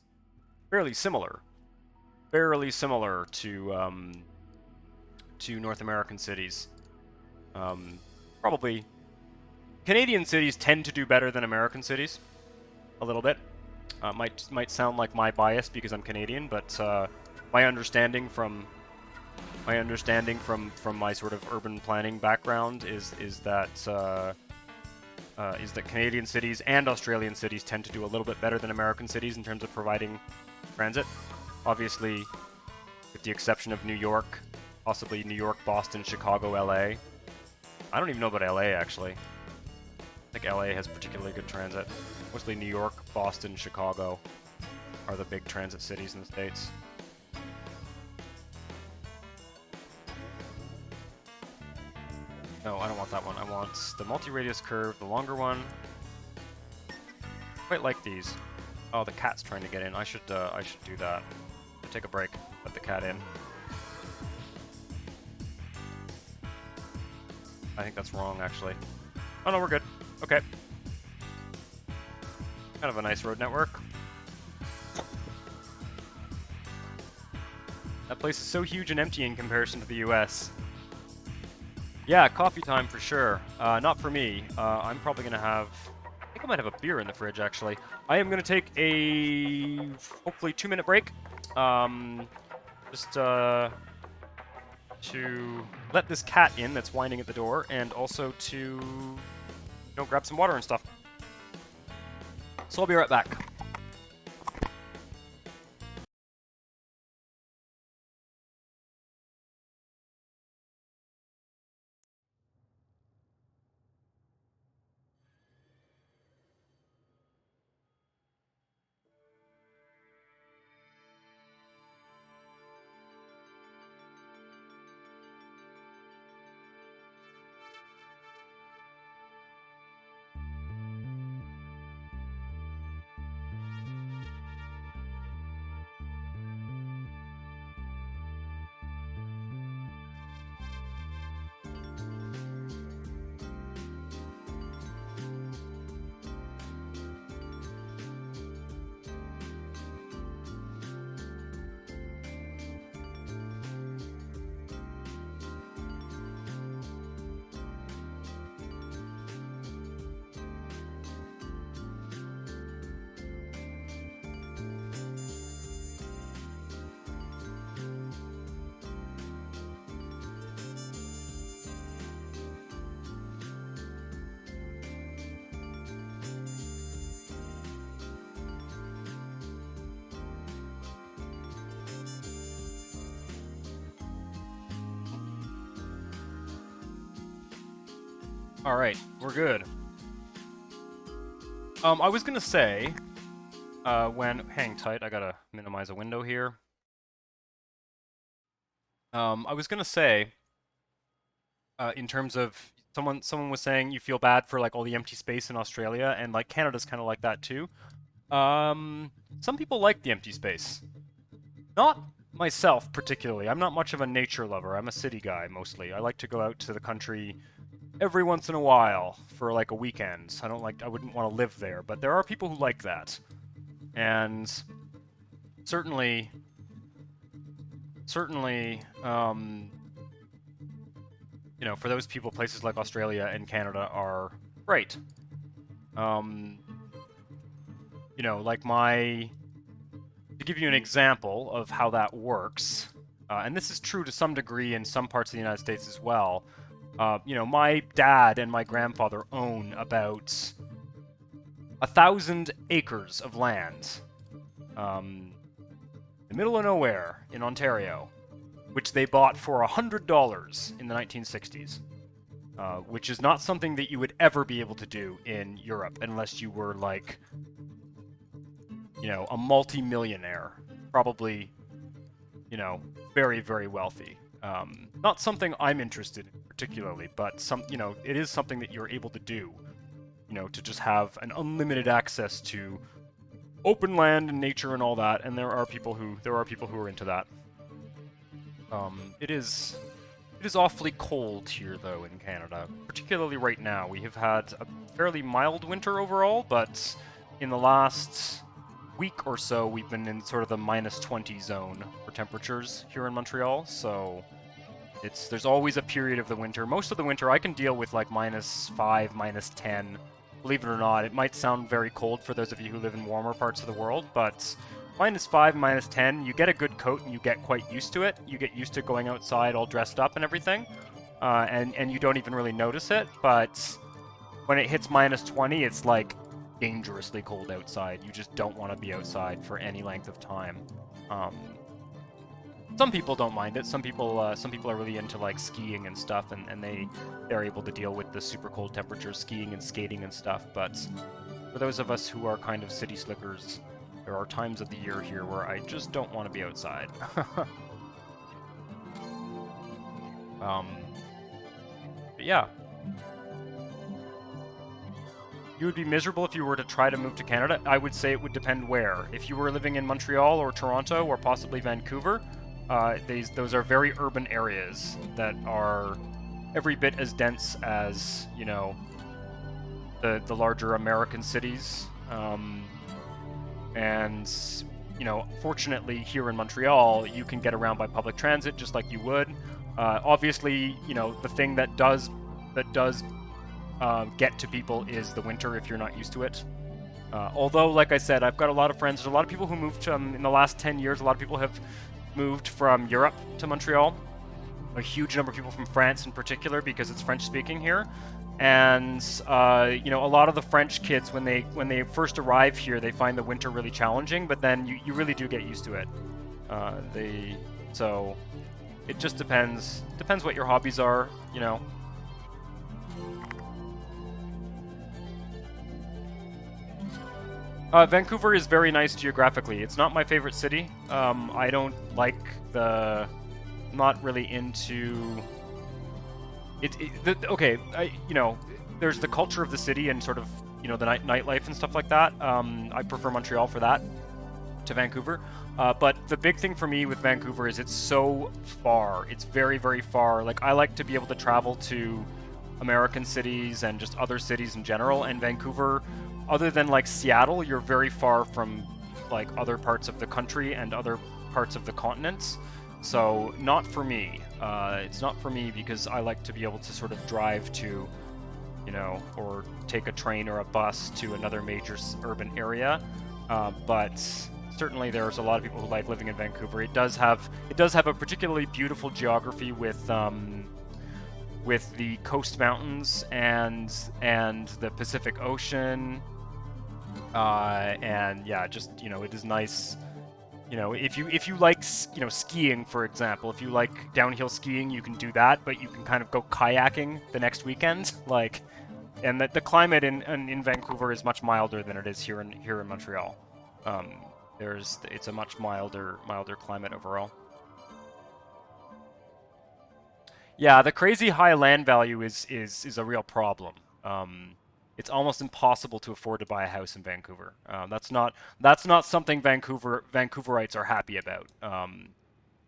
fairly similar, to North American cities. Probably Canadian cities tend to do better than American cities, a little bit. Might sound like my bias because I'm Canadian, but my understanding from my sort of urban planning background is that Canadian cities and Australian cities tend to do a little bit better than American cities in terms of providing transit. Obviously, with the exception of New York, possibly New York, Boston, Chicago, LA. I don't even know about LA actually. I think LA has particularly good transit. Mostly New York, Boston, Chicago are the big transit cities in the States. No, I don't want that one. I want the multi-radius curve, the longer one. Quite like these. Oh, the cat's trying to get in. I should do that. Take a break. Let the cat in. I think that's wrong, actually. Oh no, we're good. Okay. Kind of a nice road network. That place is so huge and empty in comparison to the US. Yeah, coffee time for sure. Not for me. I'm probably gonna have... I think I might have a beer in the fridge, actually. I am gonna take a... hopefully 2-minute break. Just, to let this cat in that's whining at the door, and also to, you know, grab some water and stuff. So I'll be right back. Alright, we're good. I was gonna say, hang tight, I gotta minimize a window here. I was gonna say, in terms of, someone was saying you feel bad for, like, all the empty space in Australia, and, like, Canada's kind of like that, too. Some people like the empty space. Not myself, particularly. I'm not much of a nature lover. I'm a city guy, mostly. I like to go out to the country every once in a while for like a weekend. I wouldn't want to live there, but there are people who like that. And certainly, you know, for those people, places like Australia and Canada are great. You know, like to give you an example of how that works, and this is true to some degree in some parts of the United States as well. You know, my dad and my grandfather own about 1,000 acres of land, in the middle of nowhere in Ontario, which they bought for $100 in the 1960s, which is not something that you would ever be able to do in Europe unless you were, like, you know, a multi-millionaire, probably you know, very, very wealthy. Not something I'm interested in particularly, but it is something that you're able to do. You know, to just have an unlimited access to open land and nature and all that. And there are people who are into that. It is awfully cold here though in Canada, particularly right now. We have had a fairly mild winter overall, but in the last week or so we've been in sort of the -20 zone for temperatures here in Montreal. So there's always a period of the winter. Most of the winter I can deal with like -5, -10. Believe it or not, it might sound very cold for those of you who live in warmer parts of the world, but -5, -10, you get a good coat and you get quite used to it. You get used to going outside all dressed up and everything, and you don't even really notice it. But when it hits -20, it's like dangerously cold outside. You just don't want to be outside for any length of time. Some people don't mind it. Some people are really into like skiing and stuff, and they're able to deal with the super cold temperatures, skiing and skating and stuff. But for those of us who are kind of city slickers, there are times of the year here where I just don't want to be outside. But yeah. You would be miserable if you were to try to move to Canada. I would say it would depend where. If you were living in Montreal or Toronto or possibly Vancouver, those are very urban areas that are every bit as dense as, you know, the larger American cities. And, you know, fortunately here in Montreal, you can get around by public transit just like you would. Obviously, you know, the thing that does get to people is the winter if you're not used to it. Although, like I said, I've got a lot of friends. There's a lot of people who moved in the last 10 years. A lot of people have moved from Europe to Montreal. A huge number of people from France in particular, because it's French-speaking here. And you know, a lot of the French kids, when they first arrive here, they find the winter really challenging. But then you really do get used to it. So it just depends. Depends what your hobbies are, you know. Vancouver is very nice geographically. It's not my favorite city. I don't like I'm not really into okay, you know, there's the culture of the city and sort of, you know, the nightlife and stuff like that. I prefer Montreal for that to Vancouver. But the big thing for me with Vancouver is it's so far. It's very, very far. Like, I like to be able to travel to American cities and just other cities in general, and Vancouver, other than like Seattle, you're very far from like other parts of the country and other parts of the continents. So not for me. It's not for me because I like to be able to sort of drive to, you know, or take a train or a bus to another major urban area. But certainly there's a lot of people who like living in Vancouver. It does have a particularly beautiful geography with the coast mountains and the Pacific Ocean. And yeah, just, you know, it is nice. You know, if you like, you know, skiing, for example, if you like downhill skiing, you can do that, but you can kind of go kayaking the next weekend, like, and the climate in Vancouver is much milder than it is here in Montreal. It's a much milder climate overall. Yeah, the crazy high land value is a real problem. It's almost impossible to afford to buy a house in Vancouver. That's not something Vancouverites are happy about.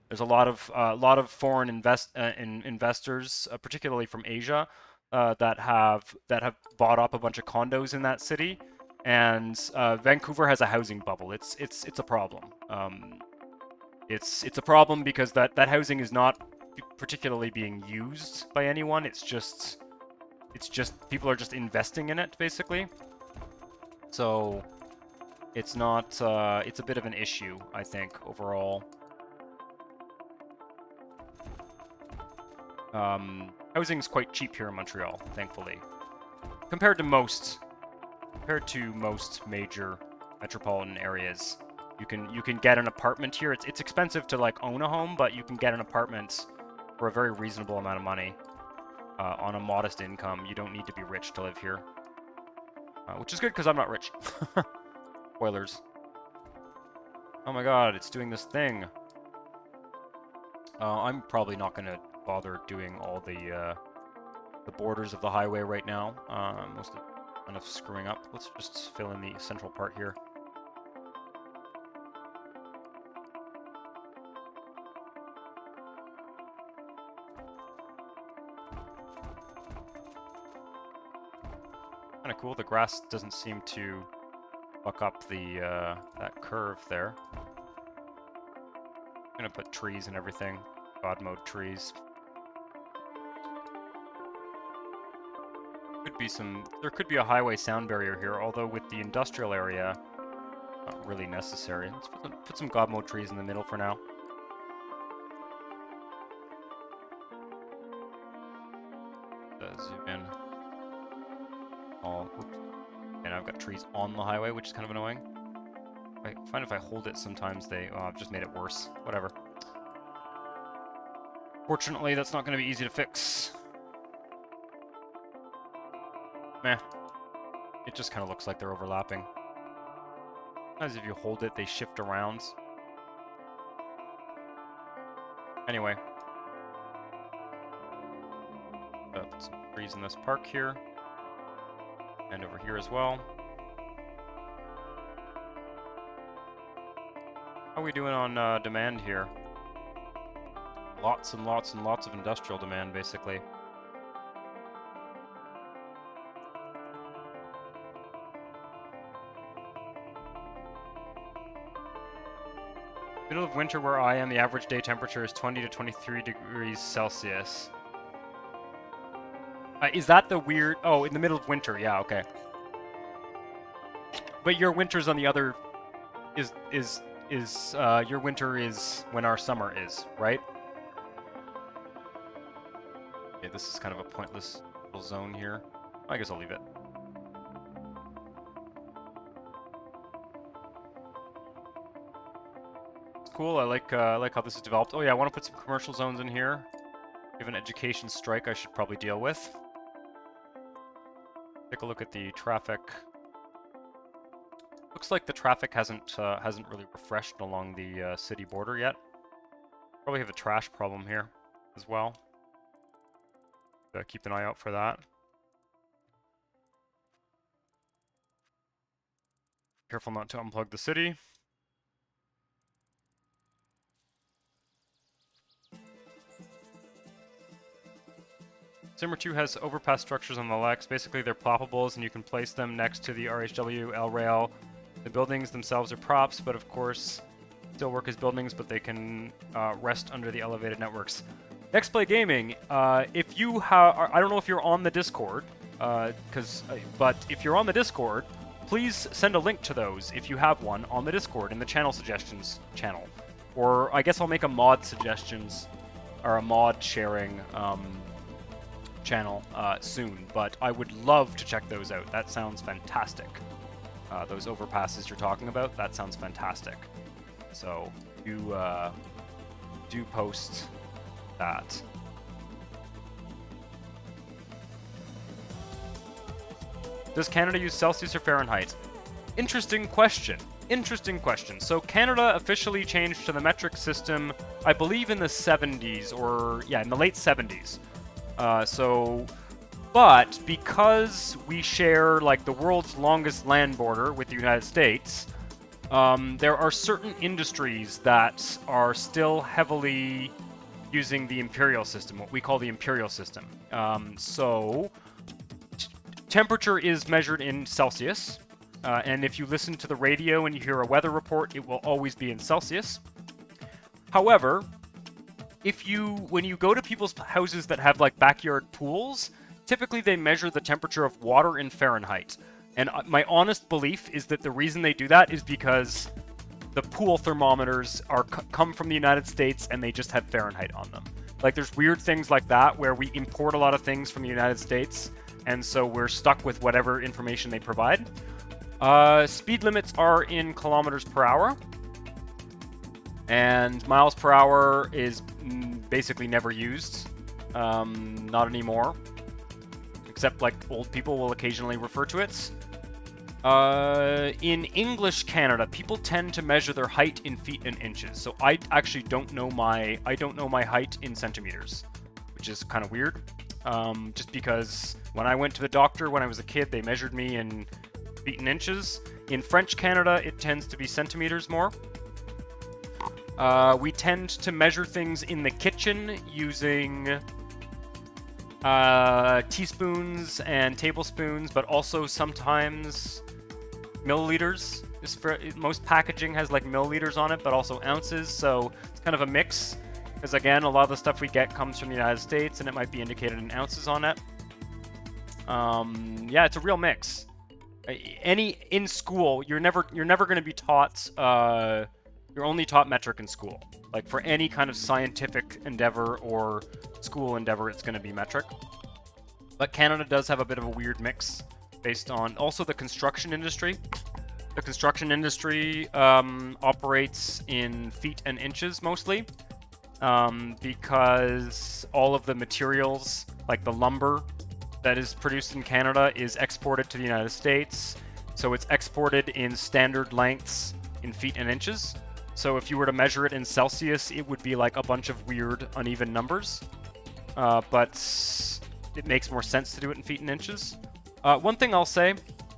There's a lot of foreign investors, particularly from Asia, that have bought up a bunch of condos in that city, and Vancouver has a housing bubble. It's a problem. It's a problem because that housing is not particularly being used by anyone. It's just people are just investing in it, basically. So it's not it's a bit of an issue, I think, overall. Housing is quite cheap here in Montreal, thankfully, compared to most major metropolitan areas. You can get an apartment here. It's expensive to like own a home, but you can get an apartment for a very reasonable amount of money on a modest income. You don't need to be rich to live here, which is good because I'm not rich. Spoilers. Oh my god, it's doing this thing. I'm probably not going to bother doing all the borders of the highway right now. Most of it kind of screwing up. Let's just fill in the central part here. Kind of cool. The grass doesn't seem to fuck up the that curve there. I'm gonna put trees and everything. God mode trees. There could be a highway sound barrier here, although with the industrial area, not really necessary. Let's put some God mode trees in the middle for now. Zoom in. Oh, oops. And I've got trees on the highway, which is kind of annoying. I find if I hold it, sometimes I've just made it worse. Whatever. Fortunately, that's not going to be easy to fix. Meh. It just kind of looks like they're overlapping. Sometimes if you hold it, they shift around. Anyway. Put some trees in this park here. And over here as well. How are we doing on demand here? Lots and lots and lots of industrial demand, basically. Middle of winter where I am, the average day temperature is 20 to 23 degrees Celsius. Is that the weird... Oh, in the middle of winter, yeah, okay. But your winter's on the other... your winter is when our summer is, right? Okay, this is kind of a pointless little zone here. I guess I'll leave it. Cool. I like how this is developed. Oh yeah, I want to put some commercial zones in here. We have an education strike I should probably deal with. Take a look at the traffic. Looks like the traffic hasn't really refreshed along the city border yet. Probably have a trash problem here as well. Keep an eye out for that. Careful not to unplug the city. Simmer 2 has overpass structures on the Lex. Basically, they're ploppables, and you can place them next to the RHW L-rail. The buildings themselves are props, but of course, still work as buildings, but they can rest under the elevated networks. Next Play Gaming, if you have... I don't know if you're on the Discord, but if you're on the Discord, please send a link to those, if you have one, on the Discord in the channel suggestions channel. Or I guess I'll make a mod suggestions, or a mod sharing channel soon, but I would love to check those out. That sounds fantastic. Those overpasses you're talking about, that sounds fantastic. So you do post that. Does Canada use Celsius or Fahrenheit? Interesting question. Interesting question. So Canada officially changed to the metric system, I believe in the 70s, or yeah, in the late 70s. But because we share like the world's longest land border with the United States, there are certain industries that are still heavily using the imperial system, what we call the imperial system. Temperature is measured in Celsius, and if you listen to the radio and you hear a weather report, it will always be in Celsius. However, when you go to people's houses that have like backyard pools, typically they measure the temperature of water in Fahrenheit. And my honest belief is that the reason they do that is because the pool thermometers come from the United States and they just have Fahrenheit on them. Like there's weird things like that where we import a lot of things from the United States, and so we're stuck with whatever information they provide. Speed limits are in kilometers per hour. And miles per hour is basically never used. Not anymore. Except like old people will occasionally refer to it. In English Canada, people tend to measure their height in feet and inches. So I actually don't know my height in centimeters, which is kind of weird. Just because when I went to the doctor when I was a kid, they measured me in feet and inches. In French Canada, it tends to be centimeters more. We tend to measure things in the kitchen using teaspoons and tablespoons, but also sometimes milliliters. Most packaging has like milliliters on it, but also ounces, so it's kind of a mix. Because again, a lot of the stuff we get comes from the United States, and it might be indicated in ounces on it. Yeah, it's a real mix. In school, you're never going to be taught. You're only taught metric in school. Like for any kind of scientific endeavor or school endeavor, it's going to be metric. But Canada does have a bit of a weird mix based on also the construction industry. The construction industry operates in feet and inches mostly, because all of the materials, like the lumber that is produced in Canada, is exported to the United States. So it's exported in standard lengths in feet and inches. So if you were to measure it in Celsius, it would be like a bunch of weird, uneven numbers. But it makes more sense to do it in feet and inches. One thing I'll say,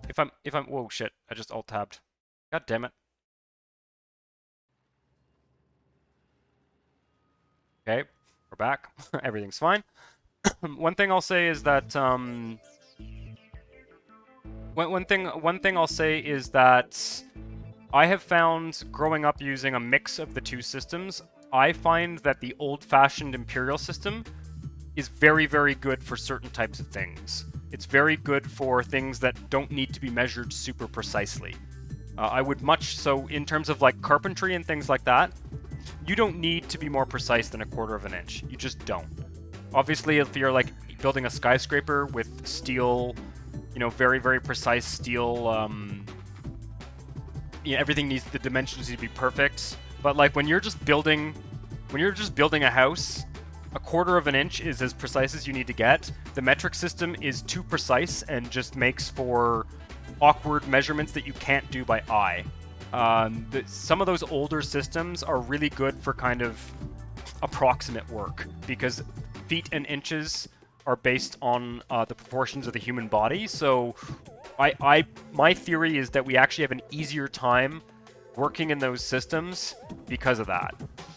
if I'm, whoa, shit, I just alt-tabbed. God damn it. Okay, we're back. Everything's fine. One thing I'll say is that, one thing I'll say is that I have found, growing up using a mix of the two systems, I find that the old-fashioned imperial system is very, very good for certain types of things. It's very good for things that don't need to be measured super precisely. I would so in terms of like carpentry and things like that, you don't need to be more precise than 1/4 of an inch. You just don't. Obviously, if you're like building a skyscraper with steel, you know, very, very precise steel, everything needs, the dimensions need to be perfect. But like when you're just building a house, 1/4 of an inch is as precise as you need to get. The metric system is too precise and just makes for awkward measurements that you can't do by eye. Some of those older systems are really good for kind of approximate work, because feet and inches are based on the proportions of the human body. So my theory is that we actually have an easier time working in those systems because of that.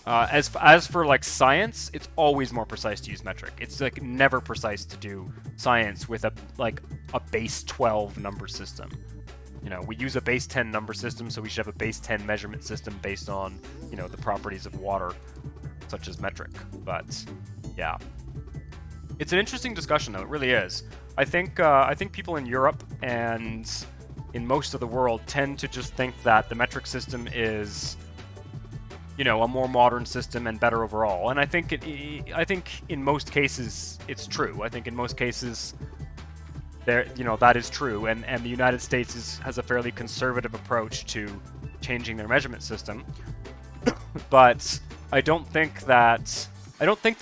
As for like science, it's always more precise to use metric. It's like never precise to do science with a base 12 number system. You know, we use a base 10 number system, so we should have a base 10 measurement system based on, you know, the properties of water, such as metric. But yeah, it's an interesting discussion, though. It really is. I think people in Europe and in most of the world tend to just think that the metric system is, you know, a more modern system and better overall. And I think in most cases it's true. I think in most cases that is true. And the United States has a fairly conservative approach to changing their measurement system. But I don't think that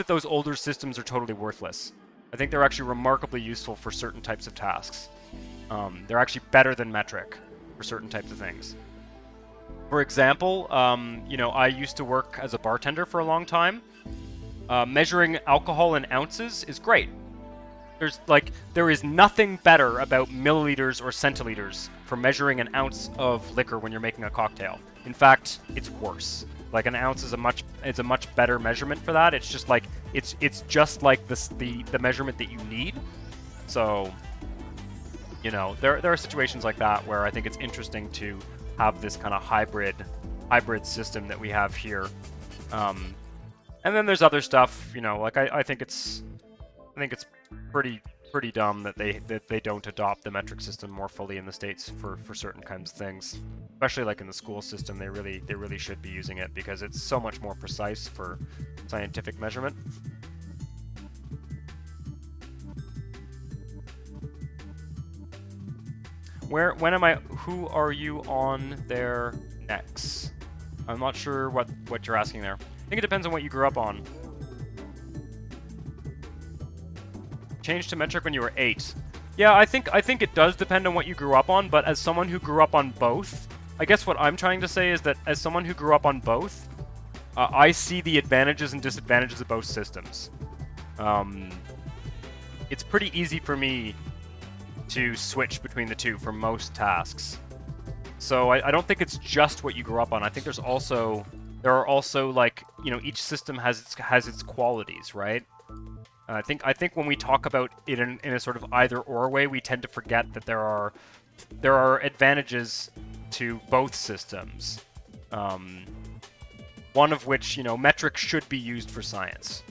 those older systems are totally worthless. I think they're actually remarkably useful for certain types of tasks. They're actually better than metric for certain types of things. For example, you know, I used to work as a bartender for a long time. Measuring alcohol in ounces is great. There is nothing better about milliliters or centiliters for measuring an ounce of liquor when you're making a cocktail. In fact, it's worse. Like an ounce is a much better measurement for that. It's just like it's just like the measurement that you need. So, you know, there are situations like that where I think it's interesting to have this kind of hybrid system that we have here. And then there's other stuff, you know, like I think it's pretty dumb that they don't adopt the metric system more fully in the States for certain kinds of things, especially like in the school system. They really should be using it because it's so much more precise for scientific measurement. Who are you on there next? I'm not sure what you're asking there. I think it depends on what you grew up on. Changed to metric when you were 8. Yeah, I think it does depend on what you grew up on, but as someone who grew up on both, I guess what I'm trying to say is that as someone who grew up on both, I see the advantages and disadvantages of both systems. It's pretty easy for me to switch between the two for most tasks. So I don't think it's just what you grew up on. I think there are also like, you know, each system has its qualities, right? I think when we talk about it in a sort of either or way, we tend to forget that there are advantages to both systems. One of which, you know, metric should be used for science.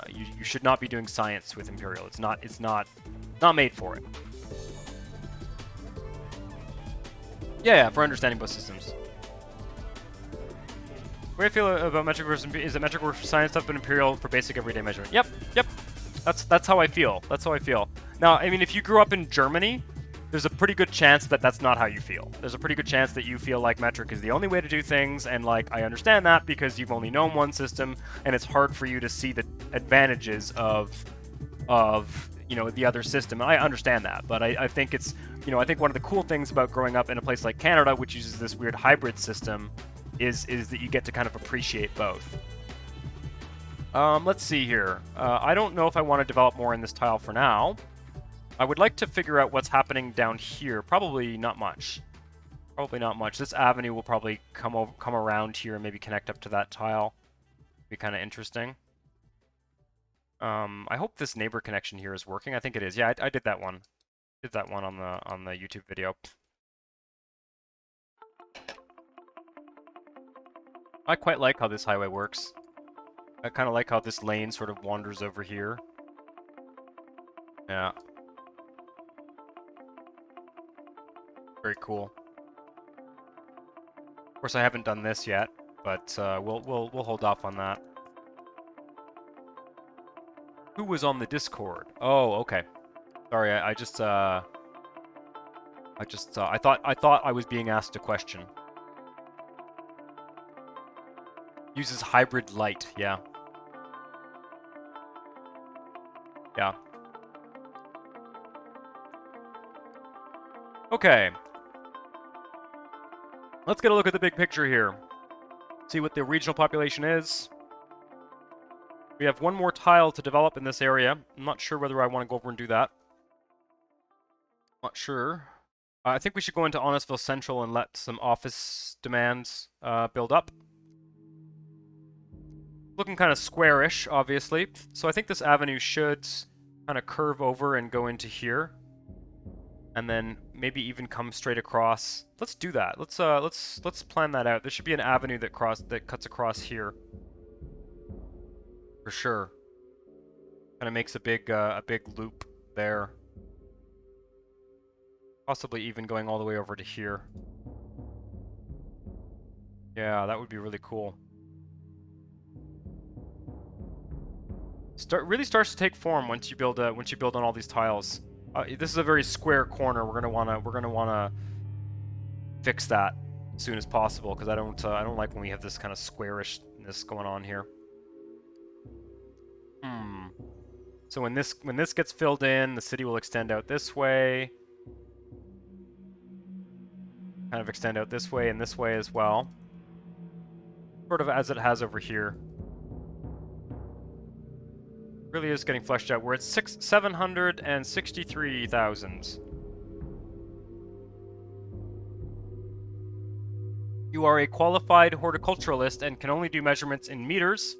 You should not be doing science with Imperial. It's not made for it. Yeah, for understanding both systems. What do you feel about metric versus is it metric work for science stuff, but Imperial for basic everyday measurement? Yep. That's how I feel. That's how I feel. Now, I mean, if you grew up in Germany, there's a pretty good chance that that's not how you feel. There's a pretty good chance that you feel like metric is the only way to do things, and like I understand that because you've only known one system, and it's hard for you to see the advantages of you know, the other system. And I understand that, but I think it's, you know, I think one of the cool things about growing up in a place like Canada, which uses this weird hybrid system, is that you get to kind of appreciate both. Let's see here. I don't know if I want to develop more in this tile for now. I would like to figure out what's happening down here. Probably not much. Probably not much. This avenue will probably come around here and maybe connect up to that tile. Be kind of interesting. I hope this neighbor connection here is working. I think it is. Yeah, I did that one. Did that one on the YouTube video. I quite like how this highway works. I kind of like how this lane sort of wanders over here. Yeah. Very cool. Of course, I haven't done this yet, but we'll hold off on that. Who was on the Discord? Oh, okay. Sorry, I thought I was being asked a question. Uses hybrid light, yeah. Yeah. Okay. Let's get a look at the big picture here. See what the regional population is. We have one more tile to develop in this area. I'm not sure whether I want to go over and do that. Not sure. I think we should go into Honestville Central and let some office demands build up. Looking kind of squarish, obviously. So I think this avenue should kind of curve over and go into here. And then maybe even come straight across. Let's do that. Let's plan that out. There should be an avenue that cuts across here. For sure. Kind of makes a big loop there. Possibly even going all the way over to here. Yeah, that would be really cool. Really starts to take form once you build on all these tiles. This is a very square corner. We're gonna wanna fix that as soon as possible because I don't like when we have this kind of squarishness going on here. So when this gets filled in, the city will extend out this way. Kind of extend out this way and this way as well. Sort of as it has over here. Really is getting fleshed out. We're at 763,000. You are a qualified horticulturalist and can only do measurements in meters,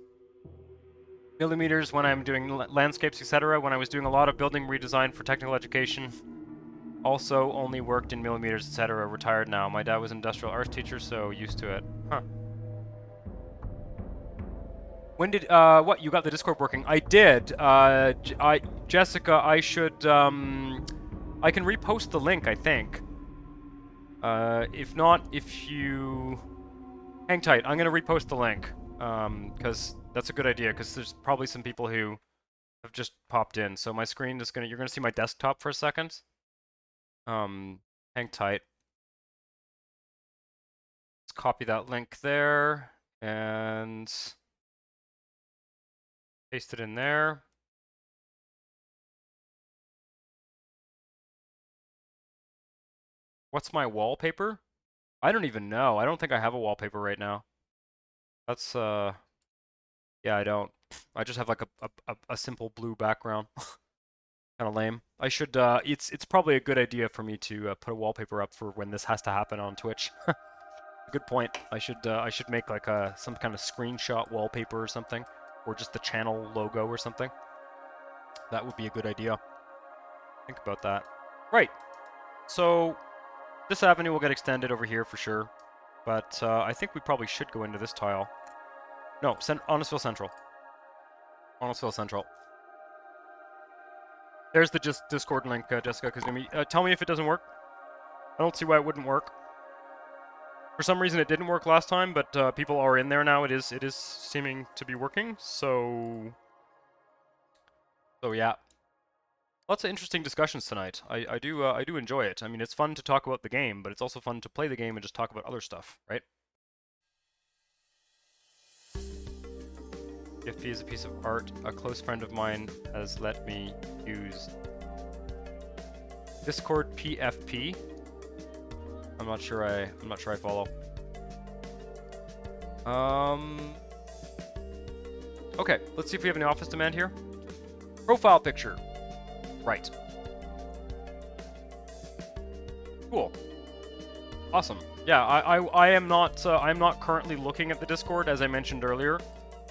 millimeters when I'm doing landscapes, etc. When I was doing a lot of building redesign for technical education, also only worked in millimeters, etc. Retired now. My dad was an industrial arts teacher, so used to it. Huh. When did, what, you got the Discord working? I did. Jessica, I should, I can repost the link, I think. If not, if you... Hang tight, I'm gonna repost the link. Because that's a good idea, because there's probably some people who have just popped in. So my screen is you're gonna see my desktop for a second. Hang tight. Let's copy that link there, and... paste it in there. What's my wallpaper? I don't even know. I don't think I have a wallpaper right now. That's yeah, I don't. I just have like a simple blue background. Kind of lame. I should it's probably a good idea for me to put a wallpaper up for when this has to happen on Twitch. Good point. I should make like some kind of screenshot wallpaper or something, or just the channel logo or something. That would be a good idea. Think about that. Right. So this avenue will get extended over here for sure, but I think we probably should go into this tile. No, Honestville Central. Honestville Central. There's the Discord link, Jessica Kazumi. Tell me if it doesn't work. I don't see why it wouldn't work. For some reason, it didn't work last time, but people are in there now. It is seeming to be working. So yeah. Lots of interesting discussions tonight. I do enjoy it. I mean, it's fun to talk about the game, but it's also fun to play the game and just talk about other stuff, right? Giphy is a piece of art a close friend of mine has let me use. Discord PFP. I'm not sure I follow. Okay, let's see if we have any office demand here. Profile picture. Right. Cool. Awesome. Yeah, I am not I'm not currently looking at the Discord, as I mentioned earlier.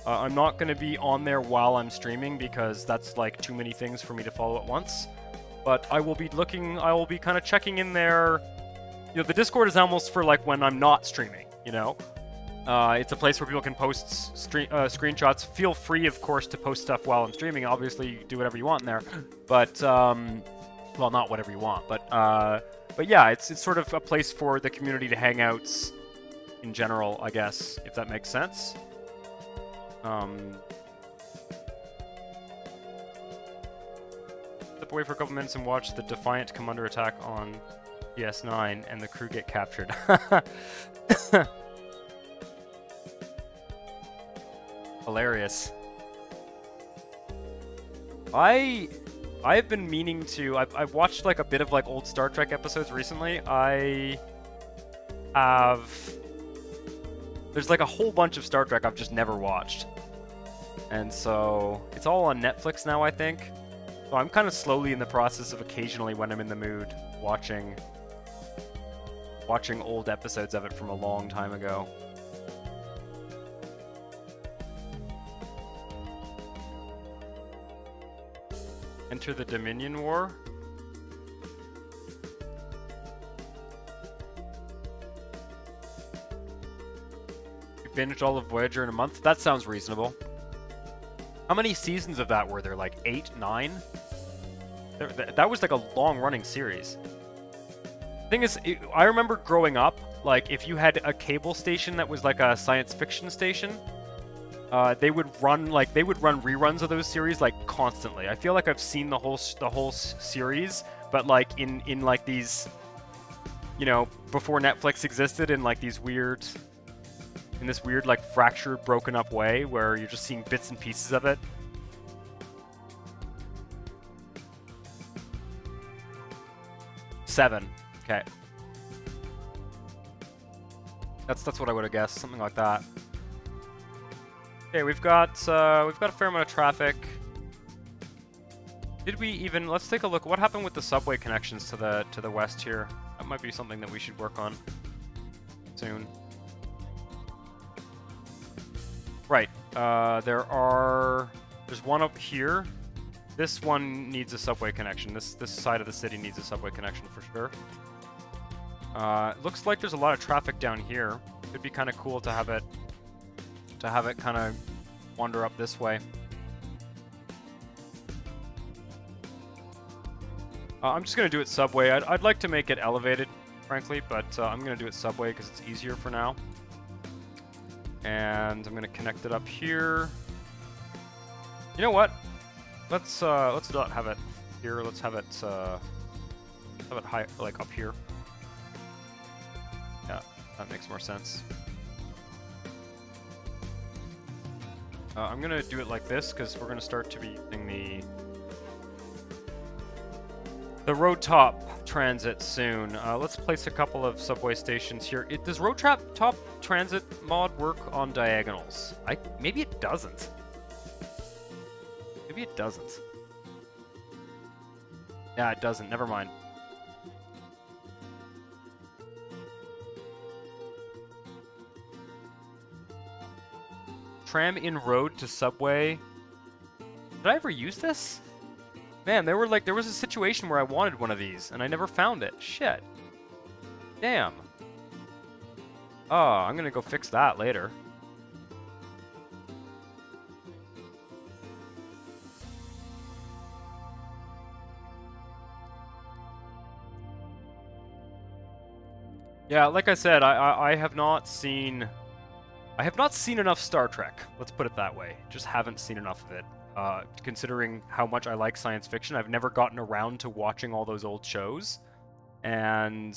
I'm not going to be on there while I'm streaming because that's like too many things for me to follow at once. But I will be kind of checking in there. You know, the Discord is almost for like when I'm not streaming, you know? It's a place where people can post screenshots. Feel free, of course, to post stuff while I'm streaming. Obviously, do whatever you want in there. But, well, not whatever you want. But yeah, it's sort of a place for the community to hang out in general, I guess, if that makes sense. Step away for a couple minutes and watch the Defiant come under attack on PS9 and the crew get captured. Hilarious. I've been meaning to. I've watched like a bit of like old Star Trek episodes recently. There's like a whole bunch of Star Trek I've just never watched. And so it's all on Netflix now, I think. So I'm kind of slowly in the process of occasionally, when I'm in the mood, watching old episodes of it from a long time ago. Enter the Dominion War? You binged all of Voyager in a month? That sounds reasonable. How many seasons of that were there? Like 8, 9? That was like a long-running series. Thing is, I remember growing up, like if you had a cable station that was like a science fiction station, they would run reruns of those series like constantly. I feel like I've seen the whole series, but like in like these, you know, before Netflix existed, in like these weird. In this weird, like, fractured, broken up way where you're just seeing bits and pieces of it. Seven. Okay. That's what I would have guessed, something like that. Okay, we've got a fair amount of traffic. Did we even? Let's take a look. What happened with the subway connections to the west here? That might be something that we should work on soon. Right, there's one up here. This one needs a subway connection. This side of the city needs a subway connection for sure. Looks like there's a lot of traffic down here. Could be kind of cool to have it kind of wander up this way. I'm just gonna do it subway. I'd like to make it elevated, frankly, but I'm gonna do it subway because it's easier for now. And I'm gonna connect it up here. You know what? Let's not have it here. Let's have it high, like up here. Yeah, that makes more sense. I'm gonna do it like this because we're gonna start to be using The road top transit soon. Let's place a couple of subway stations here. Does road top transit mod work on diagonals? Maybe it doesn't. Maybe it doesn't. Yeah, it doesn't. Never mind. Tram in road to subway. Did I ever use this? Man, there was a situation where I wanted one of these, and I never found it. Shit. Damn. Oh, I'm gonna go fix that later. Yeah, like I said, I have not seen... I have not seen enough Star Trek. Let's put it that way. Just haven't seen enough of it. Considering how much I like science fiction, I've never gotten around to watching all those old shows. And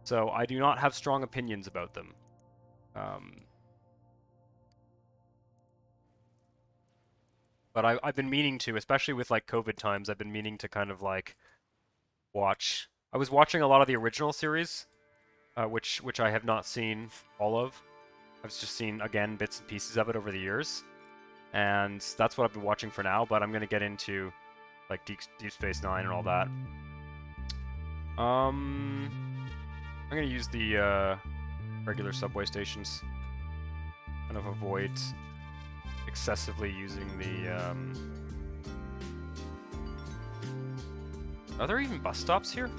so I do not have strong opinions about them. But I've been meaning to, especially with like COVID times, I've been meaning to kind of like watch... I was watching a lot of the original series, which I have not seen all of. I've just seen, again, bits and pieces of it over the years. And that's what I've been watching for now, but I'm going to get into like Deep Space Nine and all that. I'm going to use the regular subway stations. Kind of avoid excessively using the... Are there even bus stops here?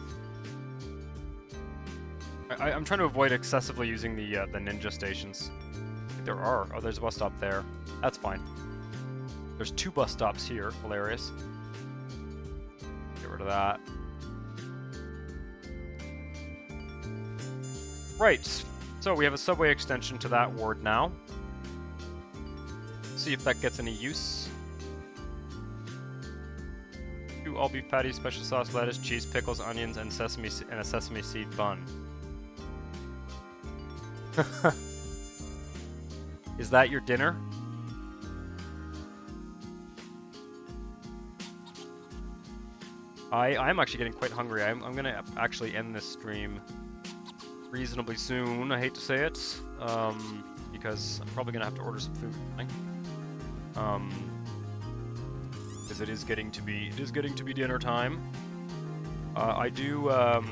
I'm trying to avoid excessively using the ninja stations. There are. Oh, there's a bus stop there. That's fine. There's 2 bus stops here. Hilarious. Get rid of that. Right. So we have a subway extension to that ward now. See if that gets any use. 2 all beef patties, special sauce, lettuce, cheese, pickles, onions, and a sesame seed bun. Is that your dinner? I'm actually getting quite hungry. I'm gonna actually end this stream reasonably soon. I hate to say it, because I'm probably gonna have to order some food. Because it is getting to be dinner time. I do. I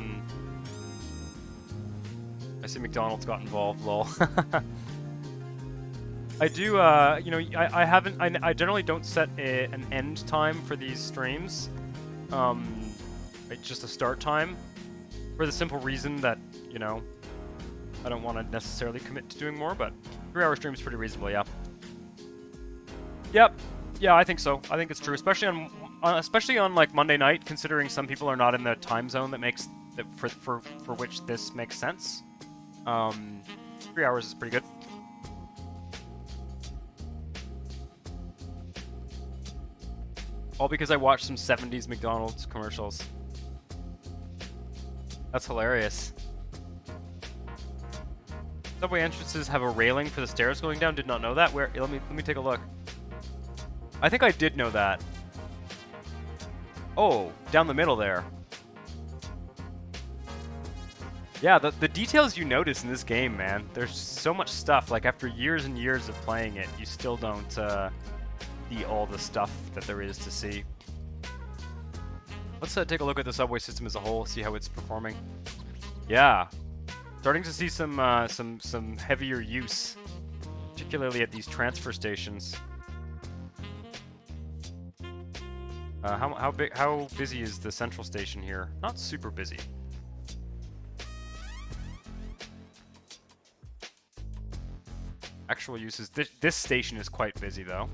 see McDonald's got involved, lol. I do, you know, I generally don't set an end time for these streams. It's just a start time. For the simple reason that, you know, I don't want to necessarily commit to doing more, but 3-hour stream is pretty reasonable, yeah. Yep. Yeah, I think so. I think it's true, especially on like Monday night, considering some people are not in the time zone that makes, for which this makes sense. 3 hours is pretty good. All because I watched some 70s McDonald's commercials. That's hilarious. Subway entrances have a railing for the stairs going down. Did not know that. Where? Let me take a look. I think I did know that. Oh, down the middle there. Yeah, the details you notice in this game, man. There's so much stuff. Like, after years and years of playing it, you still don't see all the stuff that there is to see. Let's take a look at the subway system as a whole, see how it's performing. Yeah, starting to see some heavier use, particularly at these transfer stations. How busy is the central station here? Not super busy. Actual uses. This station is quite busy though.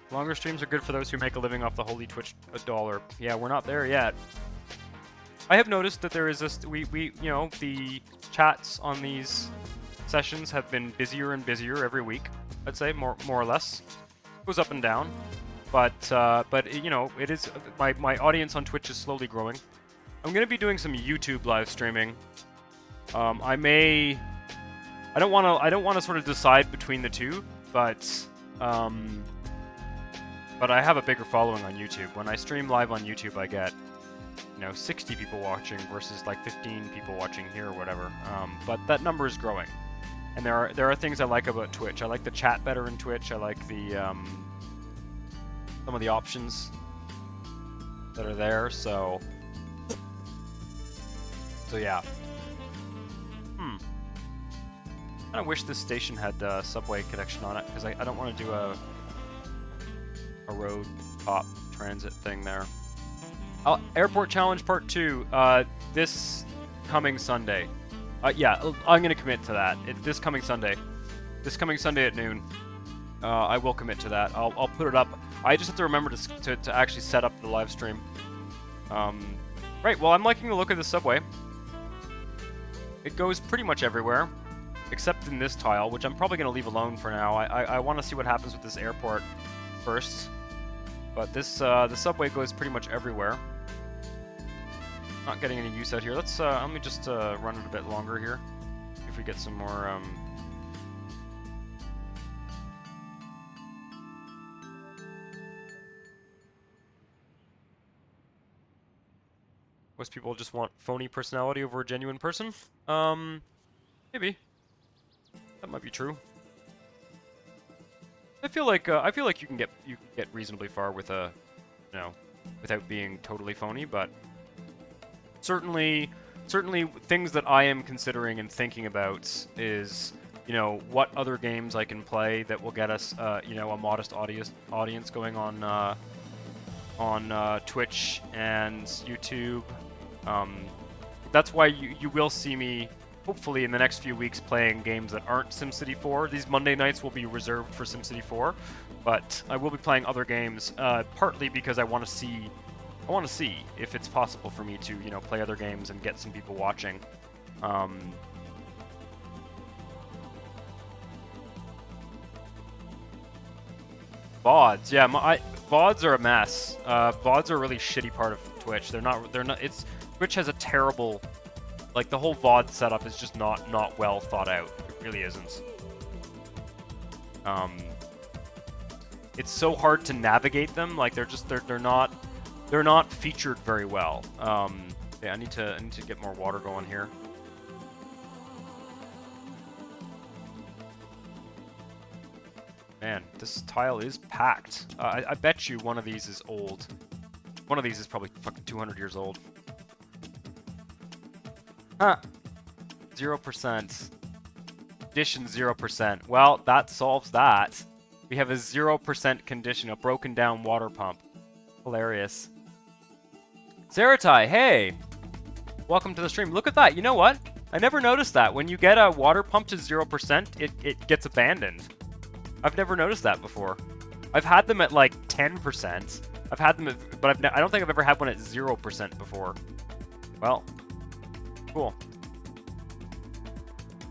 Longer streams are good for those who make a living off the holy Twitch $1. Yeah, we're not there yet. I have noticed that there is this, you know, the chats on these sessions have been busier and busier every week. I'd say more or less. Goes up and down, but you know, it is my audience on Twitch is slowly growing. I'm gonna be doing some YouTube live streaming. I I don't want to sort of decide between the two, but I have a bigger following on YouTube. When I stream live on YouTube, I get, 60 people watching versus like 15 people watching here or whatever. But that number is growing. And there are things I like about Twitch. I like the chat better in Twitch. I like the some of the options that are there. So yeah. I wish this station had subway connection on it because I don't want to do a road top transit thing there. Airport Challenge Part 2 this coming Sunday. Yeah, I'm going to commit to that. This coming Sunday at noon. I will commit to that. I'll put it up. I just have to remember to actually set up the live stream. Right, well, I'm liking the look of the subway. It goes pretty much everywhere, except in this tile, which I'm probably going to leave alone for now. I want to see what happens with this airport first. But this the subway goes pretty much everywhere. Not getting any use out here. Let me just run it a bit longer here. If we get some more most people just want phony personality over a genuine person. Maybe that might be true. I feel like you can get reasonably far with a, without being totally phony, but certainly things that I am considering and thinking about is, what other games I can play that will get us, a modest audience going on Twitch and YouTube. That's why you will see me, hopefully, in the next few weeks playing games that aren't SimCity 4. These Monday nights will be reserved for SimCity 4, but I will be playing other games, partly because I want to see if it's possible for me to, play other games and get some people watching. VODs, yeah, VODs are a mess. VODs are a really shitty part of Twitch. Twitch has a terrible, like, the whole VOD setup is just not well thought out. It really isn't. It's so hard to navigate them. Like, they're not featured very well. Yeah, I need to get more water going here. Man, this tile is packed. I bet you one of these is old. One of these is probably fucking 200 years old. Huh. 0%. Condition 0%. Well, that solves that. We have a 0% condition, a broken down water pump. Hilarious. Zeratai, hey! Welcome to the stream. Look at that. You know what? I never noticed that. When you get a water pump to 0%, it gets abandoned. I've never noticed that before. I've had them at like 10%. I've had them at, but I don't think I've ever had one at 0% before. Well, cool.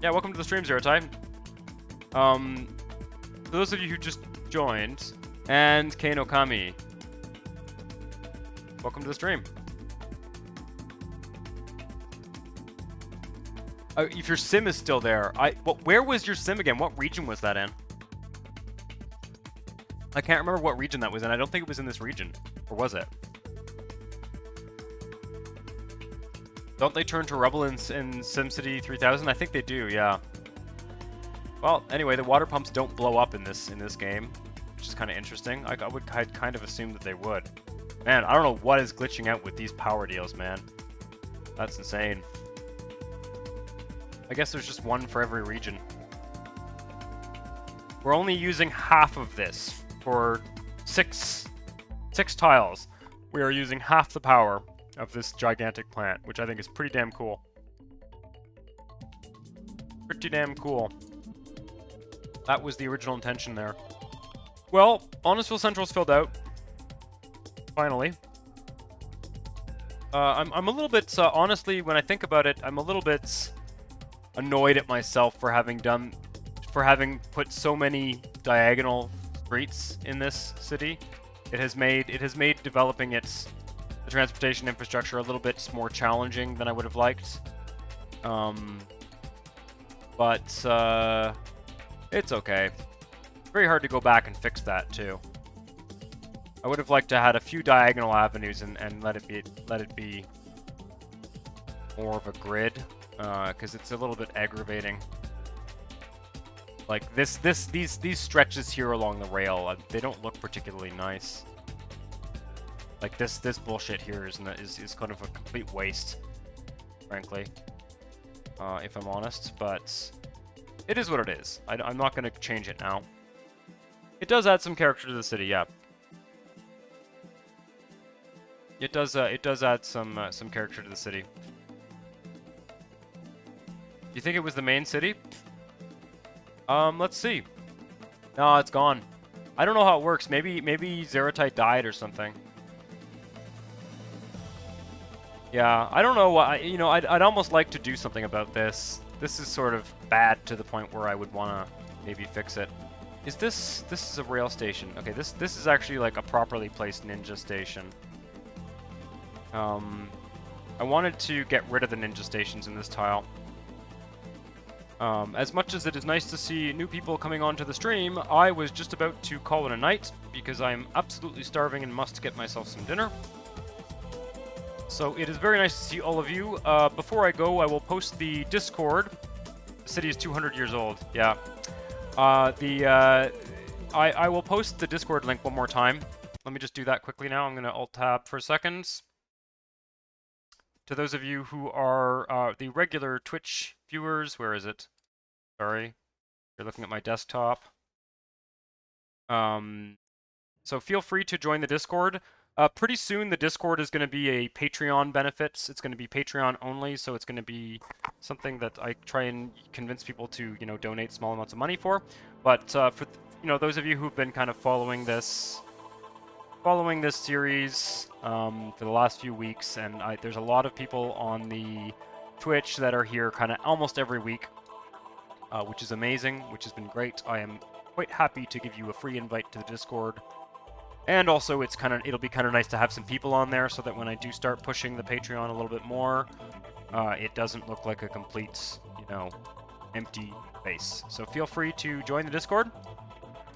Yeah, welcome to the stream, Zeratai. For those of you who just joined, and Kane Okami, welcome to the stream. If your sim is still there, where was your sim again? What region was that in? I can't remember what region that was in. I don't think it was in this region. Or was it? Don't they turn to rubble in SimCity 3000? I think they do, yeah. Well, anyway, the water pumps don't blow up in this game, which is kind of interesting. I'd kind of assume that they would. Man, I don't know what is glitching out with these power deals, man. That's insane. I guess there's just one for every region. We're only using half of this for six tiles. We are using half the power of this gigantic plant, which I think is pretty damn cool. Pretty damn cool. That was the original intention there. Well, Honestville Central's filled out. Finally. I'm a little bit, honestly, when I think about it, I'm a little bit annoyed at myself for having put so many diagonal streets in this city. It has made developing the transportation infrastructure a little bit more challenging than I would have liked. but it's okay. Very hard to go back and fix that too. I would have liked to had a few diagonal avenues and let it be more of a grid, because it's a little bit aggravating. Like these stretches here along the rail, they don't look particularly nice. Like this bullshit here is kind of a complete waste, frankly, if I'm honest. But it is what it is. I'm not going to change it now. It does add some character to the city, yeah. It does add some character to the city. Do you think it was the main city? Let's see. No, it's gone. I don't know how it works. Maybe Zeratite died or something. Yeah, I don't know what I'd almost like to do something about this. This is sort of bad to the point where I would want to maybe fix it. This is a rail station. Okay, this is actually like a properly placed ninja station. I wanted to get rid of the ninja stations in this tile. As much as it is nice to see new people coming onto the stream, I was just about to call it a night because I am absolutely starving and must get myself some dinner. So it is very nice to see all of you. Before I go, I will post the Discord. The city is 200 years old. Yeah. I will post the Discord link one more time. Let me just do that quickly now. I'm going to Alt-Tab for a second. To those of you who are the regular Twitch viewers, where is it? Sorry. You're looking at my desktop. So feel free to join the Discord. Pretty soon, the Discord is going to be a Patreon benefits. It's going to be Patreon only, so it's going to be something that I try and convince people to, donate small amounts of money for. But for those of you who've been kind of following this series for the last few weeks, and there's a lot of people on the Twitch that are here kind of almost every week, which is amazing, which has been great. I am quite happy to give you a free invite to the Discord. And also, it'll be kind of nice to have some people on there so that when I do start pushing the Patreon a little bit more, it doesn't look like a complete, empty base. So feel free to join the Discord.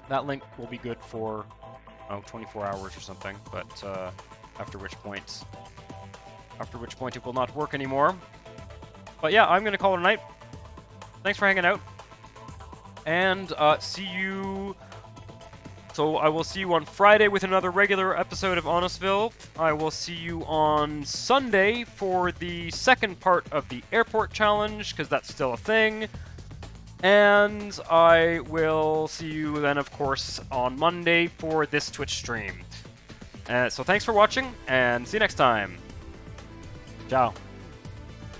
That link will be good for 24 hours or something, but after which point it will not work anymore. But yeah, I'm gonna call it a night. Thanks for hanging out, and see you. So I will see you on Friday with another regular episode of Honestville. I will see you on Sunday for the second part of the airport challenge, because that's still a thing. And I will see you then, of course, on Monday for this Twitch stream. So thanks for watching, and see you next time. Ciao.